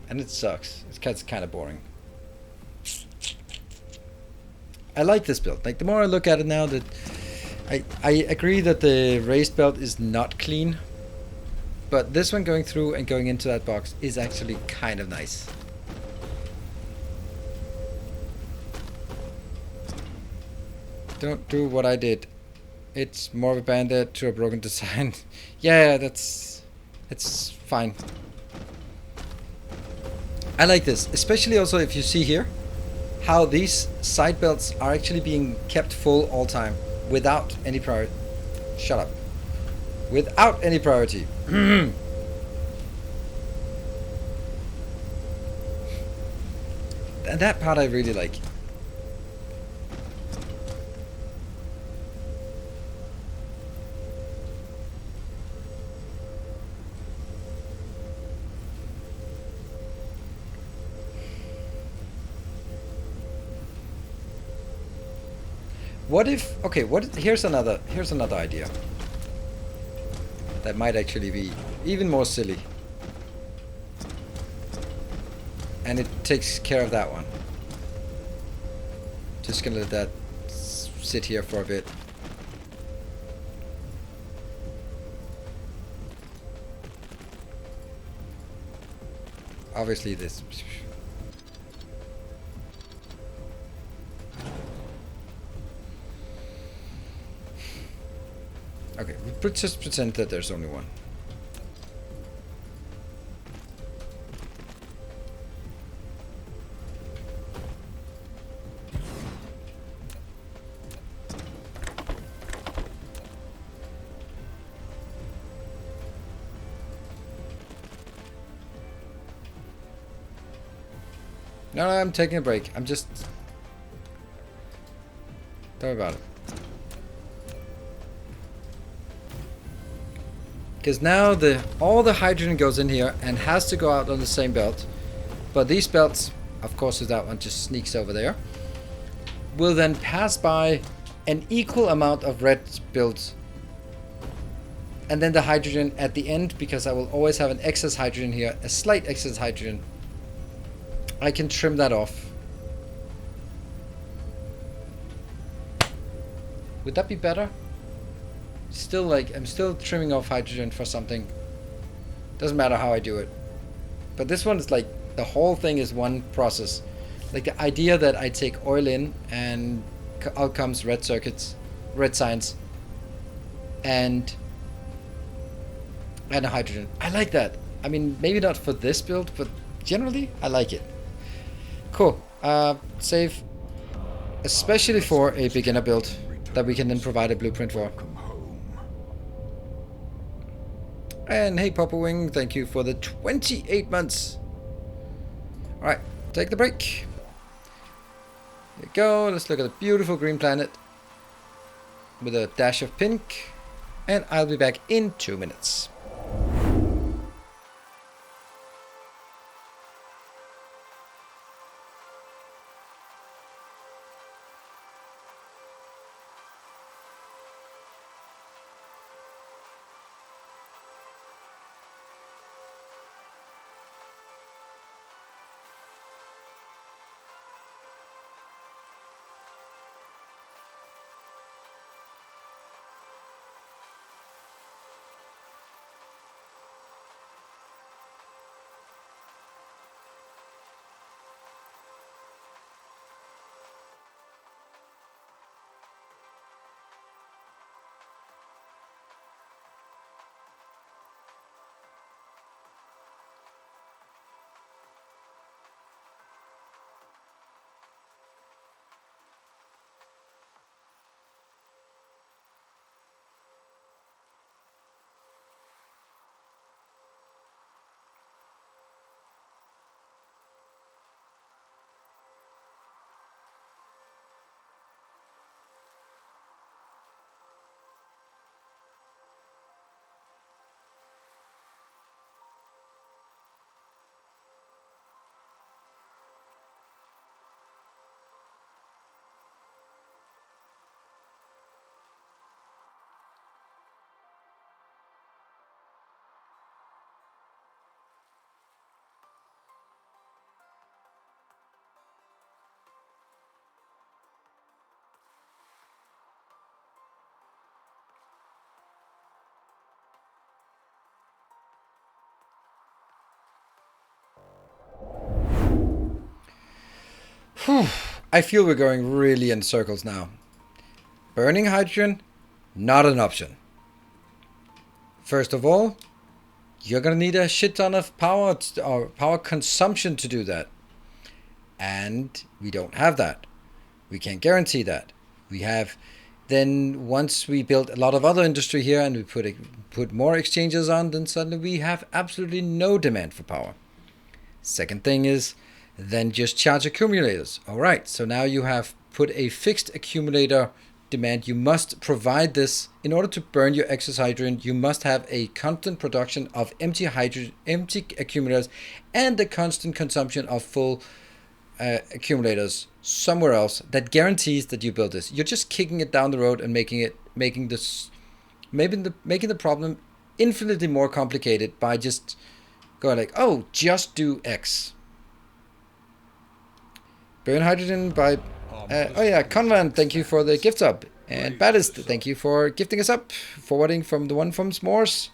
And it sucks. It's kind of boring. I like this build. Like, the more I look at it now, that I agree that the raised belt is not clean, but this one going through and going into that box is actually kind of nice. Don't do what I did. It's more of a bandit to a broken design. Yeah, it's fine. I like this, especially also if you see here how these side belts are actually being kept full all time without any priority. Shut up. Without any priority. And that part I really like. What if, okay, here's another idea that might actually be even more silly, and it takes care of that one. Just gonna let that sit here for a bit. Obviously this. Okay, we just pretend that there's only one. No, I'm taking a break. I'm just... Don't worry about it. Because now all the hydrogen goes in here and has to go out on the same belt. But these belts, of course, that one just sneaks over there, will then pass by an equal amount of red builds. And then the hydrogen at the end, because I will always have an excess hydrogen here, a slight excess hydrogen, I can trim that off. Would that be better? Still, like, I'm still trimming off hydrogen for something. Doesn't matter how I do it. But this one is like, the whole thing is one process. Like the idea that I take oil in and out comes red circuits, red signs, and a hydrogen. I like that. I mean, maybe not for this build, but generally I like it. Cool. Save, especially for a beginner build that we can then provide a blueprint for. And hey, Papa Wing, thank you for the 28 months. Alright, take the break. There you go. Let's look at a beautiful green planet with a dash of pink. And I'll be back in 2 minutes. Whew, I feel we're going really in circles now. Burning hydrogen, not an option. First of all, you're gonna need a shit ton of power or power consumption to do that. And we don't have that. We can't guarantee that. We have, then once we build a lot of other industry here and we put more exchanges on, then suddenly we have absolutely no demand for power. Second thing is, then just charge accumulators. All right, so now you have put a fixed accumulator demand. You must provide this in order to burn your excess hydrogen. You must have a constant production of empty accumulators and a constant consumption of full accumulators somewhere else that guarantees that you build this. You're just kicking it down the road and making the problem infinitely more complicated by just going like, oh, just do X. Burn hydrogen by oh yeah, Convan, thank you for the gift sub. And Baddest, thank you for gifting us up. Forwarding from the one from S'mores.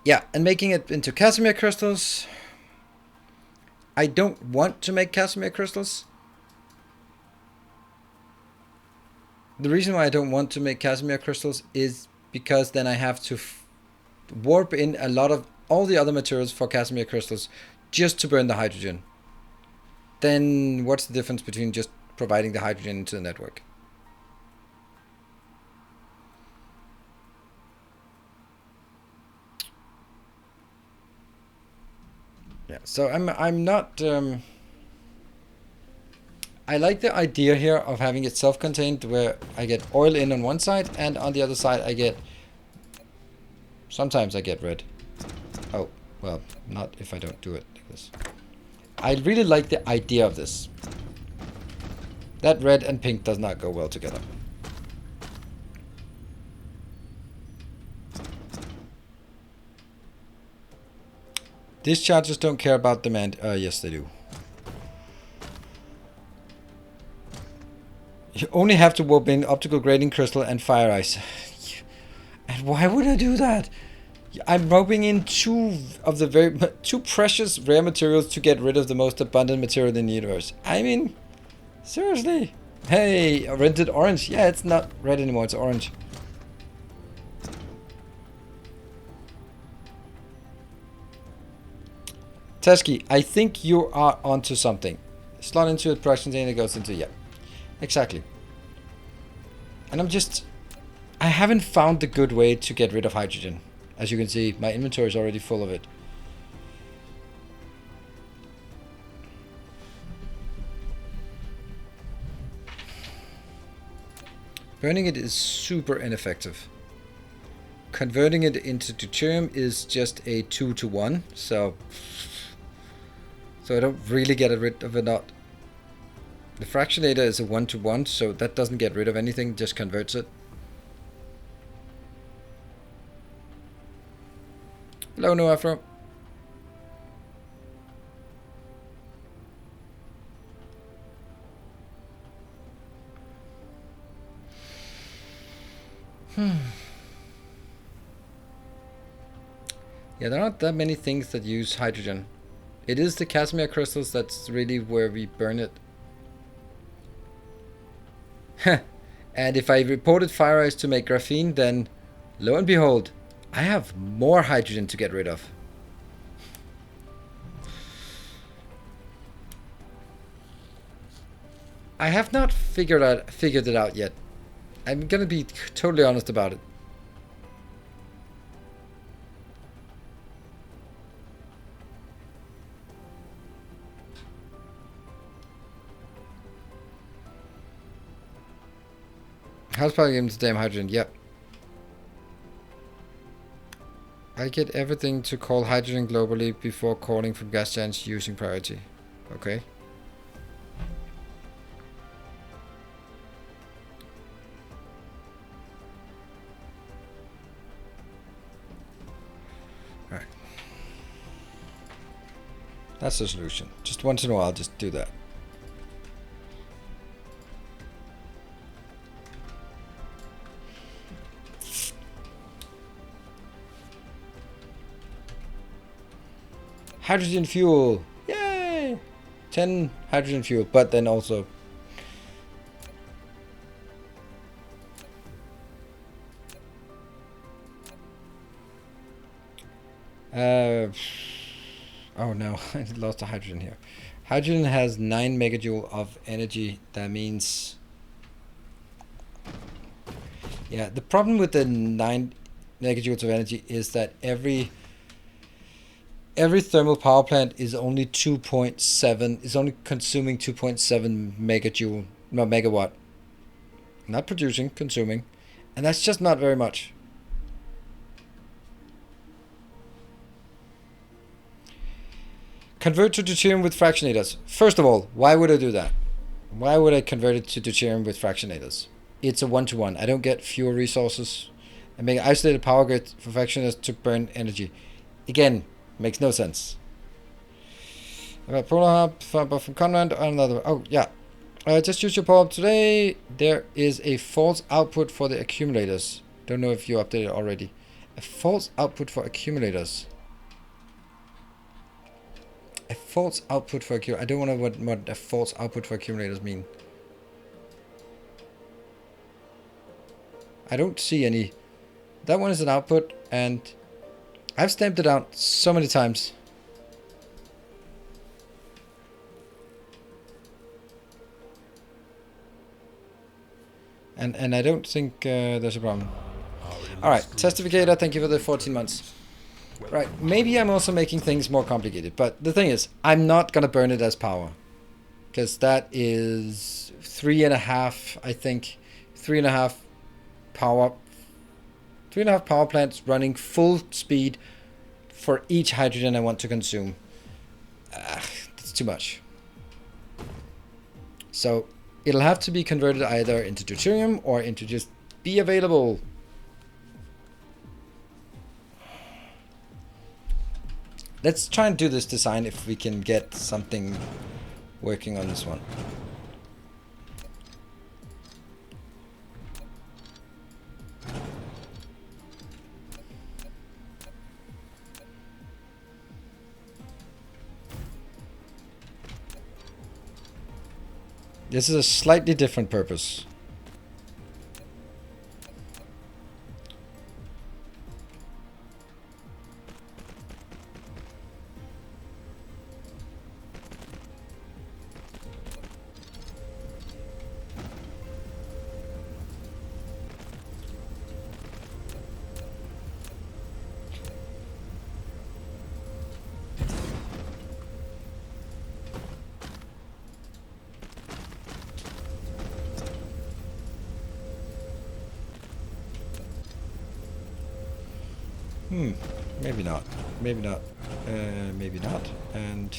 Yeah, and making it into Casimir crystals. I don't want to make Casimir crystals. The reason why I don't want to make Casimir crystals is because then I have to warp in a lot of all the other materials for Casimir crystals just to burn the hydrogen. Then what's the difference between just providing the hydrogen into the network? Yeah, so I'm not I like the idea here of having it self-contained where I get oil in on one side and on the other side I get sometimes I get red. Oh, well, not if I don't do it like this. I really like the idea of this. That red and pink does not go well together. Dischargers don't care about demand. Yes, they do. You only have to warp in optical grading crystal and fire ice. And why would I do that? I'm roping in two precious rare materials to get rid of the most abundant material in the universe. I mean, seriously. Hey, rented orange. Yeah, it's not red anymore, it's orange. Teskey, I think you are onto something. Slot into a production thing that goes into, yeah. Exactly. And I haven't found the good way to get rid of hydrogen. As you can see, my inventory is already full of it. Burning it is super ineffective. Converting it into deuterium is just a 2-to-1, so I don't really get rid of it. Not. The fractionator is a 1-to-1, so that doesn't get rid of anything, just converts it. Hello, No Afro. Yeah, there aren't that many things that use hydrogen. It is the Casimir crystals that's really where we burn it. And if I reported fire ice to make graphene, then lo and behold, I have more hydrogen to get rid of. I have not figured it out yet. I'm gonna be totally honest about it. How's probably getting to damn hydrogen? Yep. I get everything to call hydrogen globally before calling from gas giants using priority. Okay. Alright. That's the solution. Just once in a while, just do that. Hydrogen fuel! Yay! 10 hydrogen fuel, but then also oh no, I lost the hydrogen here. Hydrogen has 9 megajoule of energy. That means, yeah, the problem with the 9 megajoules of energy is that every thermal power plant is only 2.7, is only consuming 2.7 megajoule, no, megawatt. Not producing, consuming. And that's just not very much. Convert to deuterium with fractionators. First of all, why would I do that? Why would I convert it to deuterium with fractionators? It's a 1-to-1. I don't get fewer resources. I make an isolated power grid for fractionators to burn energy. Again, makes no sense. About polar hub from Conrad or another. Oh yeah, just use your power up today. There is a false output for the accumulators. Don't know if you updated already. A false output for accumulators. A false output for accumulators. I don't know what a false output for accumulators mean. I don't see any. That one is an output, and I've stamped it out so many times. And I don't think there's a problem. Alright, Testificator, thank you for the 14 months. Right, maybe I'm also making things more complicated, but the thing is, I'm not gonna burn it as power. Because that is 3.5, I think, 3.5 power 3.5 power plants running full speed for each hydrogen I want to consume. That's too much. So it'll have to be converted either into deuterium or into just be available. Let's try and do this design if we can get something working on this one. This is a slightly different purpose. Maybe not. Maybe not. Maybe not. And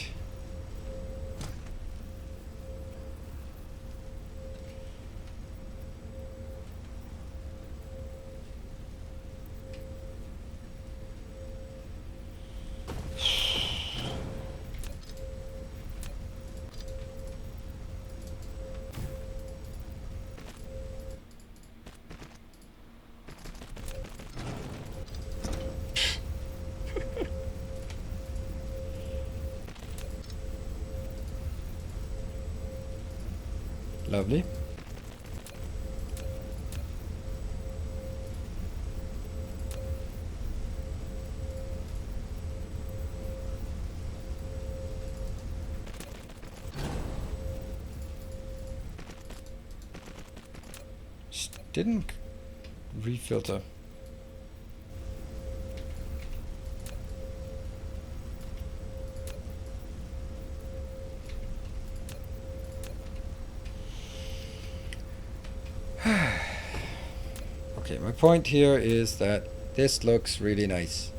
lovely. Didn't refilter. Okay, my point here is that this looks really nice.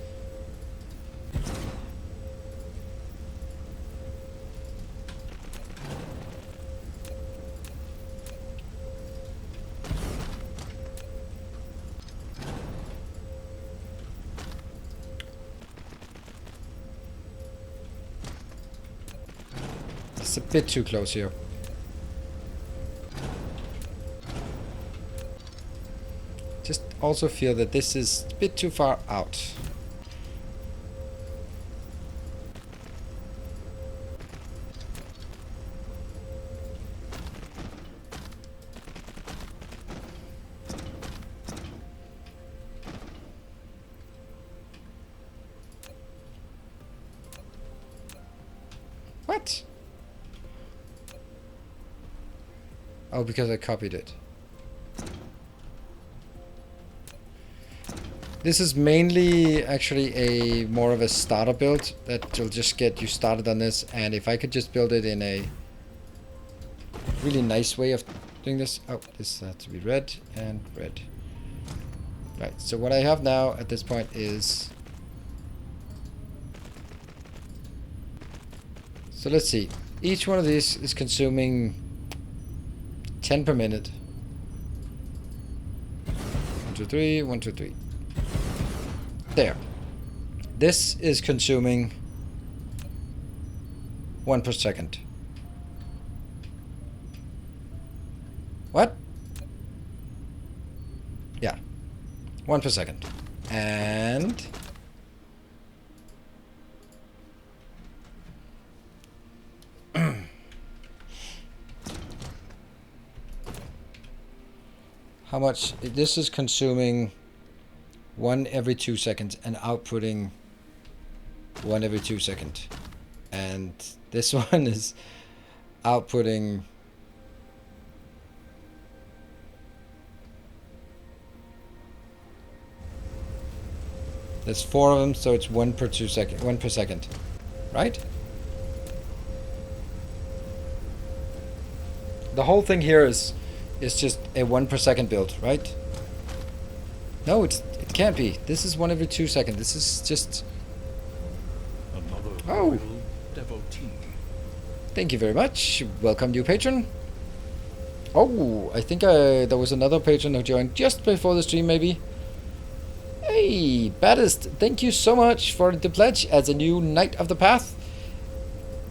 It's a bit too close here. Just also feel that this is a bit too far out. What? Oh, because I copied it. This is mainly actually a more of a starter build that will just get you started on this. And if I could just build it in a really nice way of doing this. Oh, this has to be red and red. Right, so what I have now at this point is... So let's see. Each one of these is consuming 10 per minute. 1, 2, 3, 1, 2, 3. There. This is consuming 1 per second. What? Yeah. 1 per second. And... how much? This is consuming 1 every 2 seconds and outputting 1 every 2 seconds. And this one is outputting there's 4 of them, so it's 1 per 2 second, 1 per second, right? The whole thing here is just a 1 per second build, right? No, it can't be. This is 1 every 2 seconds. This is just... Another devotee. Thank you very much. Welcome, new patron. Oh, I think there was another patron who joined just before the stream, maybe. Hey, Baddest, thank you so much for the pledge as a new Knight of the Path.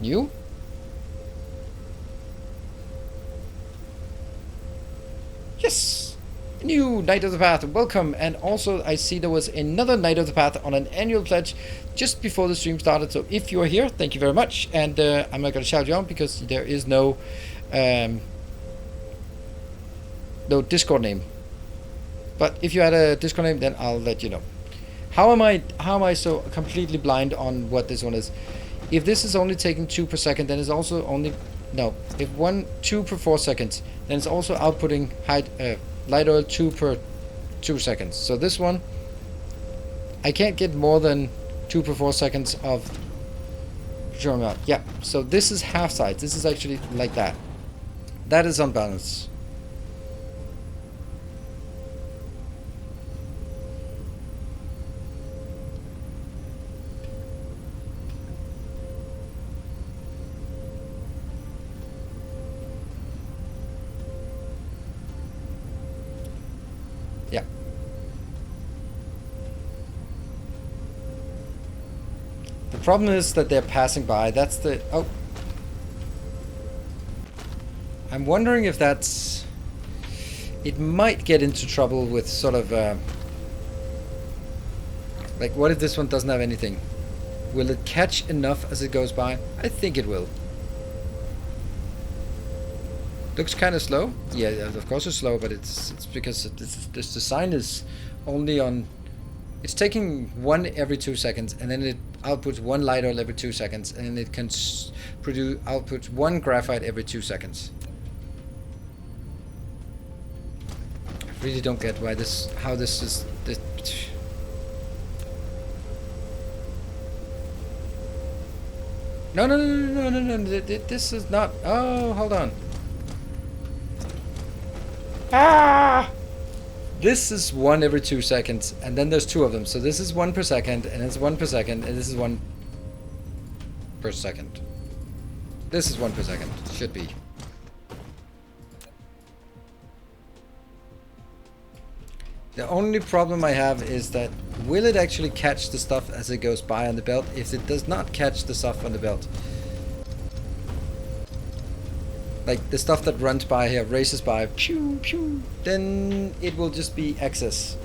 New? Yes! New Knight of the Path, welcome. And also, I see there was another Knight of the Path on an annual pledge just before the stream started. So if you are here, thank you very much. And I'm not going to shout you out because there is no Discord name. But if you had a Discord name, then I'll let you know. How am I so completely blind on what this one is? If this is only taking 2 per second, then it's also only... No, if 2 per 4 seconds, then it's also outputting light oil 2 per 2 seconds. So this one, I can't get more than 2 per 4 seconds of... Yeah, so this is half size. This is actually like that. That is unbalanced. Yeah. The problem is that they're passing by. That's the... Oh. I'm wondering if that's... It might get into trouble with sort of... like, what if this one doesn't have anything? Will it catch enough as it goes by? I think it will. Looks kind of slow. Yeah, of course it's slow, but it's because this design is only on... It's taking 1 every 2 seconds, and then it outputs 1 light oil every 2 seconds, and it can output 1 graphite every 2 seconds. I really don't get why how this is... No, this is not... Oh, hold on. Ah! This is 1 every 2 seconds, and then there's 2 of them. So this is 1 per second, and it's 1 per second, and this is 1 per second. This is 1 per second. Should be. The only problem I have is that will it actually catch the stuff as it goes by on the belt? If it does not catch the stuff on the belt, like the stuff that runs by here, races by, pew, pew, then it will just be excess.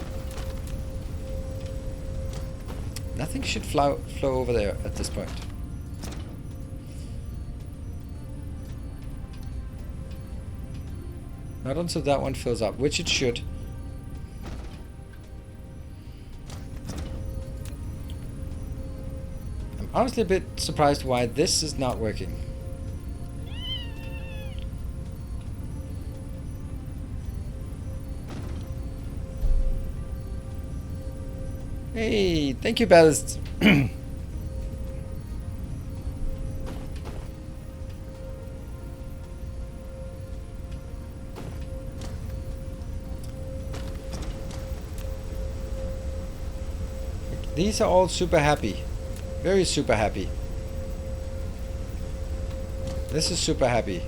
Nothing should flow over there at this point. Not until that one fills up, which it should. I'm honestly a bit surprised why this is not working. Hey, thank you, Ballast. These are all super happy. Very super happy. This is super happy.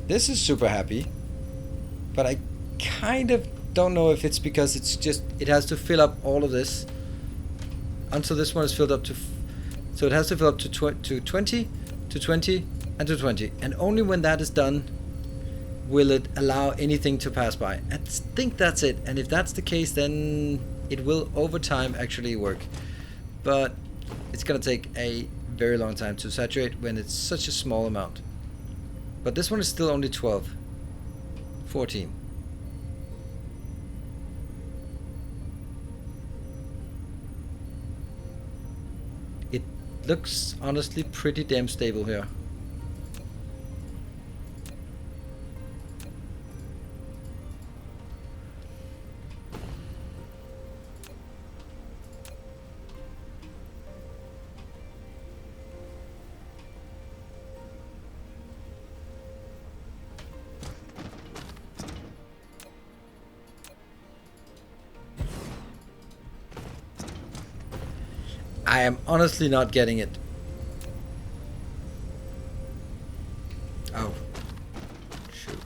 This is super happy. But I kind of don't know if it's because it's just, it has to fill up all of this until this one is filled up to, so it has to fill up to 20, to 20, and to 20. And only when that is done will it allow anything to pass by. I think that's it. And if that's the case, then it will over time actually work. But it's gonna take a very long time to saturate when it's such a small amount. But this one is still only 12, 14. It looks honestly pretty damn stable here. I am honestly not getting it. Oh. Shoot.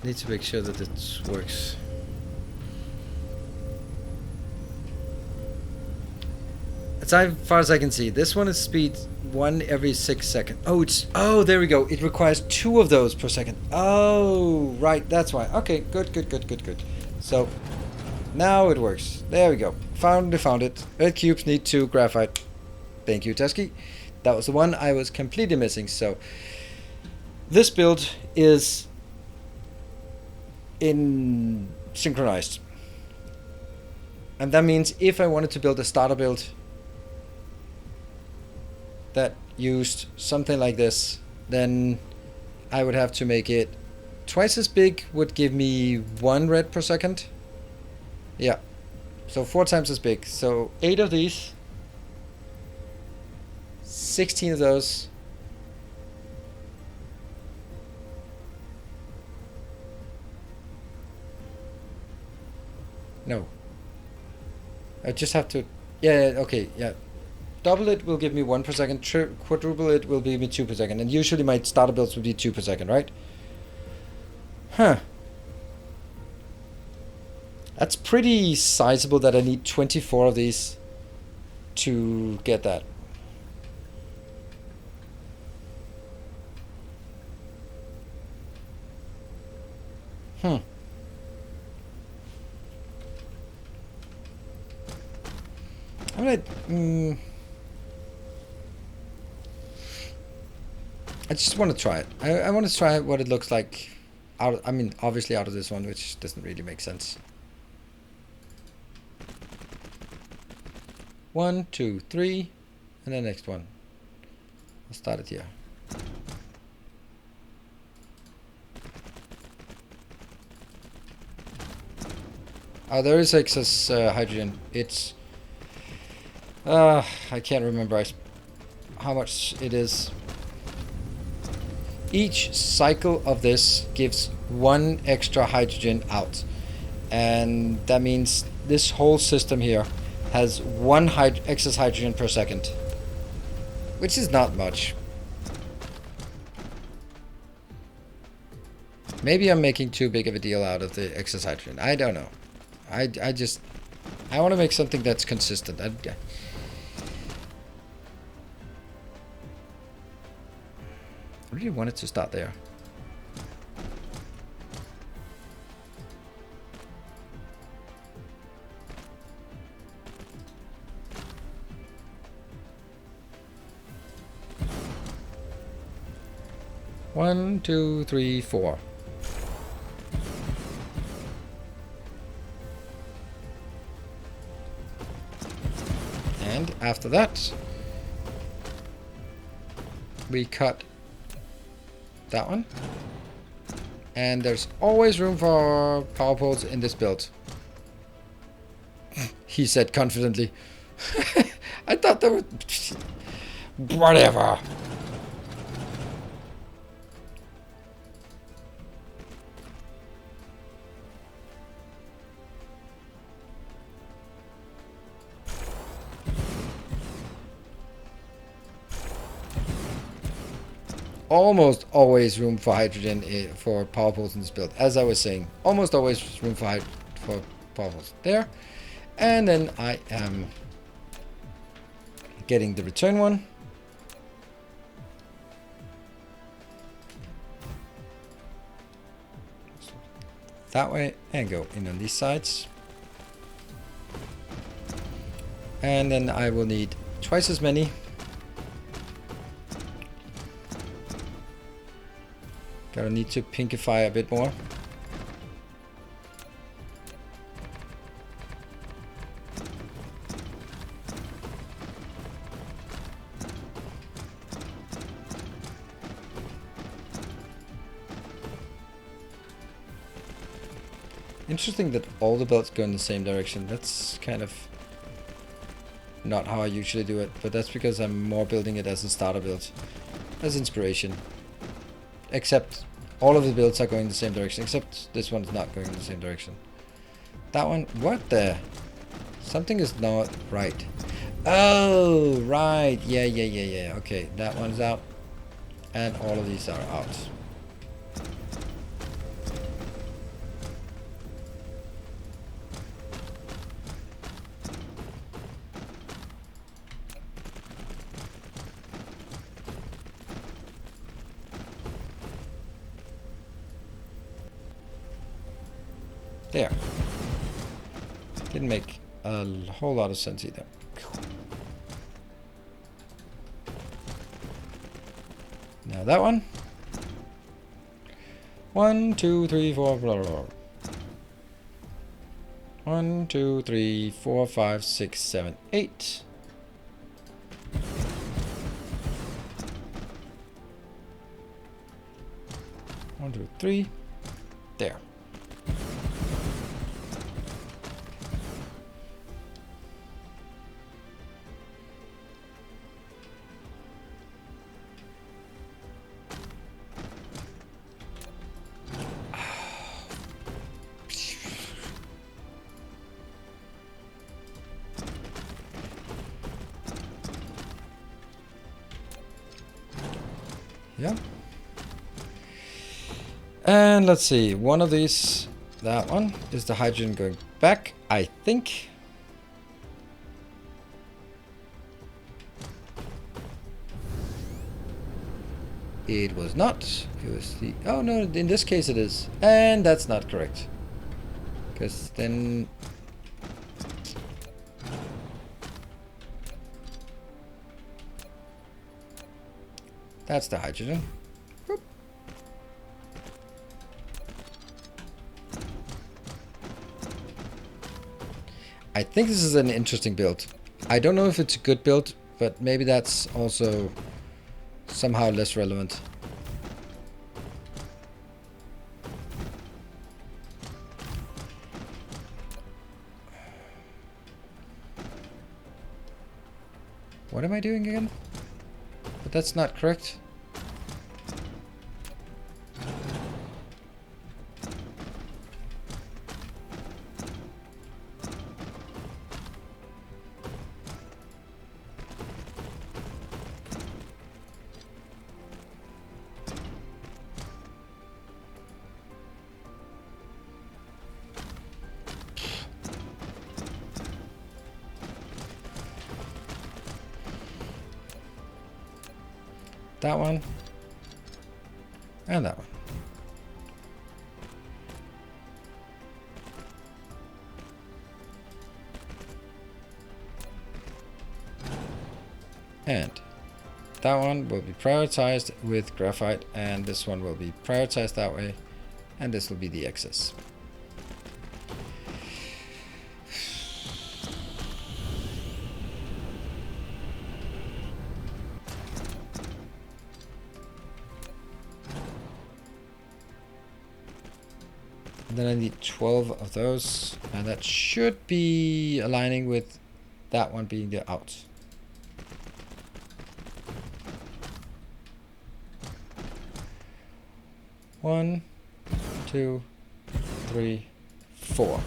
Need to make sure that it works. As far as I can see, this one is speed 1 every 6 seconds. Oh, oh, there we go. It requires 2 of those per second. Oh, right, that's why. Okay, good. So now it works. There we go. Found it. Red cubes need 2 graphite. Thank you, Tusky. That was the one I was completely missing. So this build is in synchronized, and that means if I wanted to build a starter build that used something like this, then I would have to make it twice as big, would give me 1 red per second. Yeah, so 4 times as big. So 8 of these, 16 of those. No, I just have to, yeah, okay, yeah. Double it will give me 1 per second. Quadruple it will give me 2 per second. And usually my starter builds will be 2 per second, right? Huh. That's pretty sizable that I need 24 of these to get that. I'm gonna... I just want to try it. I want to try what it looks like out. I mean, obviously out of this one, which doesn't really make sense. 1, 2, 3, and the next one. I'll start it here. Oh, there is excess hydrogen. It's I can't remember how much it is. Each cycle of this gives 1 extra hydrogen out, and that means this whole system here has 1 excess hydrogen per second, which is not much. Maybe I'm making too big of a deal out of the excess hydrogen. I don't know. I want to make something that's consistent. I really wanted to start there. One, two, three, 4. And after that, we cut that one. And there's always room for power poles in this build. He said confidently. I thought there was... Whatever. Almost always room for hydrogen for power poles in this build. As I was saying, almost always room for power poles there. And then I am getting the return one. That way, and go in on these sides. And then I will need twice as many. Gotta need to pinkify a bit more. Interesting that all the belts go in the same direction. That's kind of not how I usually do it, but that's because I'm more building it as a starter build, as inspiration. Except all of the builds are going the same direction, except this one's not going in the same direction. That one, what the? Something is not right. Oh, right. Yeah. Okay, that one's out. And all of these are out. There. Didn't make a whole lot of sense either. Now that one. 1, 2, 3, 4, blah, blah, blah. 1, 2, 3, 4, 5, 6, 7, 8. One, two, three. There. Yeah. And let's see, one of these, that one, is the hydrogen going back, I think. It was not. It was the... Oh no, in this case it is. And that's not correct. Because then... That's the hydrogen. Whoop. I think this is an interesting build. I don't know if it's a good build, but maybe that's also somehow less relevant. What am I doing again? But that's not correct. That one. And that one. And that one will be prioritized with graphite, and this one will be prioritized that way, and this will be the excess. then I need 12 of those, and that should be aligning with that one being the out. One, 2, 3, 4.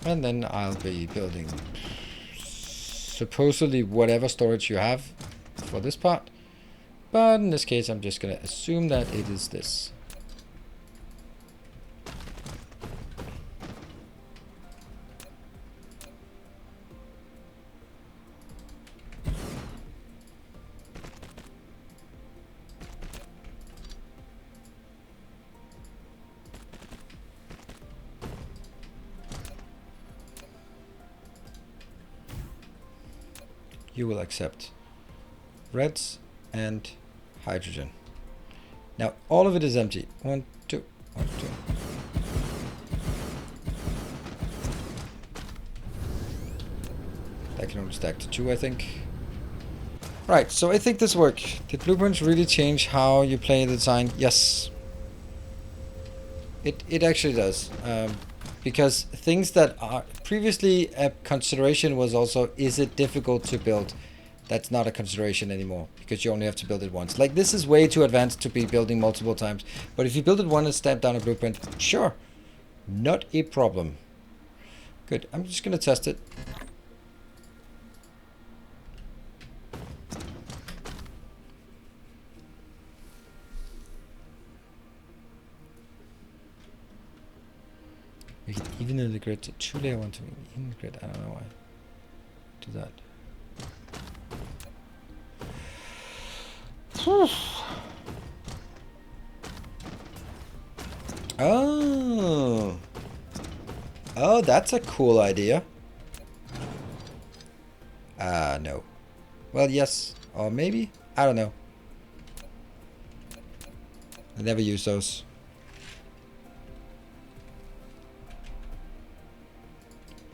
And then I'll be building supposedly whatever storage you have for this part. But in this case, I'm just going to assume that it is this. You will accept reds and hydrogen. Now all of it is empty. 1, 2, 1, 2. That can only stack to 2, I think. Right, so I think this worked. Did blueprints really change how you play the design? Yes. It actually does. Because things that are previously a consideration was also, is it difficult to build? That's not a consideration anymore, because you only have to build it once. Like, this is way too advanced to be building multiple times. But if you build it once and stamp down a blueprint, sure, not a problem. Good, I'm just gonna test it. We can even in the grid to 2-layer one to in the grid. I don't know why. Do that. Oh. Oh, that's a cool idea. No. Well, yes. Or maybe? I don't know. I never use those.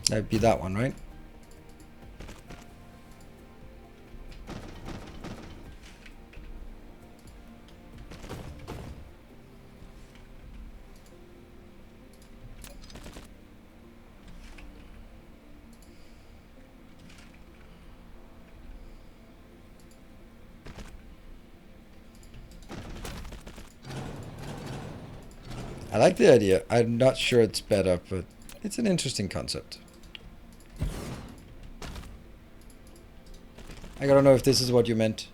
That'd be that one, right? I like the idea. I'm not sure it's better, but it's an interesting concept. I gotta know if this is what you meant.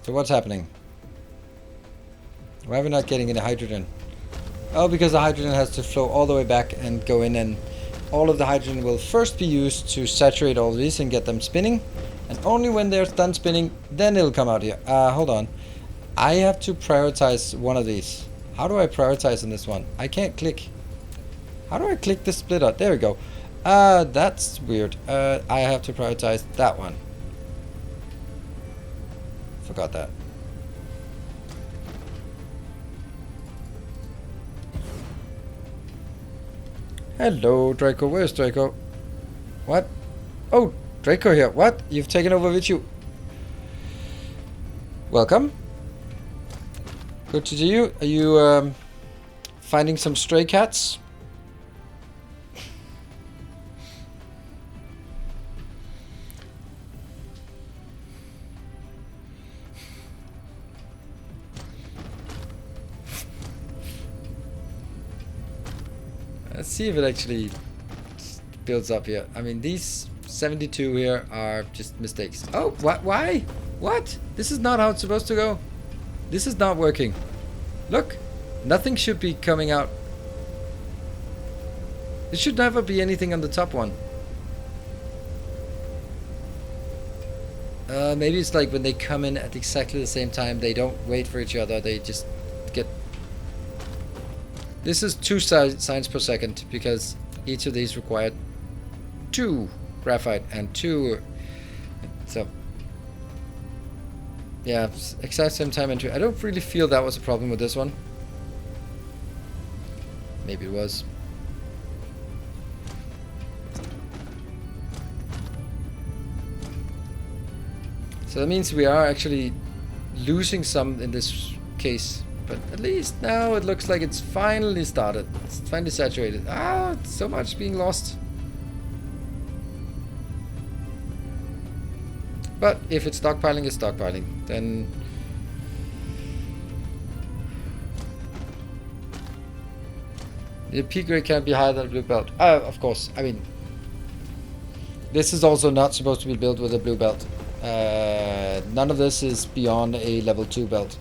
So what's happening? Why are we not getting any hydrogen? Oh, because the hydrogen has to flow all the way back and go in, and all of the hydrogen will first be used to saturate all these and get them spinning. And only when they're done spinning, then it'll come out here. Hold on. I have to prioritize one of these. How do I prioritize in this one? I can't click. How do I click the splitter? There we go. That's weird. I have to prioritize that one. Forgot that. Hello, Draco. Where's Draco? What? Oh, Draco here. What? You've taken over with you. Welcome. Good to see you. Are you finding some stray cats? Let's see if it actually builds up here. I mean, these 72 here are just mistakes. Oh, what? Why? What? This is not how it's supposed to go. This is not working. Look, nothing should be coming out. There should never be anything on the top one. Maybe it's like when they come in at exactly the same time, they don't wait for each other, they just get... This is 2 signs per second, because each of these required 2 graphite and 2... So... Yeah, exact same time entry. I don't really feel that was a problem with this one. Maybe it was. So that means we are actually losing some in this case. But at least now it looks like it's finally started. It's finally saturated. Ah, so much being lost. But if it's stockpiling, it's stockpiling. Then... the peak rate can't be higher than a blue belt. Of course. I mean... this is also not supposed to be built with a blue belt. None of this is beyond a level 2 belt.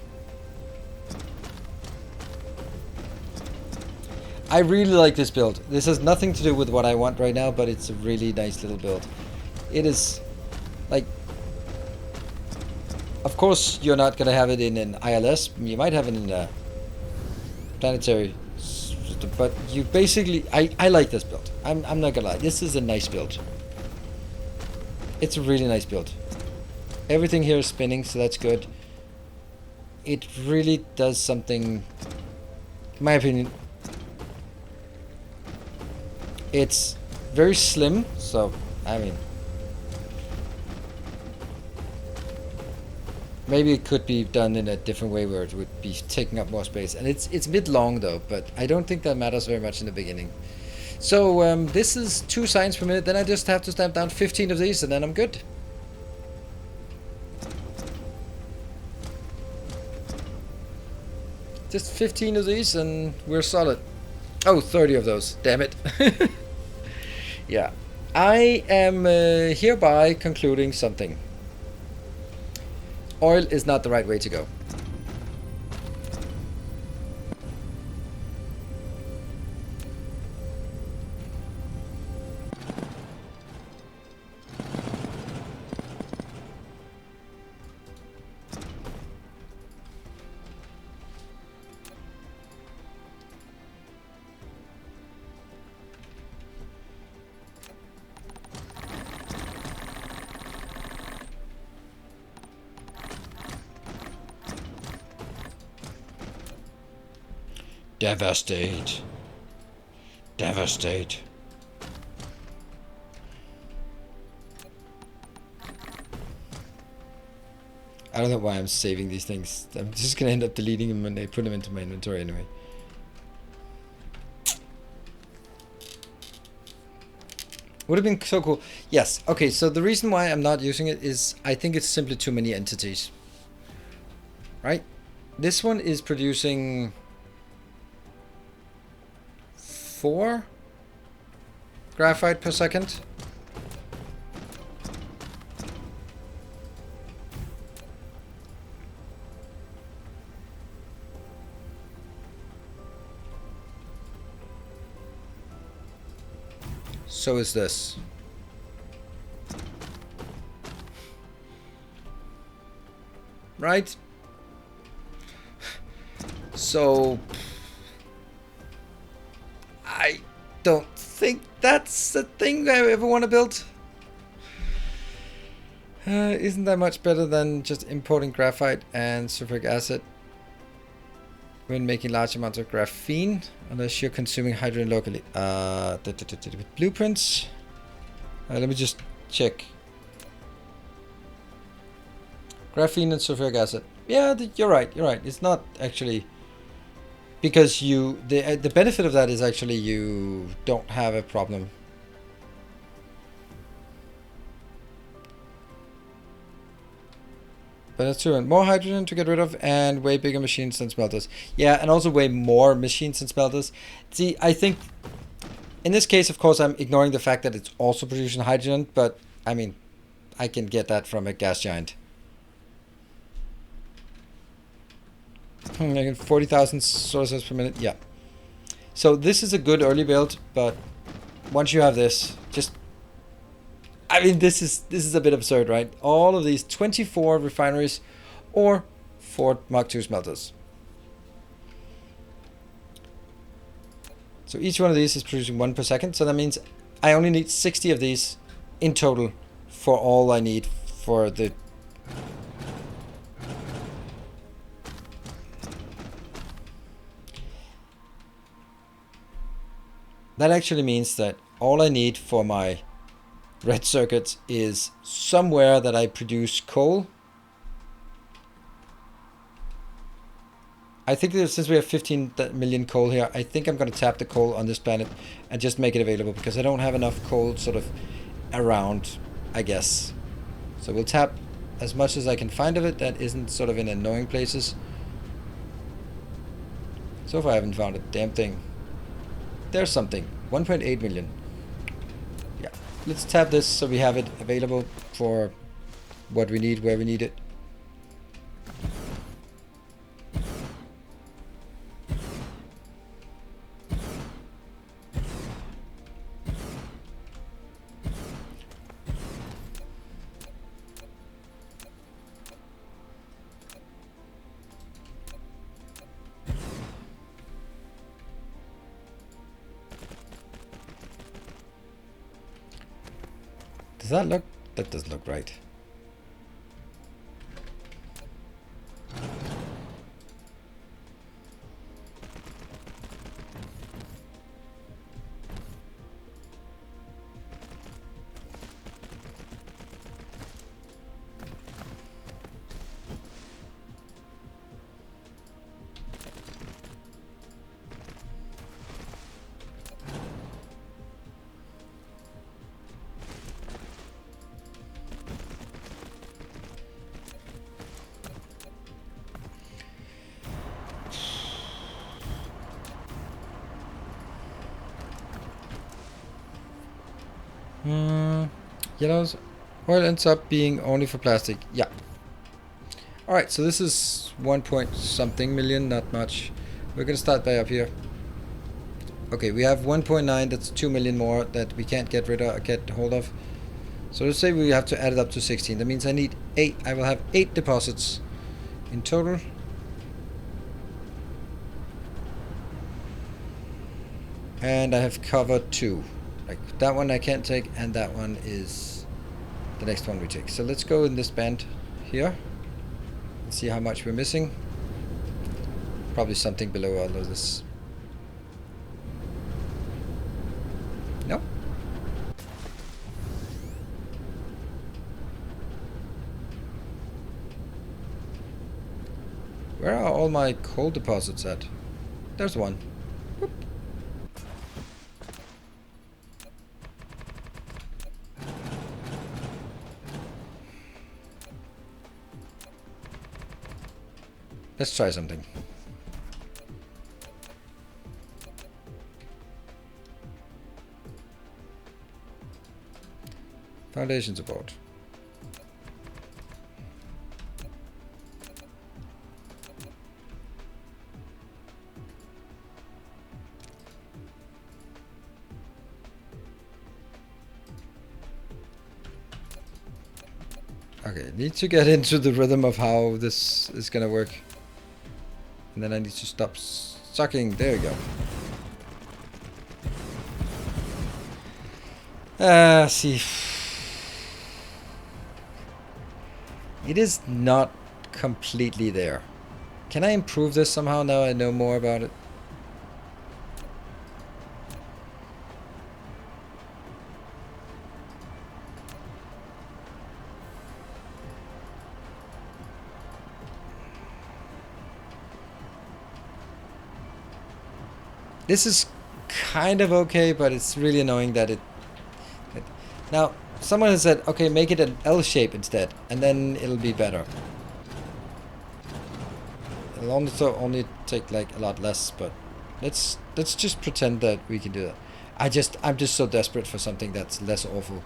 I really like this build. This has nothing to do with what I want right now, but it's a really nice little build. It is... like... of course, you're not going to have it in an ILS. You might have it in a planetary system, but you basically... I like this build. I'm not going to lie. This is a nice build. It's a really nice build. Everything here is spinning, so that's good. It really does something... in my opinion... it's very slim, so, I mean... maybe it could be done in a different way where it would be taking up more space. And it's mid long though, but I don't think that matters very much in the beginning. So this is 2 signs per minute. Then I just have to stamp down 15 of these and then I'm good. Just 15 of these and we're solid. Oh, 30 of those. Damn it. Yeah. I am hereby concluding something. Oil is not the right way to go. Devastate. Devastate. I don't know why I'm saving these things. I'm just gonna end up deleting them when they put them into my inventory anyway. Would have been so cool. Yes. Okay, so the reason why I'm not using it is I think it's simply too many entities. Right? This one is producing 4 graphite per second. So is this. Right? So I don't think that's the thing I ever want to build. Isn't that much better than just importing graphite and sulfuric acid when making large amounts of graphene, unless you're consuming hydrogen locally? Blueprints. Let me just check. Graphene and sulfuric acid. Yeah, you're right. You're right. It's not actually... because the benefit of that is actually you don't have a problem. But that's true. And more hydrogen to get rid of, and way bigger machines than smelters. Yeah, and also way more machines than smelters. See, I think in this case, of course, I'm ignoring the fact that it's also producing hydrogen, but I mean, I can get that from a gas giant. 40,000 solar cells per minute. Yeah. So this is a good early build, but once you have this, just... I mean, this is a bit absurd, right? All of these 24 refineries or 4 Mark II smelters. So each one of these is producing 1 per second. So that means I only need 60 of these in total for all I need for the... That actually means that all I need for my red circuits is somewhere that I produce coal. I think that since we have 15 million coal here, I think I'm going to tap the coal on this planet and just make it available, because I don't have enough coal sort of around, I guess. So we'll tap as much as I can find of it that isn't sort of in annoying places. So far I haven't found a damn thing. There's something. 1.8 million. Yeah. Let's tap this so we have it available for what we need, where we need it. Does that look... That does look right. Yellows. Oil ends up being only for plastic. Yeah. Alright, so this is 1 point something million, not much. We're gonna start by up here. Okay, we have 1.9, that's 2 million more that we can't get rid of, get hold of. So let's say we have to add it up to 16. That means I need 8. I will have 8 deposits in total. And I have covered 2. Like that one I can't take, and that one is the next one we take. So let's go in this band here and see how much we're missing. Probably something below all of this. No. Where are all my coal deposits at? There's one. Whoop. Let's try something. Foundation support. Okay, need to get into the rhythm of how this is gonna work. And then I need to stop sucking. There we go. See. It is not completely there. Can I improve this somehow now I know more about it? This is kind of okay, but it's really annoying that it... Now, someone has said, okay, make it an L shape instead, and then it'll be better. It'll only take like a lot less, but let's just pretend that we can do that. I'm just so desperate for something that's less awful.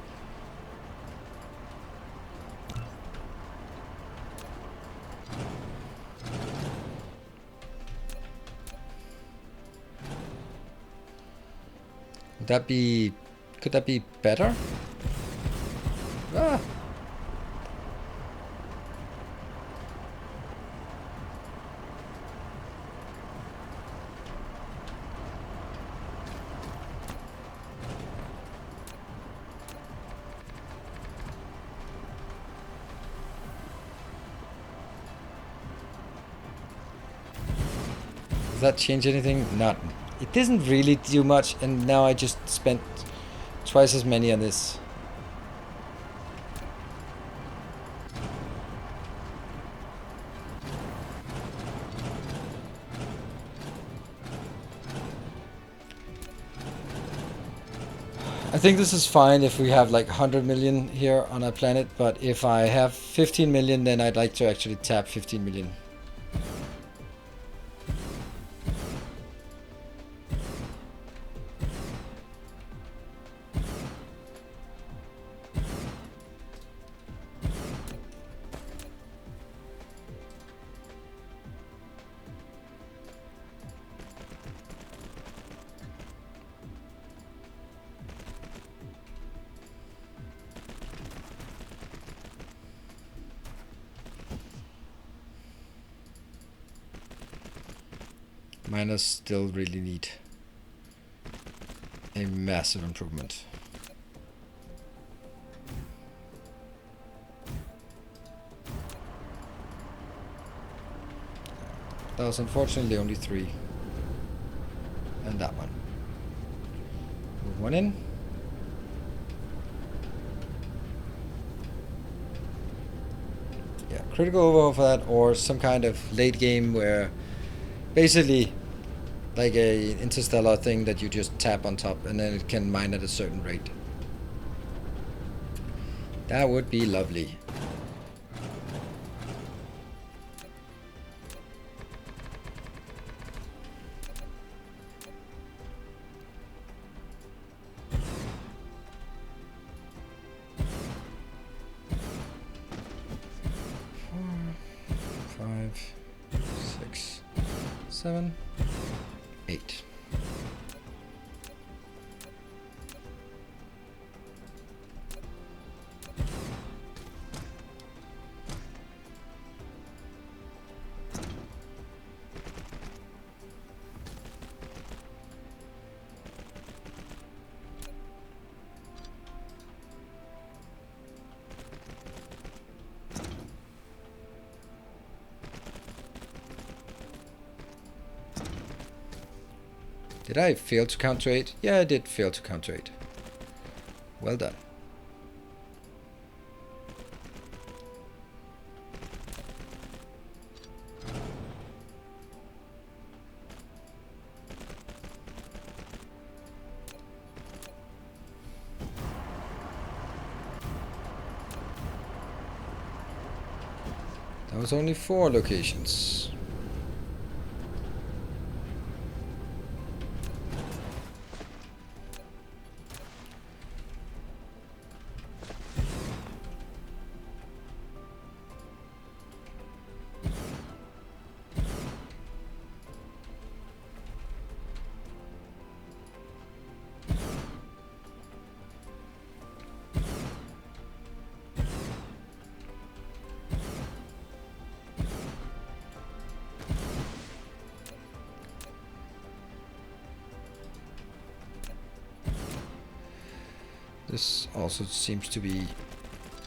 Would that be... Could that be better? Ah. that change anything? Not. It doesn't really do much, and now I just spent twice as many on this. I think this is fine if we have like 100 million here on our planet, but if I have 15 million, then I'd like to actually tap 15 million. Miners still really need a massive improvement. That was unfortunately only 3. And that one. Move one in. Yeah, critical overhaul for that, or some kind of late game where basically like a interstellar thing that you just tap on top and then it can mine at a certain rate. That would be lovely. Four, 5, 6, 7, 8. Did I fail to counter 8? Yeah, I did fail to counter 8. Well done. That was only 4 locations. This also seems to be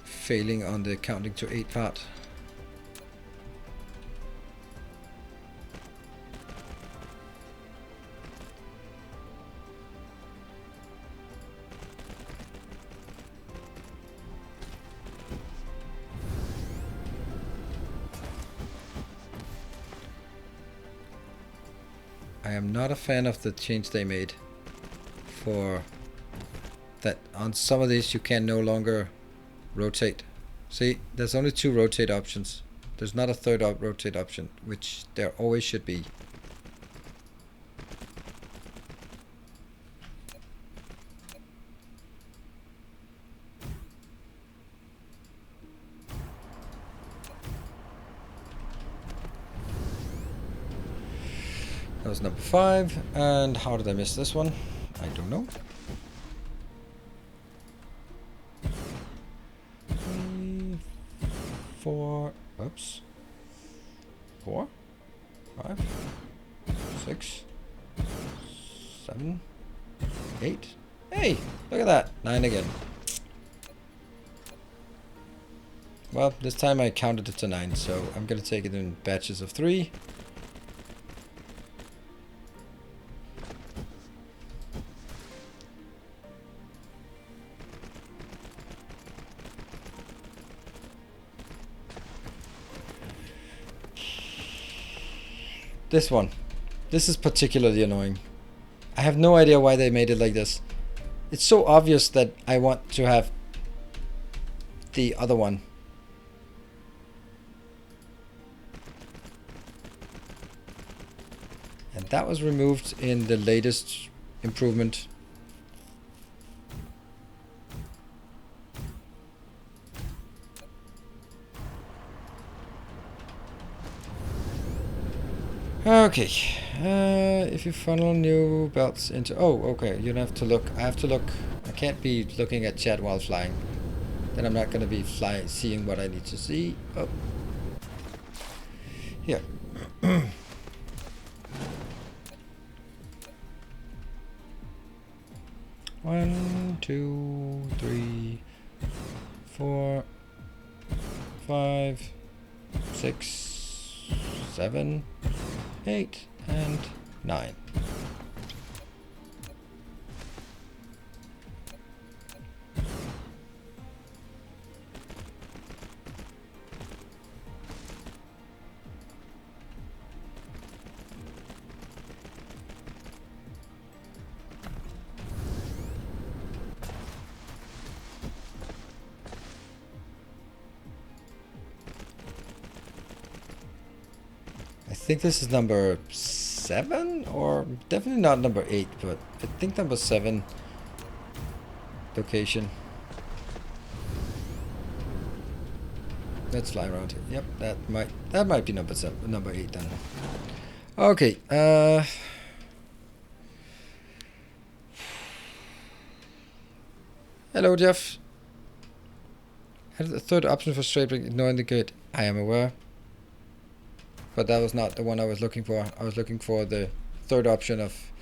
failing on the counting to 8 part. I am not a fan of the change they made for that on some of these you can no longer rotate. See, there's only 2 rotate options. There's not a third rotate option, which there always should be. That was number 5, and how did I miss this one? I don't know. 3, 4, oops. 4, 5, 6, 7, 8. Hey, look at that. 9 again. Well, this time I counted it to 9, so I'm gonna take it in batches of 3. This one. This is particularly annoying. I have no idea why they made it like this. It's so obvious that I want to have the other one. And that was removed in the latest improvement. Okay, if you funnel new belts into... Oh, okay, you don't have to look. I have to look. I can't be looking at chat while flying. Then I'm not going to be seeing what I need to see. Oh. Here. 1, 2, 3, 4, 5, 6, 7, 8, and 9. I think this is number 7, or definitely not number 8, but I think number 7 location. Let's fly around here. Yep, that might be number 8 then. Okay, hello Jeff. Added a third option for straight brake, ignoring the gate. I am aware. But that was not the one I was looking for. I was looking for the third option of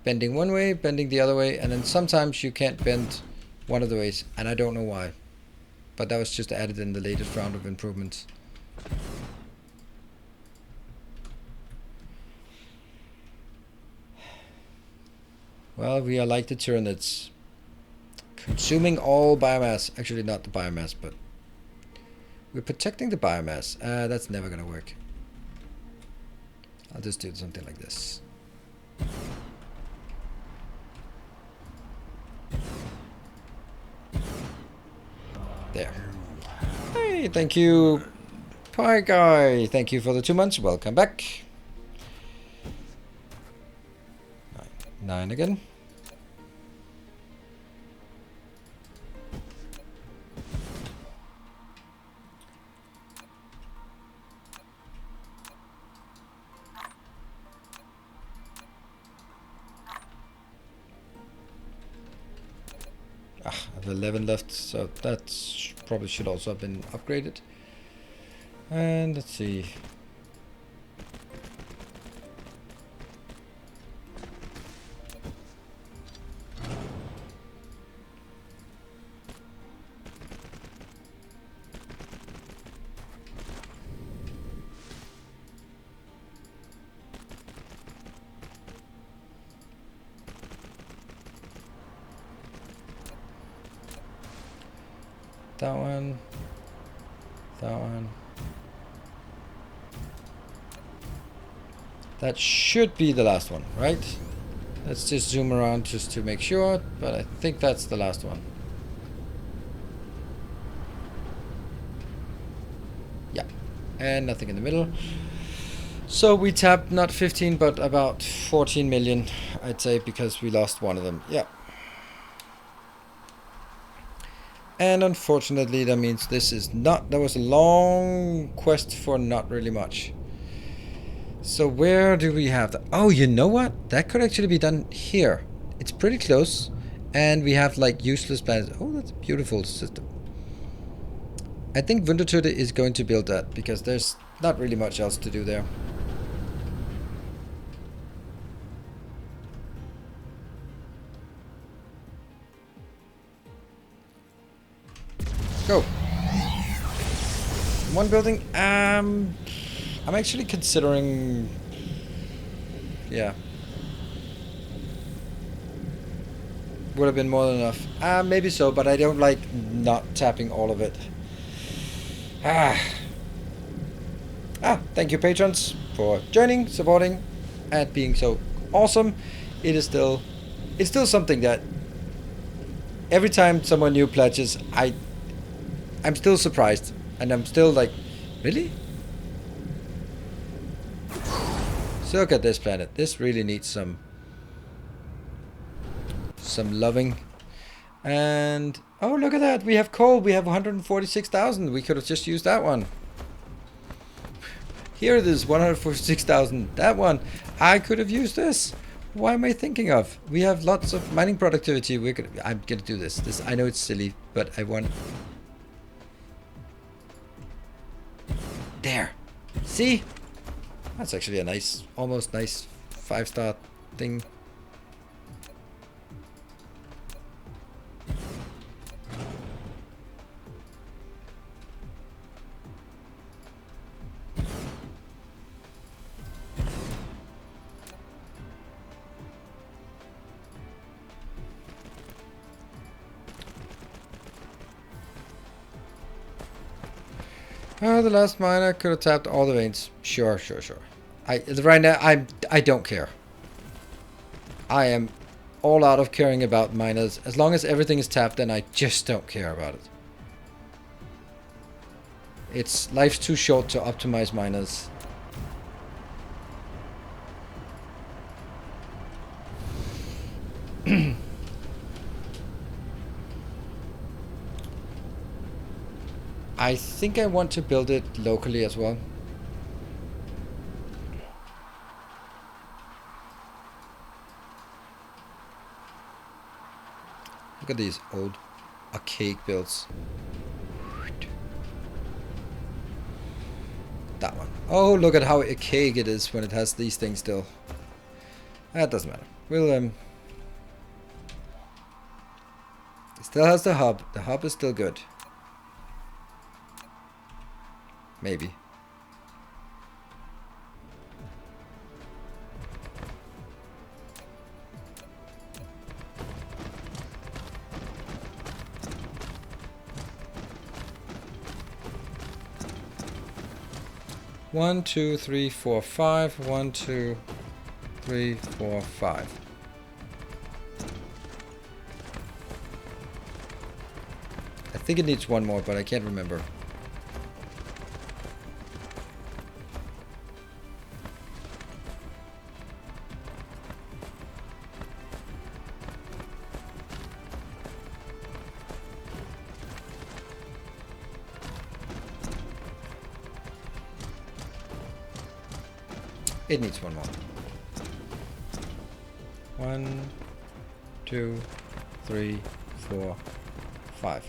bending one way, bending the other way, and then sometimes you can't bend one of the ways, and I don't know why. But that was just added in the latest round of improvements. Well, we are like the Tyranids. Consuming all biomass. Actually, not the biomass, but we're protecting the biomass. That's never gonna work. I'll just do something like this. There. Hey, thank you, Pie Guy. Thank you for the 2 months. Welcome back. 9 again. I have 11 left, so that probably should also have been upgraded. And let's see. That one. That one. That should be the last one, right? Let's just zoom around just to make sure, but I think that's the last one. Yeah, and nothing in the middle. So we tapped not 15, but about 14 million, I'd say, because we lost one of them. Yeah. And unfortunately, that means this is not... That was a long quest for not really much. So where do we have that? Oh, you know what? That could actually be done here. It's pretty close. And we have like useless planets. Oh, that's a beautiful system. I think Wundertüte is going to build that, because there's not really much else to do there. Go. One building. I'm actually considering. Yeah. Would have been more than enough. Maybe so, but I don't like not tapping all of it. Thank you, patrons, for joining, supporting, and being so awesome. It's still something that every time someone new pledges, I'm still surprised, and I'm still like, really? So look at this planet. This really needs some loving. And oh, look at that. We have coal. We have 146,000. We could have just used that one. Here it is, 146,000. That one. I could have used this. Why am I thinking of? We have lots of mining productivity. I'm gonna do this. I know it's silly, but I want. There. See? That's actually a nice, almost nice 5-star thing. Oh, the last miner could have tapped all the veins. Sure. Right now, I don't care. I am all out of caring about miners. As long as everything is tapped, then I just don't care about it. Life's too short to optimize miners. I think I want to build it locally as well. Look at these old archaic builds. That one. Oh, look at how archaic it is when it has these things still. That doesn't matter. We'll it still has the hub. The hub is still good. Maybe. One, two, three, four, five. 1, 2, 3, 4, 5. I think it needs one more, but I can't remember. It needs one more. 1, 2, 3, 4, 5.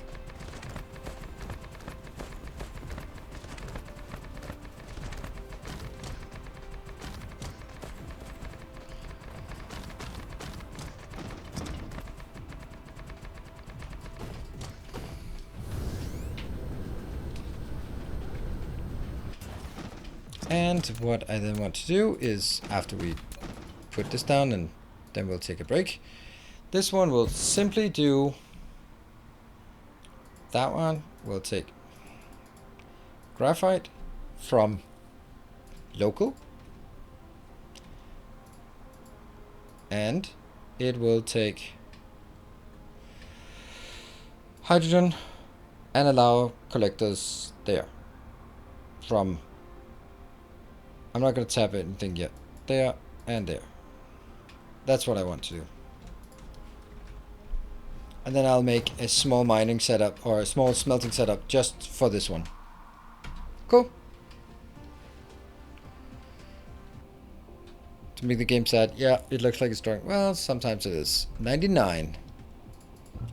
And what I then want to do is, after we put this down, and then we'll take a break, this one will simply do that one. We'll take graphite from local, and it will take hydrogen and allow collectors there from. I'm not going to tap anything yet. There and there. That's what I want to do. And then I'll make a small mining setup or a small smelting setup just for this one. Cool. To make the game sad, yeah, it looks like it's drawing. Well, sometimes it is. 99.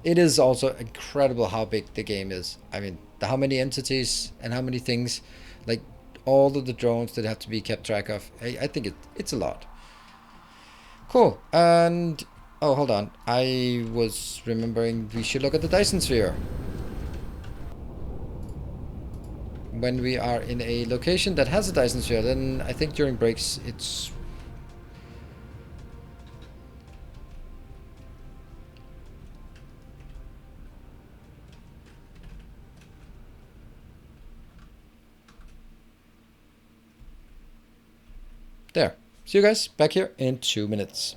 It is also incredible how big the game is. I mean, how many entities and how many things, like all of the drones that have to be kept track of. I think it's a lot. Cool. And oh, hold on. I was remembering we should look at the Dyson sphere. When we are in a location that has a Dyson sphere, then I think during breaks it's There. See you guys back here in 2 minutes.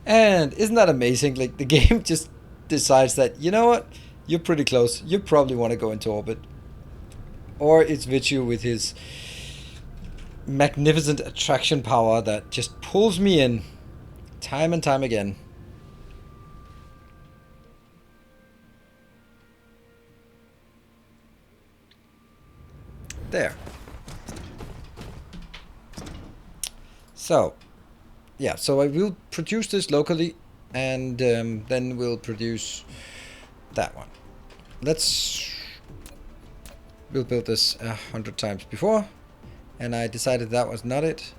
And isn't that amazing? Like, the game just decides that, you know what? You're pretty close. You probably want to go into orbit. Or it's Vichu with his magnificent attraction power that just pulls me in time and time again. There. So, yeah, so I will produce this locally, and then we'll produce that one. We'll build this 100 times before, and I decided that was not it.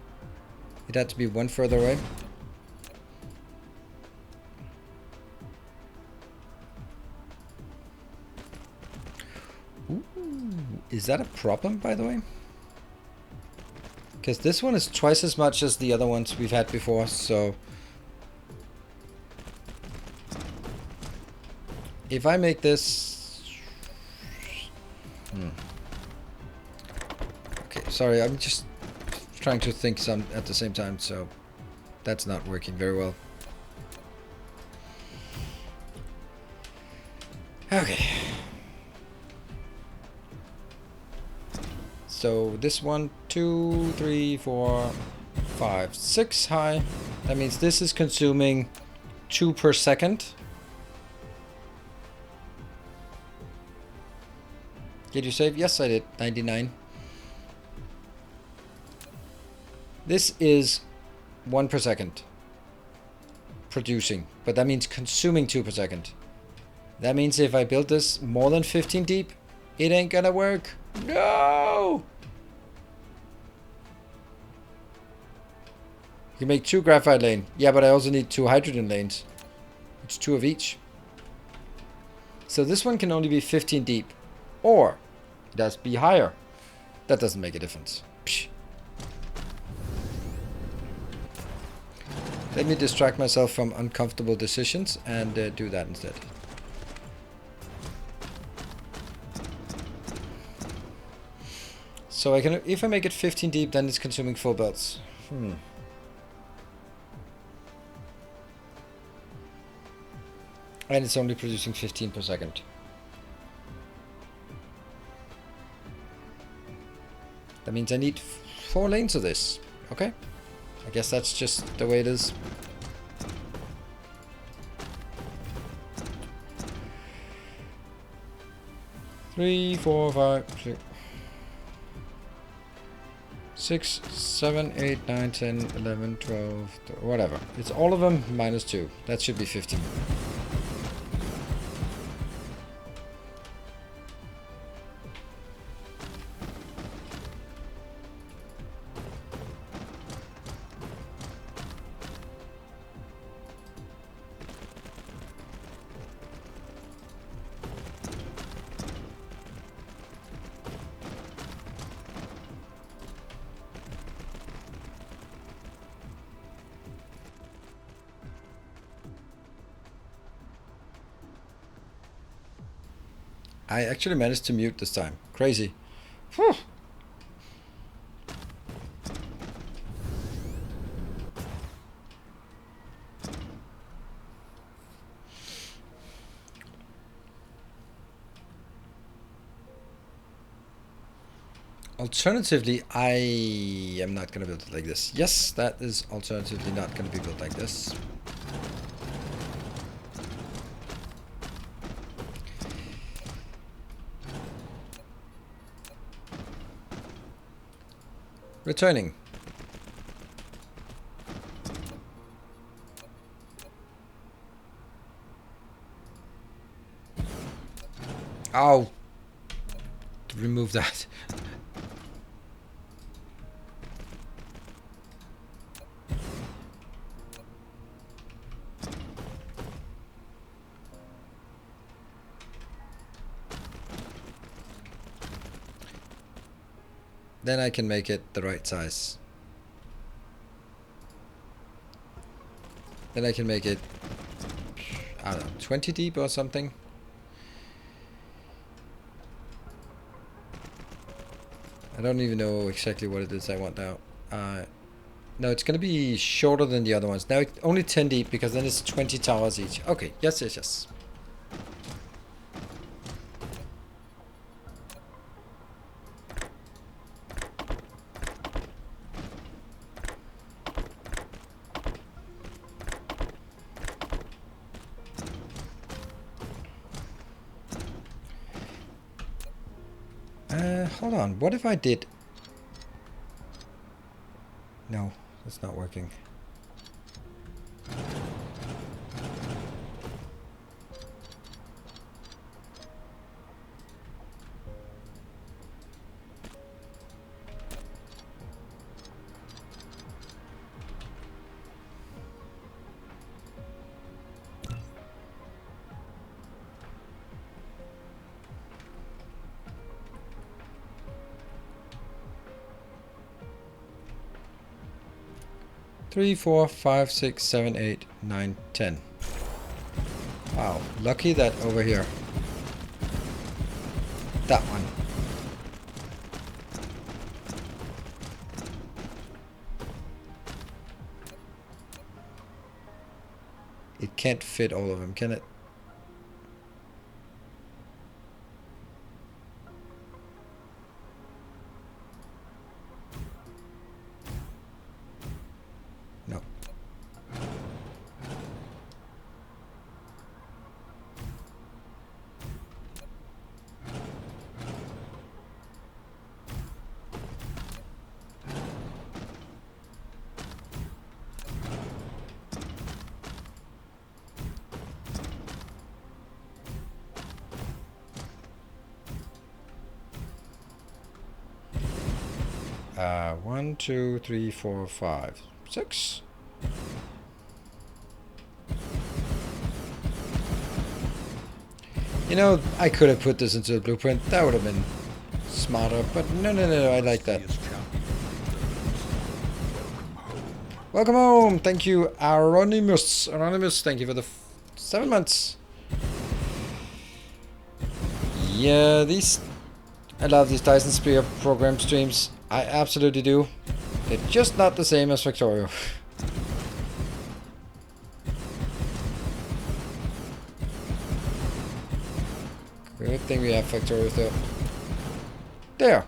It had to be one further away. Ooh, is that a problem, by the way? Because this one is twice as much as the other ones we've had before, so... If I make this... Okay, sorry, I'm just trying to think some at the same time, so that's not working very well. Okay. So this one, 2, 3, 4, 5, 6 high. That means this is consuming 2 per second. Did you save? Yes, I did. 99. This is 1 per second producing, but that means consuming 2 per second. That means if I build this more than 15 deep, it ain't gonna work. No! You make 2 graphite lane. Yeah, but I also need 2 hydrogen lanes. It's 2 of each. So this one can only be 15 deep. Or it has to be higher. That doesn't make a difference. Psh. Let me distract myself from uncomfortable decisions and do that instead. So I can, if I make it 15 deep, then it's consuming 4 belts. And it's only producing 15 per second. That means I need 4 lanes of this. Okay. I guess that's just the way it is. Three, 4, 5, 6, 7, 8, 9, 10, 11, 12, whatever. It's all of them minus 2. That should be 15. I actually managed to mute this time. Crazy. Whew. Alternatively, I am not going to build it like this. Yes, that is alternatively not going to be built like this. Returning. Ow. Remove that. Then I can make it the right size. Then I can make it, I don't know, 20 deep or something. I don't even know exactly what it is I want now. No, it's going to be shorter than the other ones. Now it's only 10 deep because then it's 20 towers each. Okay, yes, yes, yes. Hold on, what if I did... No, that's not working. Three, 4, 5, 6, 7, 8, 9, 10. Wow, lucky that over here. That one. It can't fit all of them, can it? No. One, 2, 3, 4, 5, 6. You know, I could have put this into the blueprint. That would have been smarter, but no, I like that. Welcome home. Thank you, Anonymous. Anonymous, thank you for the 7 months. Yeah, I love these Dyson Sphere program streams. I absolutely do. They're just not the same as Factorio. Good thing we have Factorio though. There.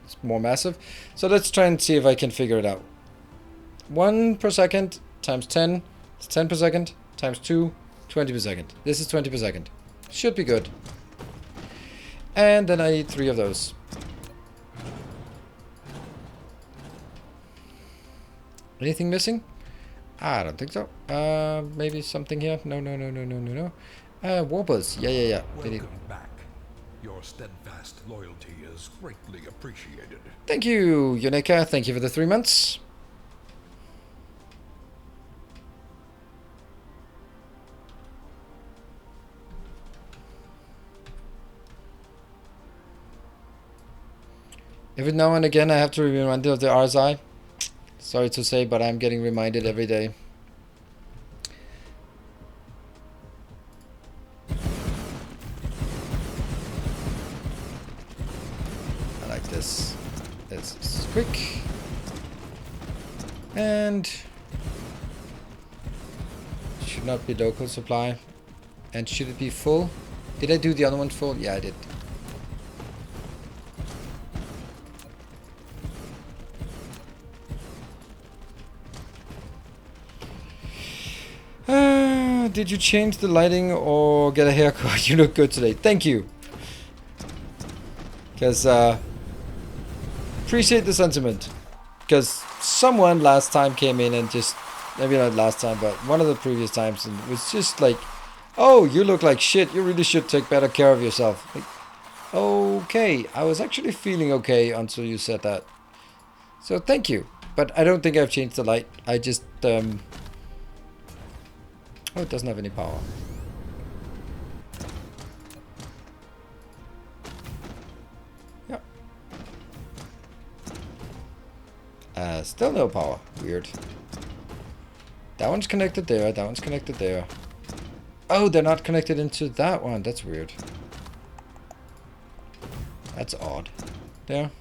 It's more massive. So let's try and see if I can figure it out. 1 per second times 10. It's 10 per second times 2. 20 per second. This is 20 per second. Should be good. And then I need 3 of those. Anything missing? I don't think so. Maybe something here. No. Warpers. Yeah. Welcome back. Your steadfast loyalty is greatly appreciated. Thank you, Yonika. Thank you for the 3 months. Every now and again I have to be reminded of the RSI. Sorry to say, but I'm getting reminded every day. this. This is quick. And should not be local supply. And should it be full? Did I do the other one full? Yeah, I did. Did you change the lighting or get a haircut? You look good today. Thank you. Because, appreciate the sentiment. Because someone last time came in and just, maybe not last time, but one of the previous times, and was just like, oh, you look like shit. You really should take better care of yourself. Like, okay, I was actually feeling okay until you said that. So thank you. But I don't think I've changed the light. I just, oh, it doesn't have any power. Yeah. Still no power. Weird. That one's connected there. That one's connected there. Oh, they're not connected into that one. That's weird. That's odd. There.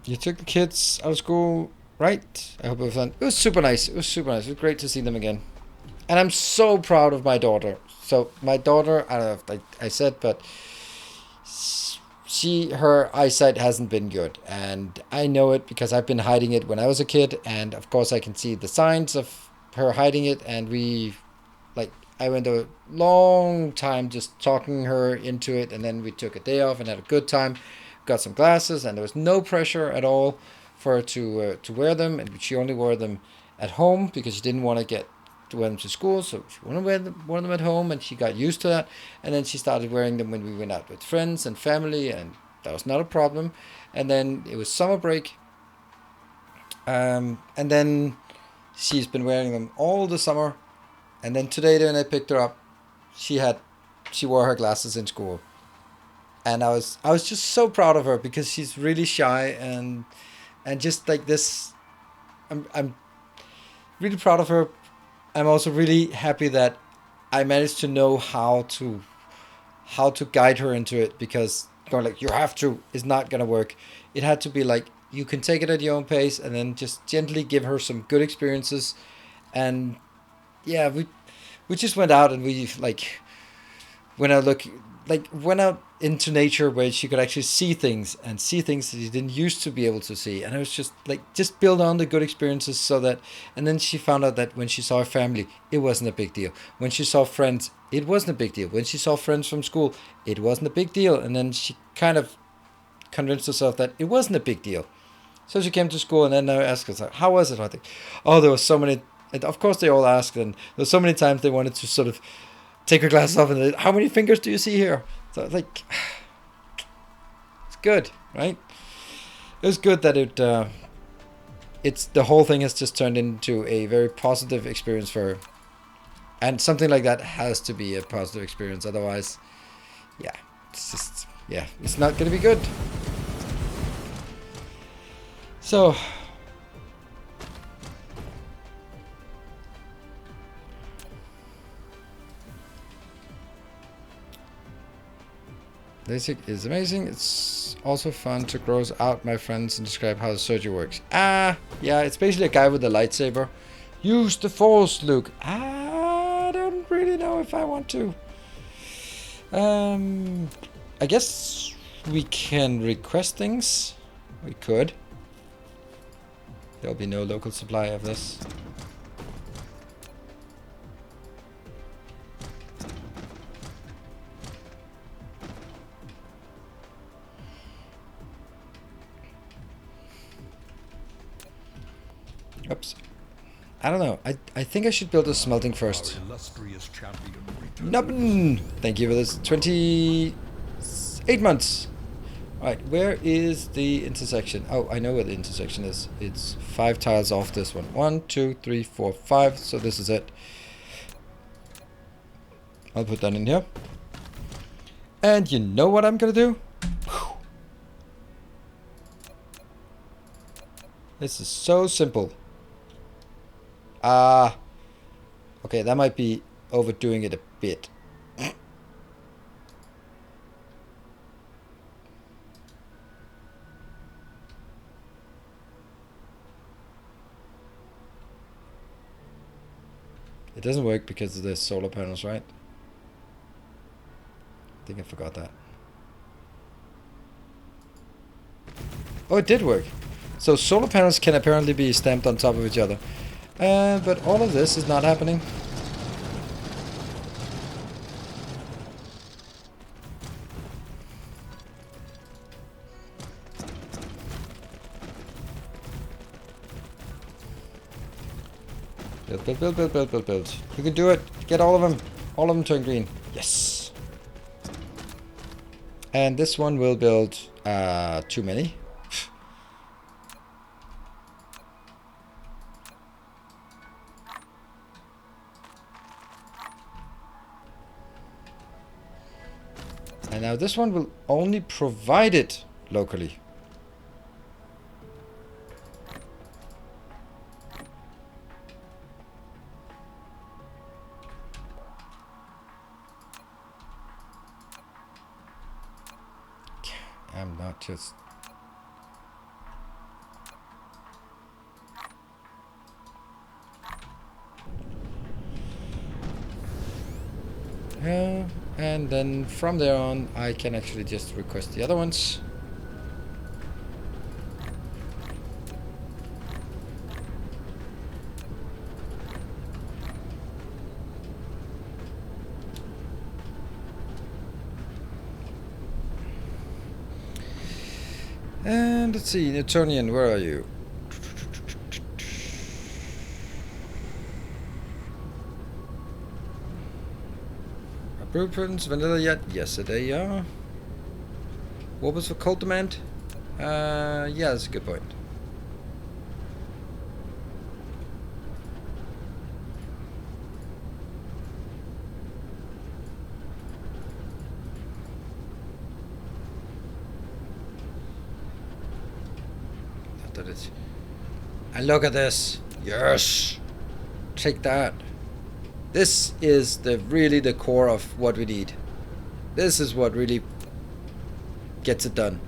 You took the kids out of school, right? I hope it was fun. It was super nice. It was super nice. It was great to see them again. And I'm so proud of my daughter. So my daughter, I don't know if I said, but her eyesight hasn't been good. And I know it because I've been hiding it when I was a kid. And of course I can see the signs of her hiding it. And I went a long time just talking her into it. And then we took a day off and had a good time. Got some glasses, and there was no pressure at all for her to wear them, and she only wore them at home because she didn't want to wear them to school, so she wanted to wear them at home, and she got used to that. And then she started wearing them when we went out with friends and family, and that was not a problem. And then it was summer break, and then she's been wearing them all the summer. And then today, when I picked her up, she wore her glasses in school. And I was just so proud of her because she's really shy and just like this. I'm really proud of her. I'm also really happy that I managed to know how to guide her into it, because going like you have to is not gonna work. It had to be like you can take it at your own pace and then just gently give her some good experiences. And yeah, we just went out and we went out into nature where she could actually see things that she didn't used to be able to see. And it was just build on the good experiences so that, and then she found out that when she saw her family, it wasn't a big deal. When she saw friends, it wasn't a big deal. When she saw friends from school, it wasn't a big deal. And then she kind of convinced herself that it wasn't a big deal. So she came to school and then I asked her, how was it? I think, oh, there were so many, and of course they all asked, and there were so many times they wanted to sort of take her glasses off and how many fingers do you see here? So it's good, right? It was good that it's the whole thing has just turned into a very positive experience for her. And something like that has to be a positive experience. Otherwise, it's not going to be good. So, LASIK is amazing. It's also fun to gross out my friends and describe how the surgery works. Yeah, it's basically a guy with a lightsaber. Use the Force, Luke. I don't really know if I want to. I guess we can request things. We could. There'll be no local supply of this. Oops. I don't know. I think I should build a smelting first. Nubbin! Thank you for this. 28 months. Alright, where is the intersection? Oh, I know where the intersection is. It's 5 tiles off this one. 1, 2, 3, 4, 5. So this is it. I'll put that in here. And you know what I'm gonna do? Whew. This is so simple. Ah. Okay, that might be overdoing it a bit. It doesn't work because of the solar panels, right? I think I forgot that. Oh, it did work. So solar panels can apparently be stamped on top of each other. But all of this is not happening. Build, build, build, build, build, build, build. You can do it. Get all of them. All of them turn green. Yes. And this one will build too many. And now this one will only provide it locally. I'm not just... and then from there on, I can actually just request the other ones. And let's see, Newtonian, where are you? Blueprints, vanilla yet? Yes, they are. What was for cold demand? Yeah, that's a good point. After this. And look at this. Yes! Take that. This is really the core of what we need. This is what really gets it done.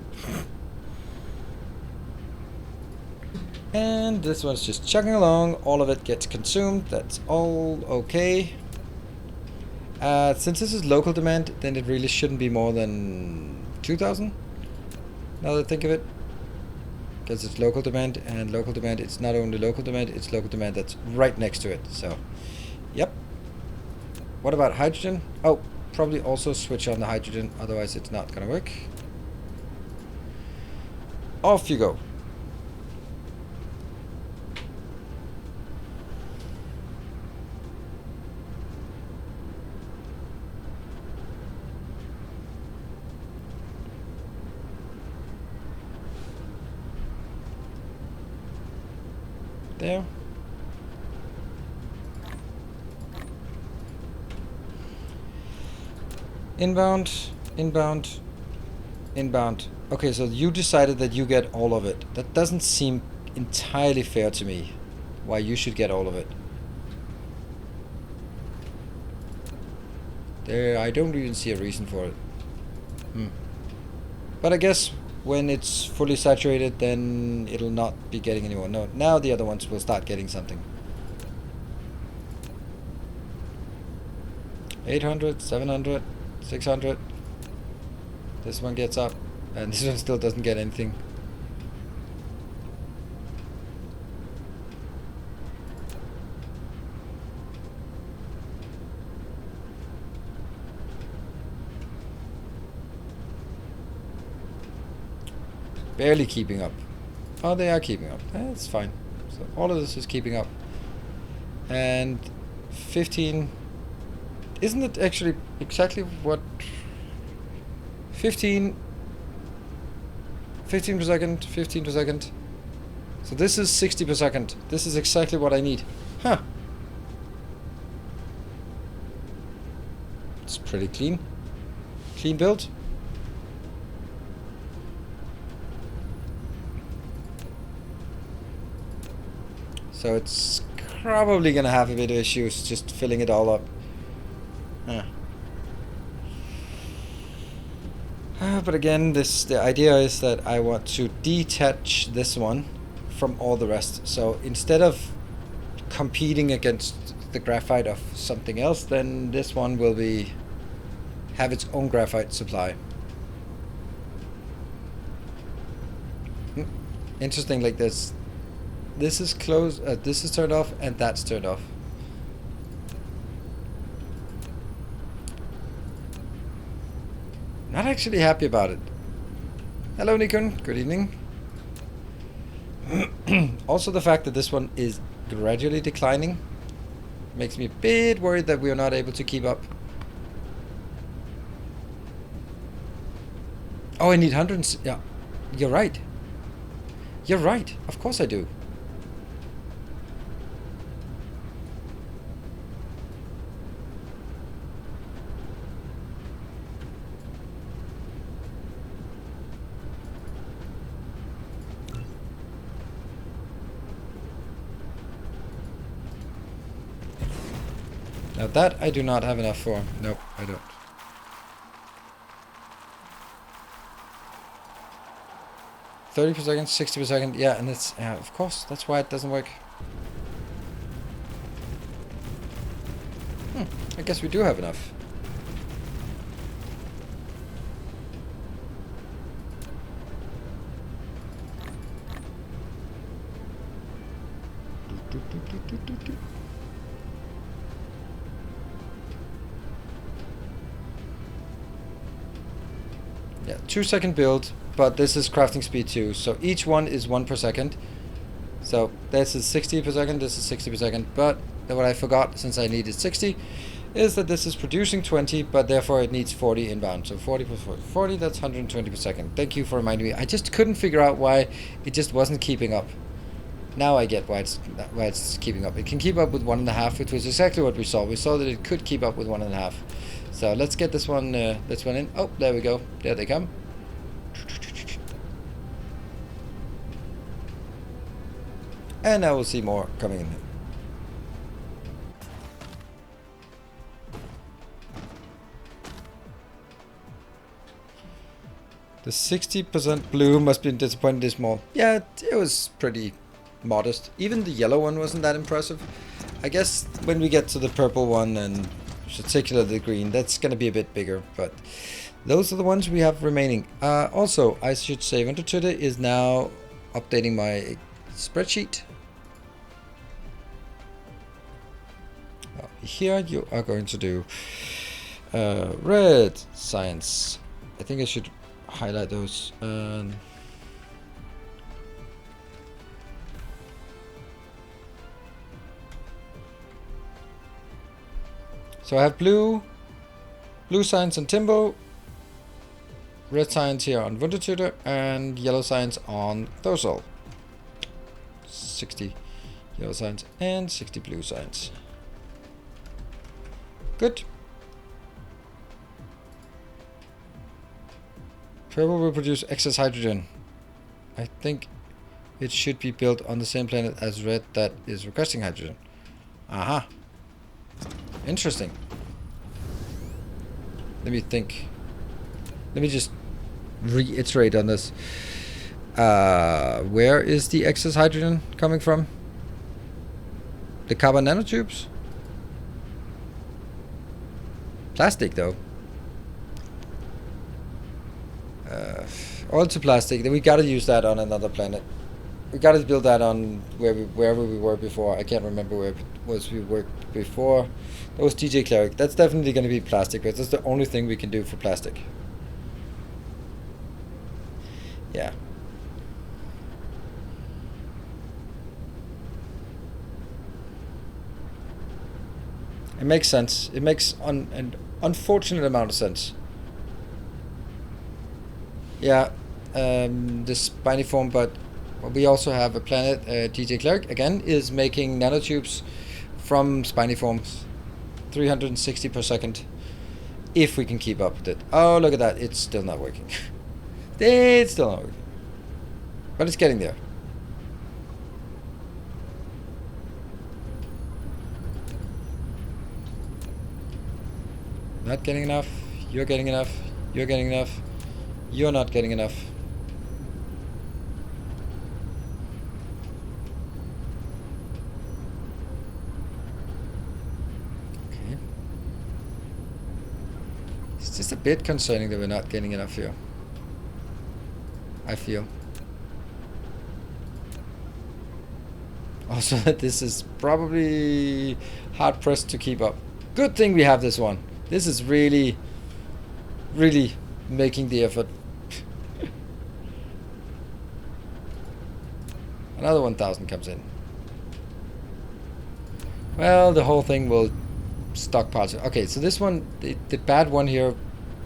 And this one's just chugging along. All of it gets consumed. That's all okay. Since this is local demand, then it really shouldn't be more than 2,000. Now that I think of it. Because it's local demand, and local demand, it's not only local demand, it's local demand that's right next to it. So, yep. What about hydrogen? Oh, probably also switch on the hydrogen, otherwise it's not gonna work. Off you go. There. Inbound, inbound, inbound. Okay, so you decided that you get all of it. That doesn't seem entirely fair to me. Why you should get all of it. There, I don't even see a reason for it. But I guess when it's fully saturated, then it'll not be getting any more. No, now the other ones will start getting something. 800, 700, 600. This one gets up, and this one still doesn't get anything. Barely keeping up. Oh, they are keeping up. That's fine. So all of this is keeping up. And 15... Isn't it actually exactly what... 15 per second, 15 per second. So this is 60 per second. This is exactly what I need. Huh. It's pretty clean. Clean build. So it's probably gonna have a bit of issues just filling it all up. But again, the idea is that I want to detach this one from all the rest. So instead of competing against the graphite of something else, then this one will have its own graphite supply. Interesting, like this is closed, this is turned off, and that's turned off. Not actually happy about it. Hello, Nikon. Good evening. Also, the fact that this one is gradually declining makes me a bit worried that we are not able to keep up. Oh, I need hundreds. Yeah, you're right. You're right. Of course I do. Now that I do not have enough for. Nope, I don't. $30 per second, 60 per second. Yeah, and it's, yeah, of course, that's why it doesn't work. I guess we do have enough. Yeah, 2-second build, but this is crafting speed too. So each one is 1 per second. So this is 60 per second, this is 60 per second. But what I forgot, since I needed 60, is that this is producing 20, but therefore it needs 40 inbound. So 40 plus 40, 40, that's 120 per second. Thank you for reminding me. I just couldn't figure out why it just wasn't keeping up. Now I get why it's keeping up. It can keep up with 1.5, which was exactly what we saw. We saw that it could keep up with 1.5. So let's get this one in. Oh, there we go. There they come. And now we'll see more coming in. The 60% blue must be disappointingly small. Yeah, it was pretty modest. Even the yellow one wasn't that impressive. I guess when we get to the purple one, and particularly the green, that's going to be a bit bigger. But those are the ones we have remaining. Also, I should say, Winter Twitter is now updating my spreadsheet. Here you are going to do red science. I think I should highlight those. So I have blue science on Timbo, red science here on Wundertüte, and yellow science on Thosol. 60 yellow science and 60 blue science. Good. Purple will produce excess hydrogen. I think it should be built on the same planet as red that is requesting hydrogen. Aha. Interesting. Let me think. Let me just reiterate on this. Where is the excess hydrogen coming from? The carbon nanotubes? Plastic, though. Oil to plastic. Then we gotta use that on another planet. We gotta build that on wherever we were before. I can't remember where it was we worked before. That was DJ Cleric. That's definitely gonna be plastic, because that's the only thing we can do for plastic. Yeah. It makes sense. It makes an unfortunate amount of sense. Yeah, the spiny form, but we also have a planet, DJ Cleric, again, is making nanotubes from spiny forms, 360 per second, if we can keep up with it. Oh, look at that, it's still not working. It's still not working. But it's getting there. Not getting enough. You're getting enough. You're getting enough. You're not getting enough. Okay. It's just a bit concerning that we're not getting enough here. I feel. Also that this is probably hard pressed to keep up. Good thing we have this one. This is really, really making the effort. Another 1,000 comes in. Well, the whole thing will stockpile. Okay, so this one, the bad one here,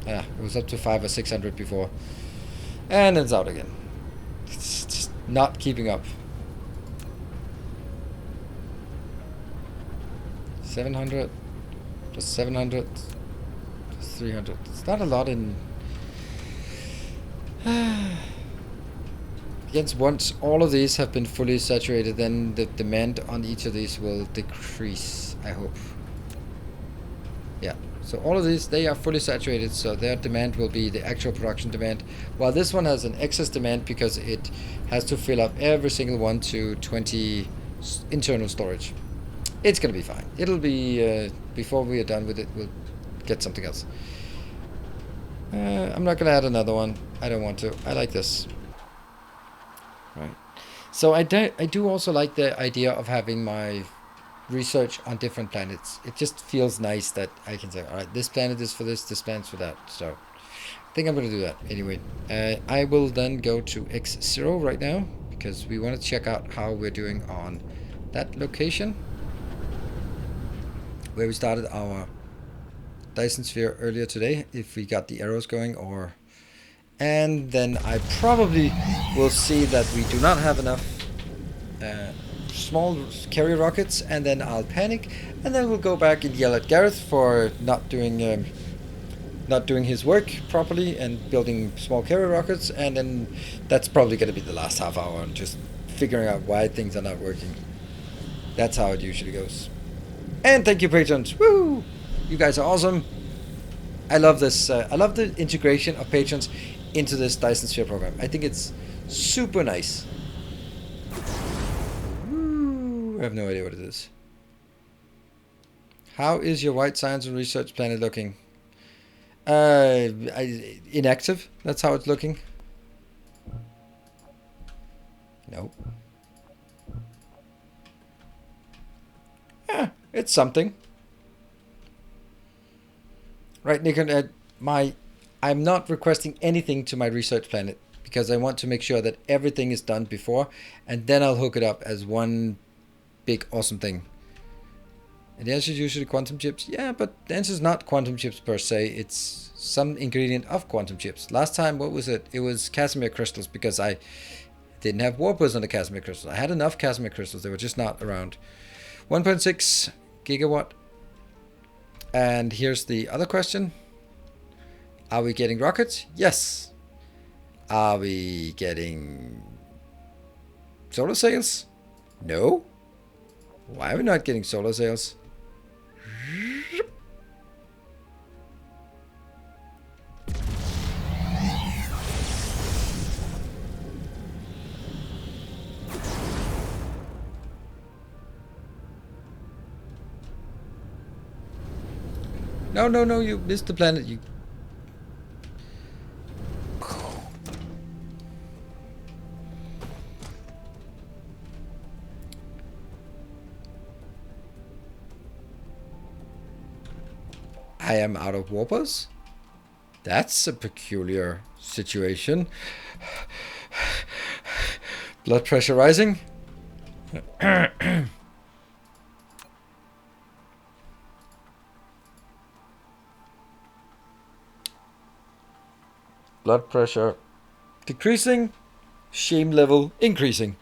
it was up to 500 or 600 before. And it's out again. It's just not keeping up. 700 plus 700 plus 300. It's not a lot in. Against once all of these have been fully saturated, then the demand on each of these will decrease, I hope. Yeah, so all of these, they are fully saturated, so their demand will be the actual production demand, while this one has an excess demand because it has to fill up every single one to 20 internal storage. It's gonna be fine. It'll be, before we are done with it, we'll get something else. I'm not gonna add another one. I don't want to. I like this. Right. So I do also like the idea of having my research on different planets. It just feels nice that I can say, all right, this planet is for this planet's for that. So I think I'm going to do that anyway. I will then go to X0 right now because we want to check out how we're doing on that location where we started our Dyson sphere earlier today, if we got the arrows going or... And then I probably will see that we do not have enough small carrier rockets, and then I'll panic, and then we'll go back and yell at Gareth for not doing his work properly and building small carrier rockets, and then that's probably going to be the last half hour on just figuring out why things are not working. That's how it usually goes. And thank you, patrons. Woo! You guys are awesome. I love this. I love the integration of patrons into this Dyson Sphere program. I think it's super nice. Ooh, I have no idea what it is. How is your white science and research planet looking? Inactive. That's how it's looking. No. Yeah, it's something. Right, Nikon, I'm not requesting anything to my research planet because I want to make sure that everything is done before, and then I'll hook it up as one big awesome thing. And the answer is usually quantum chips. Yeah, but the answer is not quantum chips per se. It's some ingredient of quantum chips. Last time, what was it? It was Casimir crystals because I didn't have warpers on the Casimir crystals. I had enough Casimir crystals. They were just not around. 1.6 gigawatt. And here's the other question. Are we getting rockets? Yes. Are we getting solar sails? No. Why are we not getting solar sails? No, you missed the planet. You... I am out of warpers? That's a peculiar situation. Blood pressure rising. Blood pressure decreasing, shame level increasing.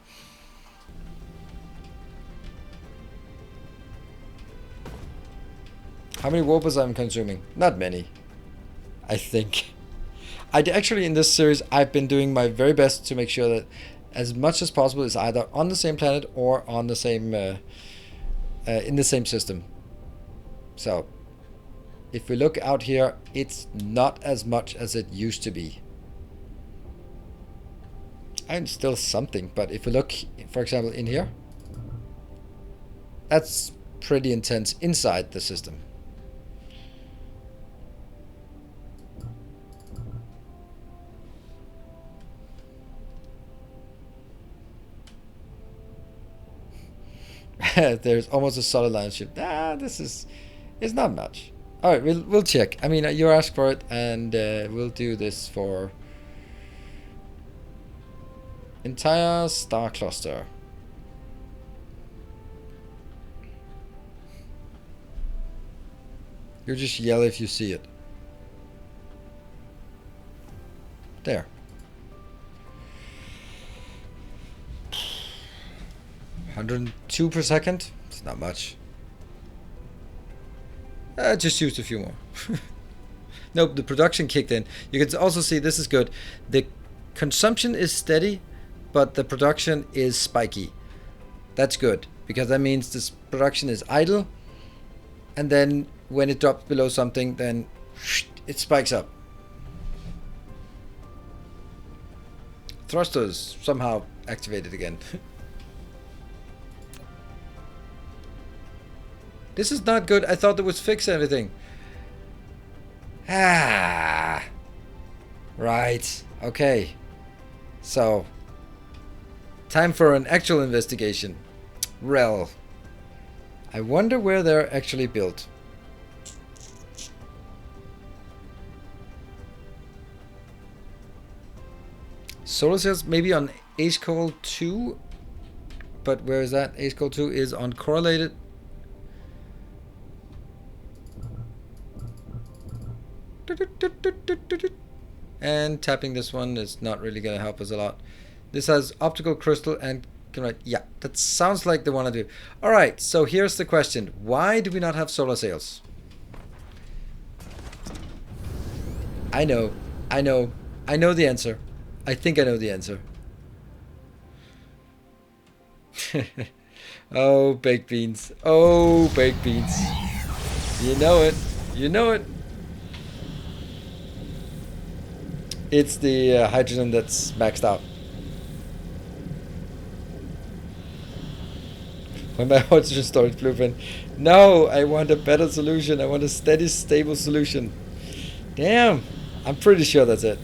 How many warpers I'm consuming? Not many, I think. Actually, in this series, I've been doing my very best to make sure that as much as possible is either on the same planet or on the same in the same system. So if we look out here, it's not as much as it used to be. And still something, but if we look, for example, in here, that's pretty intense inside the system. There's almost a solid line shift. This is, it's not much. All right, we'll check. I mean, you asked for it, and we'll do this for entire star cluster. You just yell if you see it. There. 102 per second. It's not much. Just used a few more. Nope, the production kicked in. You can also see this is good. The consumption is steady, but the production is spiky. That's good, because that means this production is idle, and then when it drops below something, then it spikes up. Thrusters somehow activated again. This is not good. I thought it would fix everything. Right. Okay. So, time for an actual investigation. Rel. I wonder where they're actually built. Solar cells maybe on Ace Coal 2. But where is that? Ace Coal 2 is uncorrelated. And tapping this one is not really going to help us a lot. This has optical crystal and yeah, that sounds like the one I do. All right, so here's the question: why do we not have solar sails? I know the answer. I think I know the answer. Oh, baked beans. Oh, baked beans. You know it. You know it. It's the hydrogen that's maxed out. When my hydrogen storage blueprint. No, I want a better solution. I want a steady, stable solution. Damn. I'm pretty sure that's it.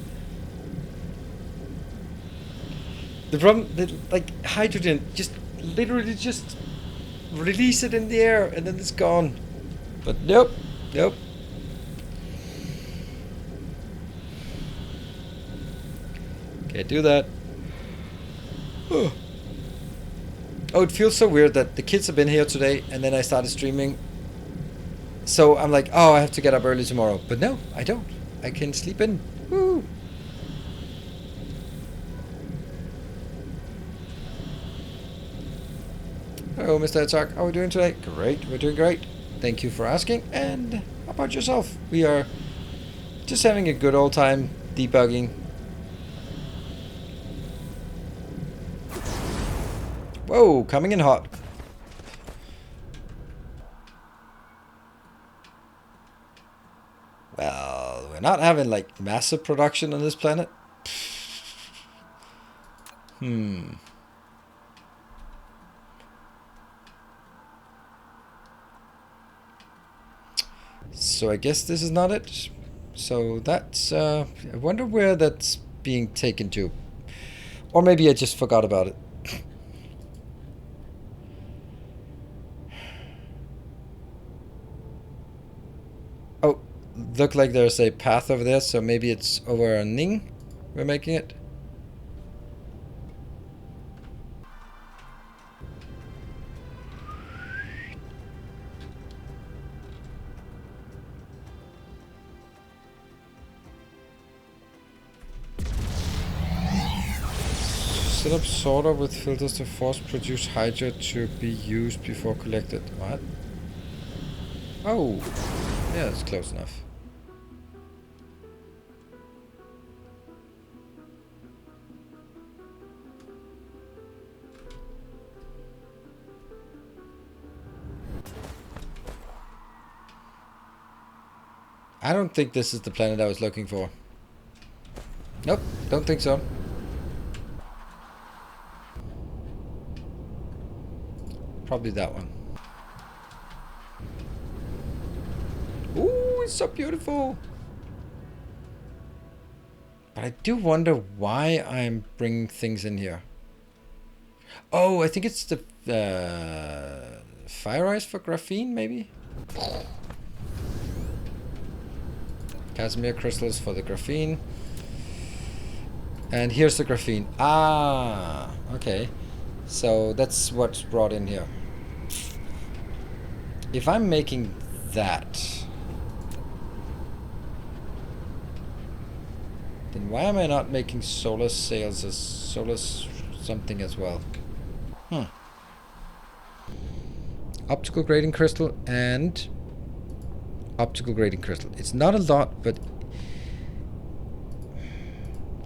The problem, like hydrogen, just literally just release it in the air and then it's gone. But nope, nope. Can't do that. Oh, it feels so weird that the kids have been here today and then I started streaming. So I'm like, oh, I have to get up early tomorrow. But no, I don't. I can sleep in. Woo! Hello, Mr. Attack. How are we doing today? Great. We're doing great. Thank you for asking. And how about yourself? We are just having a good old time debugging. Whoa, coming in hot. Well, we're not having like massive production on this planet. So I guess this is not it. So that's, I wonder where that's being taken to. Or maybe I just forgot about it. Oh, look like there's a path over there, so maybe it's over a Ning we're making it. Set up sorter with filters to force produce hydro to be used before collected. What? Oh, yeah, that's close enough. I don't think this is the planet I was looking for. Nope, don't think so. Probably that one. Ooh, it's so beautiful. But I do wonder why I'm bringing things in here. Oh, I think it's the fire ice for graphene, maybe? Casimir crystals for the graphene. And here's the graphene. Ah, okay. So that's what's brought in here. If I'm making that, then why am I not making solar sails as solar something as well? Optical grading crystal and optical grading crystal. It's not a lot, but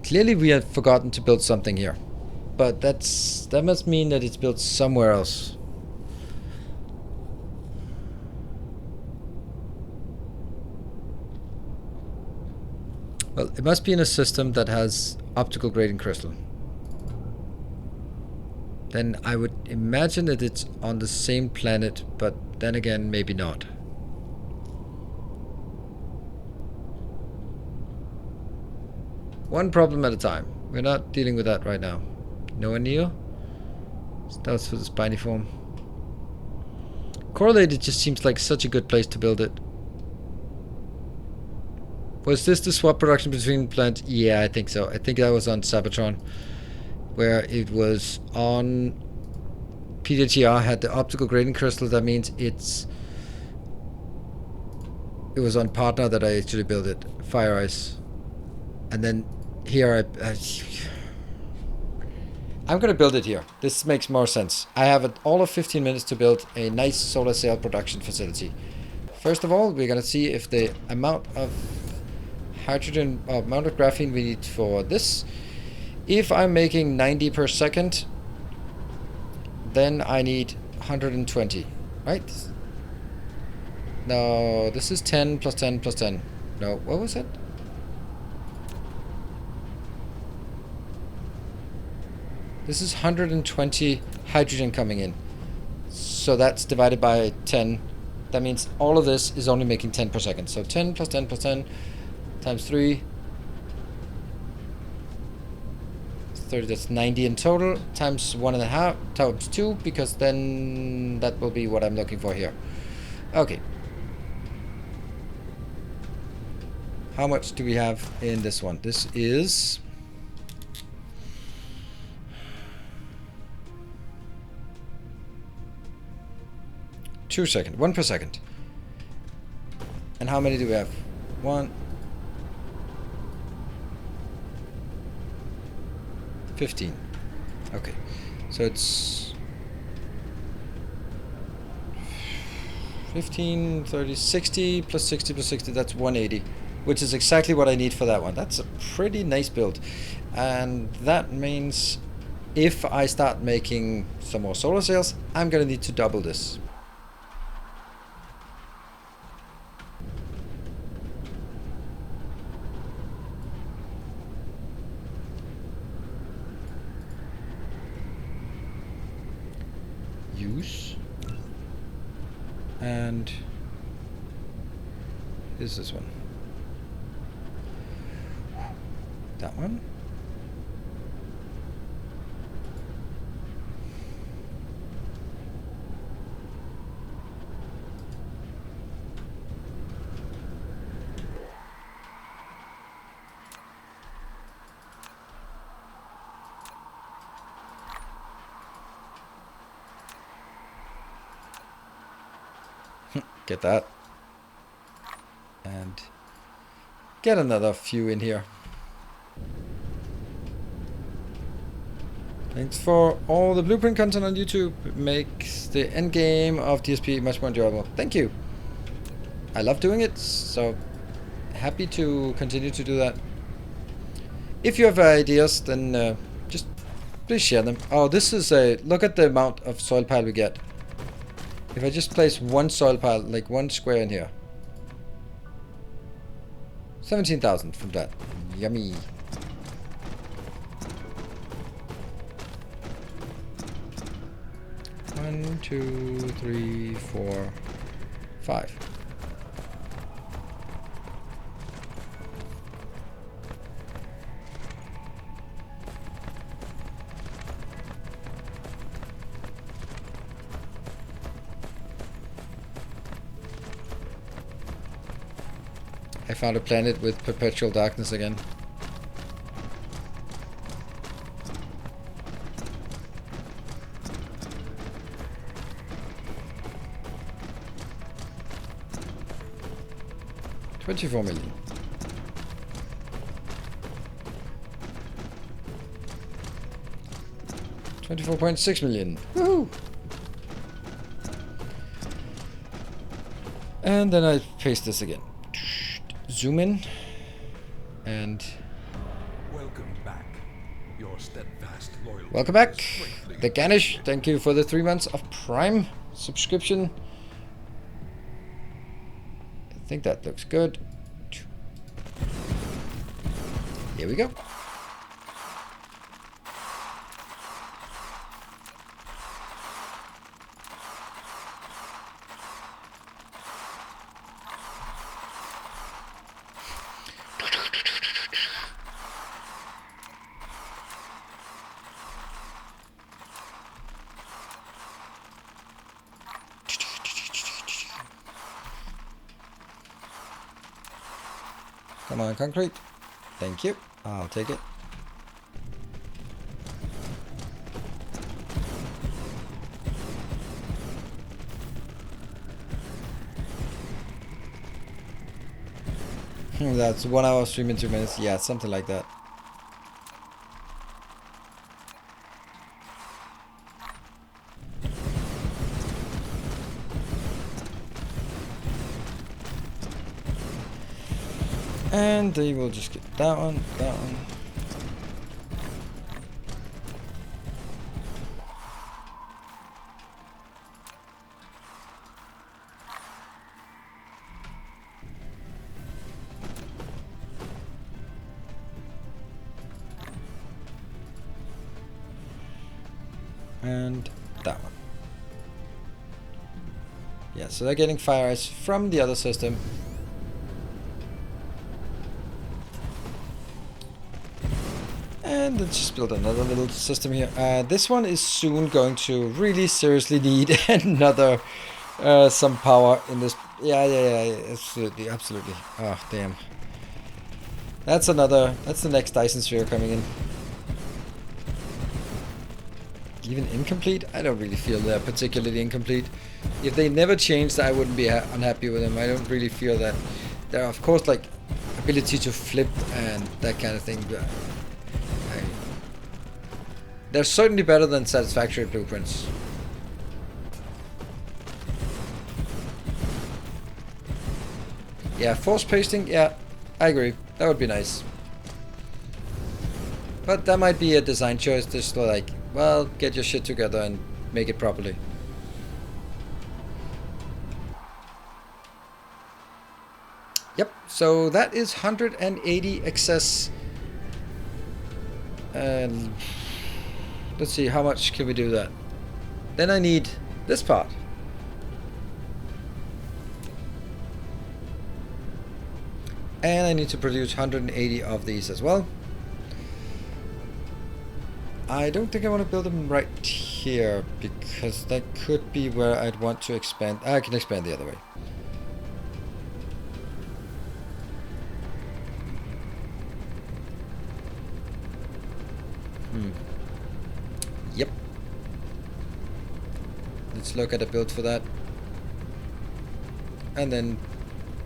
clearly we have forgotten to build something here. But that must mean that it's built somewhere else. Well, it must be in a system that has optical grading crystal. Then I would imagine that it's on the same planet, but then again, maybe not. One problem at a time. We're not dealing with that right now. No anneal? That was for the spiny form. Correlated just seems like such a good place to build it. Was this the swap production between plants? Yeah, I think so. I think that was on Cybertron, where it was on PDTR had the optical grading crystal. That means it was on Partner that I actually built it. Fire Ice. And then here I'm gonna build it here. This makes more sense. I have all of 15 minutes to build a nice solar sail production facility. First of all, we're gonna see if the amount of hydrogen, amount of graphene we need for this. If I'm making 90 per second, then I need 120, right? No, this is 10 plus 10 plus 10. No, what was it? This is 120 hydrogen coming in. So that's divided by 10. That means all of this is only making 10 per second. So 10 plus 10 plus 10 times 3. 30, that's 90 in total, times 1.5, times 2, because then that will be what I'm looking for here. Okay. How much do we have in this one? This is... one per second. And how many do we have? 1, 15. Okay, so it's 15, 30, 60 plus 60 plus 60, that's 180, which is exactly what I need for that one. That's a pretty nice build. And that means if I start making some more solar sails, I'm gonna need to double this. Use, and here's this one. That one. Get that. And get another few in here. Thanks for all the blueprint content on YouTube. It makes the end game of DSP much more enjoyable. Thank you. I love doing it, so happy to continue to do that. If you have ideas, then just please share them. Oh, this is a look at the amount of soil pile we get. If I just place one soil pile, like one square in here, 17,000 from that. Yummy. One, two, three, four, five. I found a planet with perpetual darkness again. $24 million. $24.6 million. Woohoo! And then I paste this again. Zoom in. And Welcome back. Your steadfast loyalty. welcome back. is greatly The Ganish, thank you for the 3 months of Prime subscription. I think that looks good. Here we go. Come on, concrete. Thank you. I'll take it. That's 1 hour stream in 2 minutes. Yeah, something like that. And they will just get that one, that one. And that one. Yeah, so they're getting fire ice from the other system. And let's just build another little system here. This one is soon going to really seriously need another some power in this. Yeah, absolutely, absolutely. Oh, damn. That's the next Dyson sphere coming in. Even incomplete? I don't really feel they're particularly incomplete. If they never changed, I wouldn't be unhappy with them. I don't really feel that. There are, of course, like, ability to flip and that kind of thing. But they're certainly better than satisfactory blueprints. Yeah, force pasting, yeah, I agree. That would be nice. But that might be a design choice, just like, well, get your shit together and make it properly. Yep, so that is 180 excess. And let's see, how much can we do that? Then I need this part. And I need to produce 180 of these as well. I don't think I want to build them right here, because that could be where I'd want to expand. I can expand the other way. Yep. Let's look at a build for that. And then,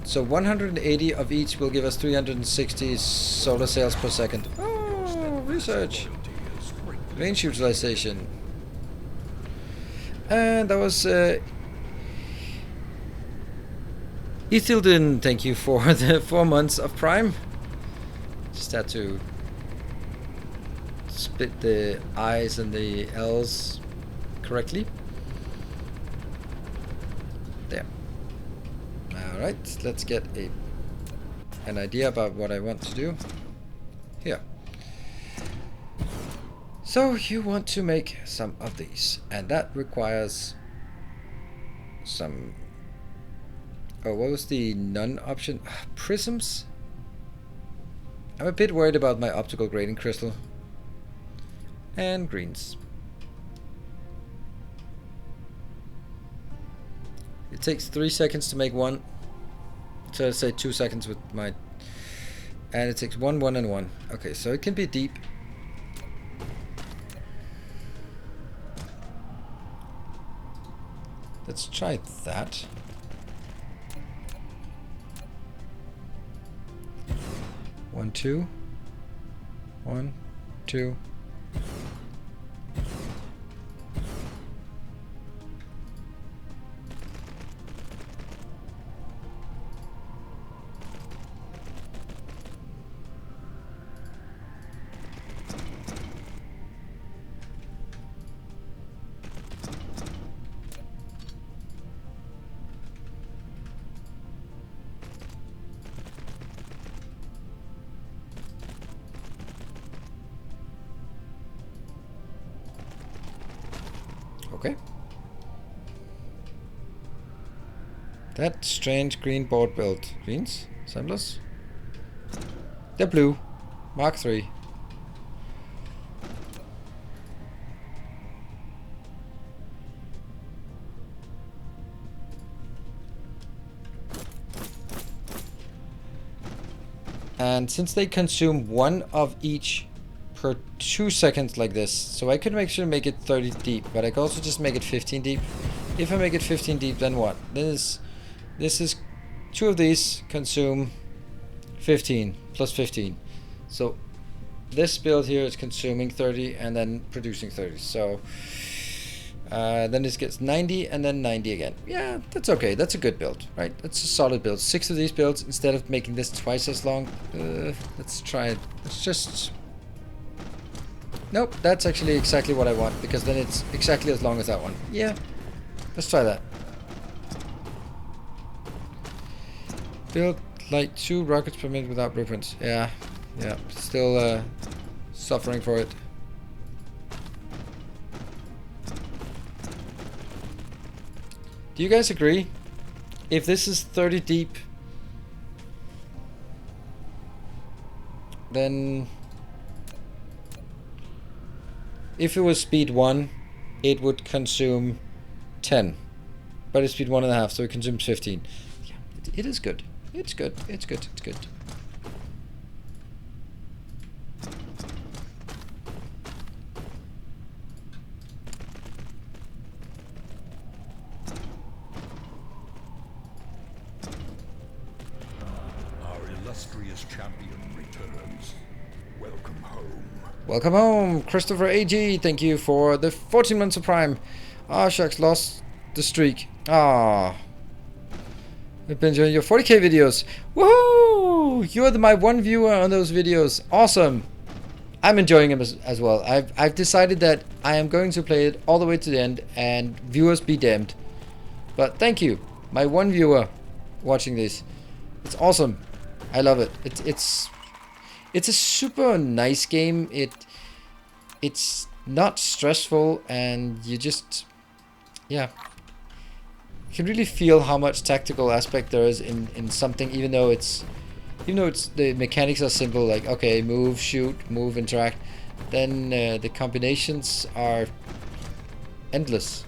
so 180 of each will give us 360 solar cells per second. Oh, research. Range utilization. And that was Ethildin, thank you for the 4 months of Prime. Just had to split the I's and the L's correctly. There. Alright, let's get a an idea about what I want to do. Here. So you want to make some of these, and that requires some... Oh, what was the none option? Prisms? I'm a bit worried about my optical grading crystal. And greens. It takes 3 seconds to make one. So let's say 2 seconds with my... And it takes 1, 1, and 1. Okay, so it can be deep. Let's try that. One, 2. 1, 2. Okay. That strange green board build. Greens? Assemblers? They're blue. Mark 3. And since they consume 1 of each per 2 seconds like this, so I could make sure to make it 30 deep, but I could also just make it 15 deep. If I make it 15 deep, then what? This is 2 of these consume 15 plus 15. So this build here is consuming 30 and then producing 30. So then this gets 90 and then 90 again. Yeah, that's okay. That's a good build, right? That's a solid build. 6 of these builds instead of making this twice as long. Let's try it. Let's just... Nope, that's actually exactly what I want, because then it's exactly as long as that one. Yeah, let's try that. Build like 2 rockets per minute without blueprints. Yeah, still suffering for it. Do you guys agree? If this is 30 deep, then if it was speed 1, it would consume 10. But it's speed 1.5, so it consumes 15. Yeah, it is good. It's good. It's good. It's good. Our illustrious champion returns. Welcome home. Welcome home, Christopher AG. Thank you for the 14 months of Prime. Ah, shucks, lost the streak. Ah. I've been enjoying your 40k videos. Woohoo! You're my one viewer on those videos. Awesome. I'm enjoying them as well. I've decided that I am going to play it all the way to the end, and viewers be damned. But thank you, my one viewer watching this. It's awesome. I love it. It's a super nice game. It's not stressful, and you just, yeah, you can really feel how much tactical aspect there is in something, even though it's the mechanics are simple, like okay, move, shoot, move, interact. Then the combinations are endless.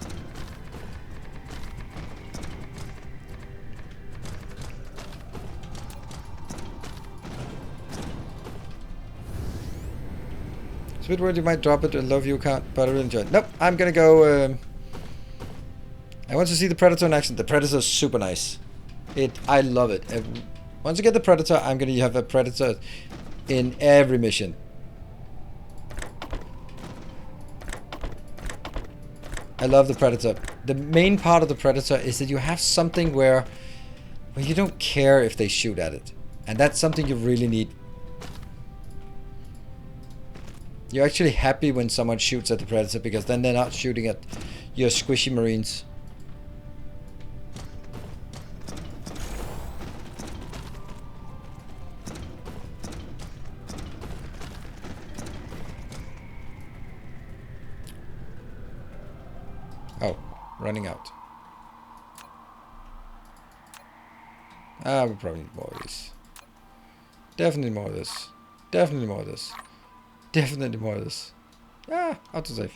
It's a bit weird you might drop it and love you can't, but I really enjoy it. Nope, I'm gonna go. I want to see the Predator in action. The Predator is super nice. I love it. Once I get the Predator, I'm gonna have a Predator in every mission. I love the Predator. The main part of the Predator is that you have something where you don't care if they shoot at it, and that's something you really need. You're actually happy when someone shoots at the Predator, because then they're not shooting at your squishy Marines. Oh, running out. Ah, we probably need more of this. Definitely more of this. Definitely more of this. Definitely more of this. Ah, autosave.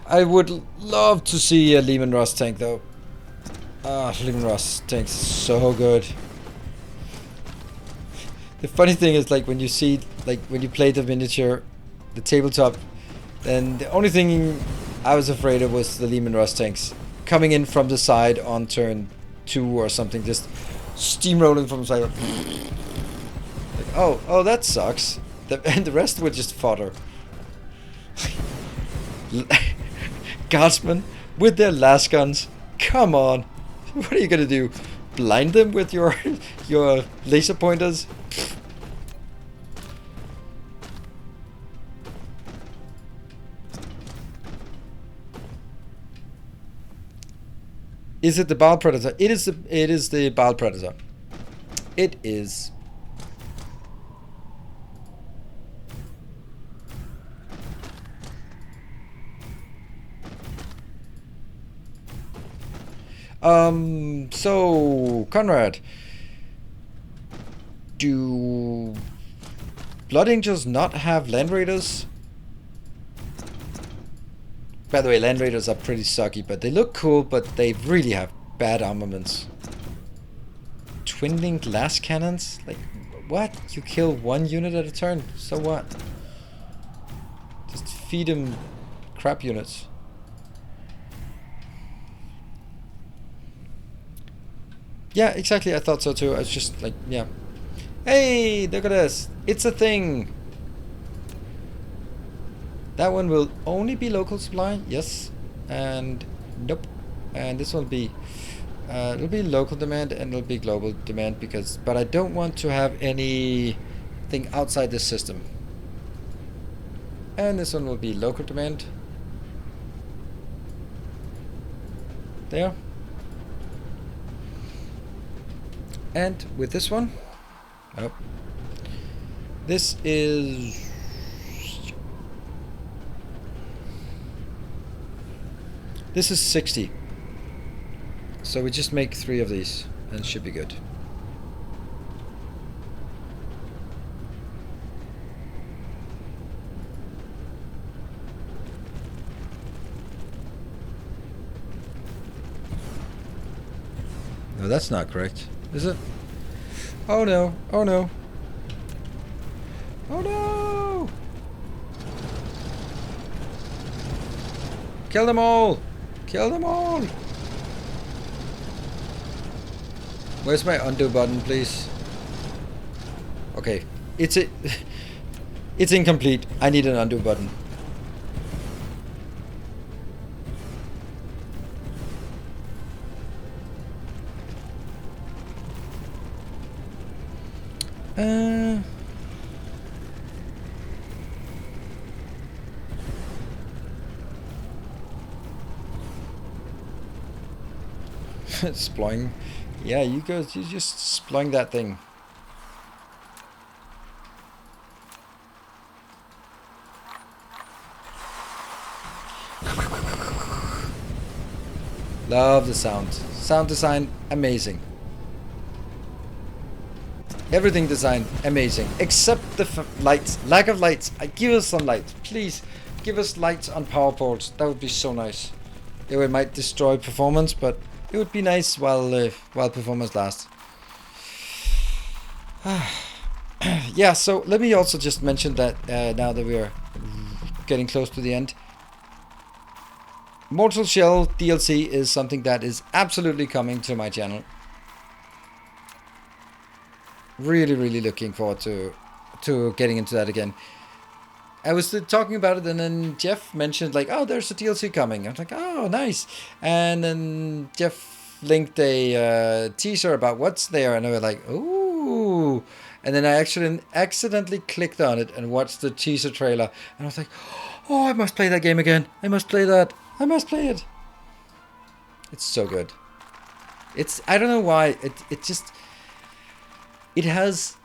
I would love to see a Lehman Russ tank though. Ah, Lehman Russ tank's so good. The funny thing is, like, when you see, like, when you play the miniature, the tabletop, then the only thing I was afraid of was the Lehman Russ tanks coming in from the side on turn 2 or something, just steamrolling from the side. Like, oh, that sucks. And the rest were just fodder. Guardsmen with their last guns. Come on. What are you gonna do? Blind them with your laser pointers? Is it the Bile Predator? It is the Bile Predator. It is. So Conrad, do Blood Angels not have Land Raiders? By the way, Land Raiders are pretty sucky, but they look cool, but they really have bad armaments. Twin-linked glass cannons? Like, what? You kill one unit at a turn, so what? Just feed them crap units. Yeah, exactly, I thought so too. I was just like, yeah. Hey, look at this. It's a thing. That one will only be local supply, yes, and nope. And this will be, it'll be local demand and it'll be global demand but I don't want to have anything outside this system. And this one will be local demand. There. And with this one, oh, this is. This is 60. So we just make 3 of these and it should be good. No, that's not correct, is it? Oh no, oh no. Oh no! Kill them all! Kill them all! Where's my undo button, please? Okay, it's incomplete. I need an undo button. Sploing. Yeah, you guys, you just sploing that thing. Love the sound. Sound design, amazing. Everything designed, amazing. Except the lights. Lack of lights. Give us some lights. Please, give us lights on power ports. That would be so nice. It might destroy performance, but it would be nice while performance lasts. Yeah, so let me also just mention that now that we are getting close to the end. Mortal Shell DLC is something that is absolutely coming to my channel. Really, really looking forward to getting into that again. I was talking about it, and then Jeff mentioned like, "Oh, there's a DLC coming." I was like, "Oh, nice!" And then Jeff linked a teaser about what's there, and I was like, "Ooh!" And then I actually accidentally clicked on it and watched the teaser trailer, and I was like, "Oh, I must play that game again! I must play that! I must play it!" It's so good. I don't know why it just. It has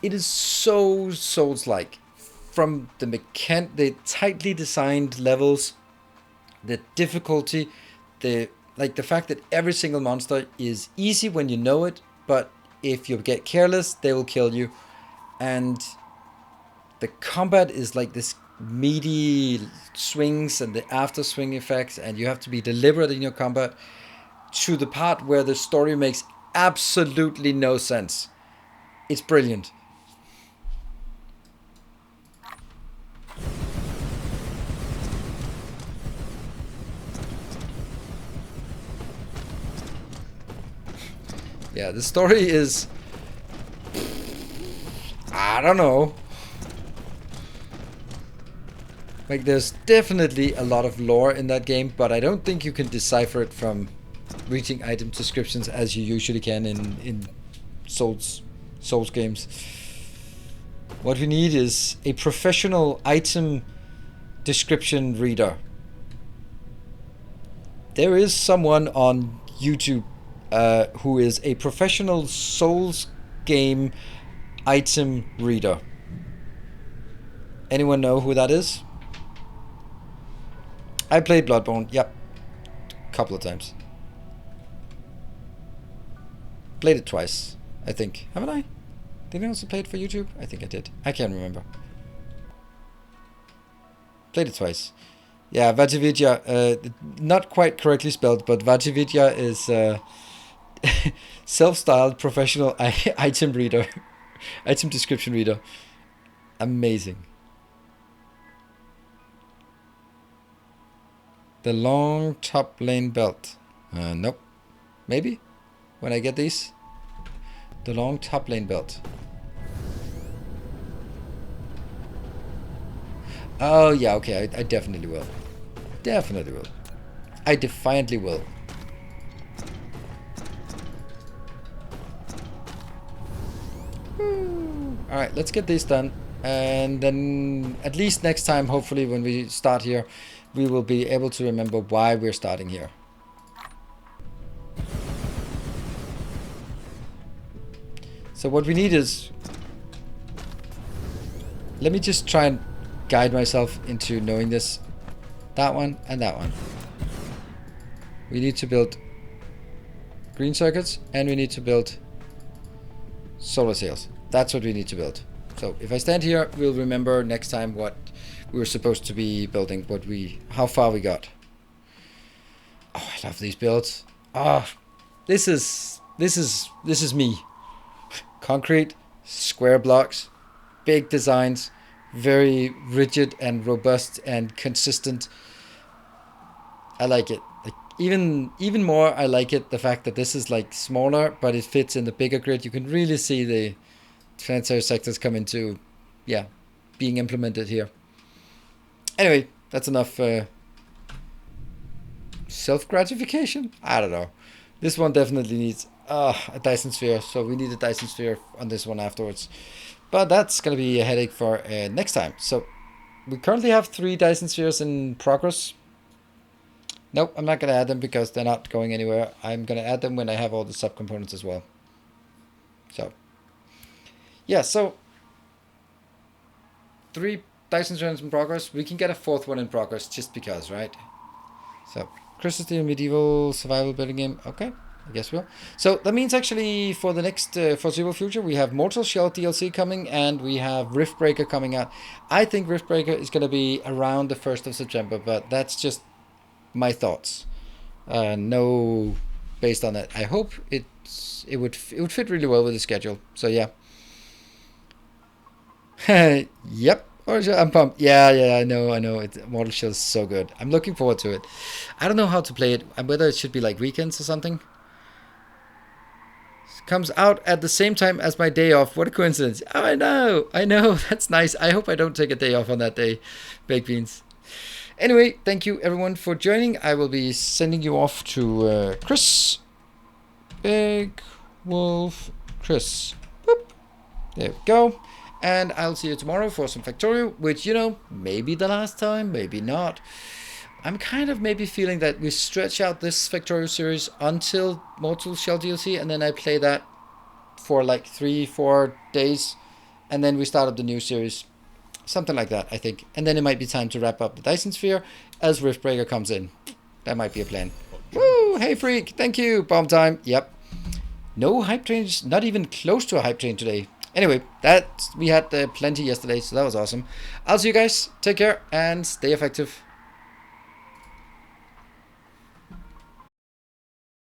It is so Souls-like. From the tightly designed levels, the difficulty, the fact that every single monster is easy when you know it, but if you get careless, they will kill you. And the combat is like this meaty swings and the after swing effects, and you have to be deliberate in your combat, to the part where the story makes absolutely no sense. It's brilliant. Yeah, the story is, I don't know. Like, there's definitely a lot of lore in that game, but I don't think you can decipher it from reading item descriptions as you usually can in Souls games. What we need is a professional item description reader. There is someone on YouTube who is a professional Souls game item reader. Anyone know who that is? I played Bloodborne, yep, a couple of times. Played it twice, I think. Haven't I? Did I also play it for YouTube? I think I did. I can't remember. Played it twice. Yeah, Vajividya, not quite correctly spelled, but Vajividya is self-styled professional item reader, item description reader. Amazing. The long top lane belt. Nope. Maybe? When I get these? The long top lane belt. Oh, yeah, okay. I definitely will. Definitely will. I defiantly will. Alright, let's get this done. And then at least next time, hopefully, when we start here, we will be able to remember why we're starting here. So what we need is... Let me just try and guide myself into knowing this. That one and that one. We need to build green circuits, and we need to build solar sails. That's what we need to build. So if I stand here, we'll remember next time what we were supposed to be building, how far we got. Oh, I love these builds. Oh, this is me. Concrete, square blocks, big designs, very rigid and robust and consistent. I like it. Like, even more, I like it the fact that this is like smaller, but it fits in the bigger grid. You can really see the planetary sectors come into, yeah, being implemented here. Anyway, that's enough self-gratification? I don't know. This one definitely needs a Dyson sphere, so we need a Dyson sphere on this one afterwards. But that's going to be a headache for next time. So we currently have 3 Dyson spheres in progress. Nope, I'm not going to add them because they're not going anywhere. I'm going to add them when I have all the subcomponents as well. So, yeah, so 3 Dyson spheres in progress. We can get a 4th one in progress just because, right? So, Crystal Steel medieval survival building game. Okay, I guess we'll. So that means actually for the next foreseeable future, we have Mortal Shell DLC coming and we have Riftbreaker coming out. I think Riftbreaker is going to be around the 1st of September, but that's just my thoughts. No, based on that. I hope it would fit really well with the schedule. So yeah. Yep. I'm pumped. Yeah, I know. Mortal Shell is so good. I'm looking forward to it. I don't know how to play it, and whether it should be like weekends or something. It comes out at the same time as my day off. What a coincidence. Oh, I know. That's nice. I hope I don't take a day off on that day. Baked beans. Anyway, thank you everyone for joining. I will be sending you off to Chris. Big Wolf Chris. Boop. There we go. And I'll see you tomorrow for some Factorio, which, maybe the last time, maybe not. I'm kind of maybe feeling that we stretch out this Factorio series until Mortal Shell DLC, and then I play that for like 3-4 days, and then we start up the new series. Something like that, I think. And then it might be time to wrap up the Dyson Sphere as Riftbreaker comes in. That might be a plan. Woo! Hey, Freak! Thank you! Bomb time! Yep. No hype trains, not even close to a hype train today. Anyway, we had plenty yesterday, so that was awesome. I'll see you guys. Take care and stay effective.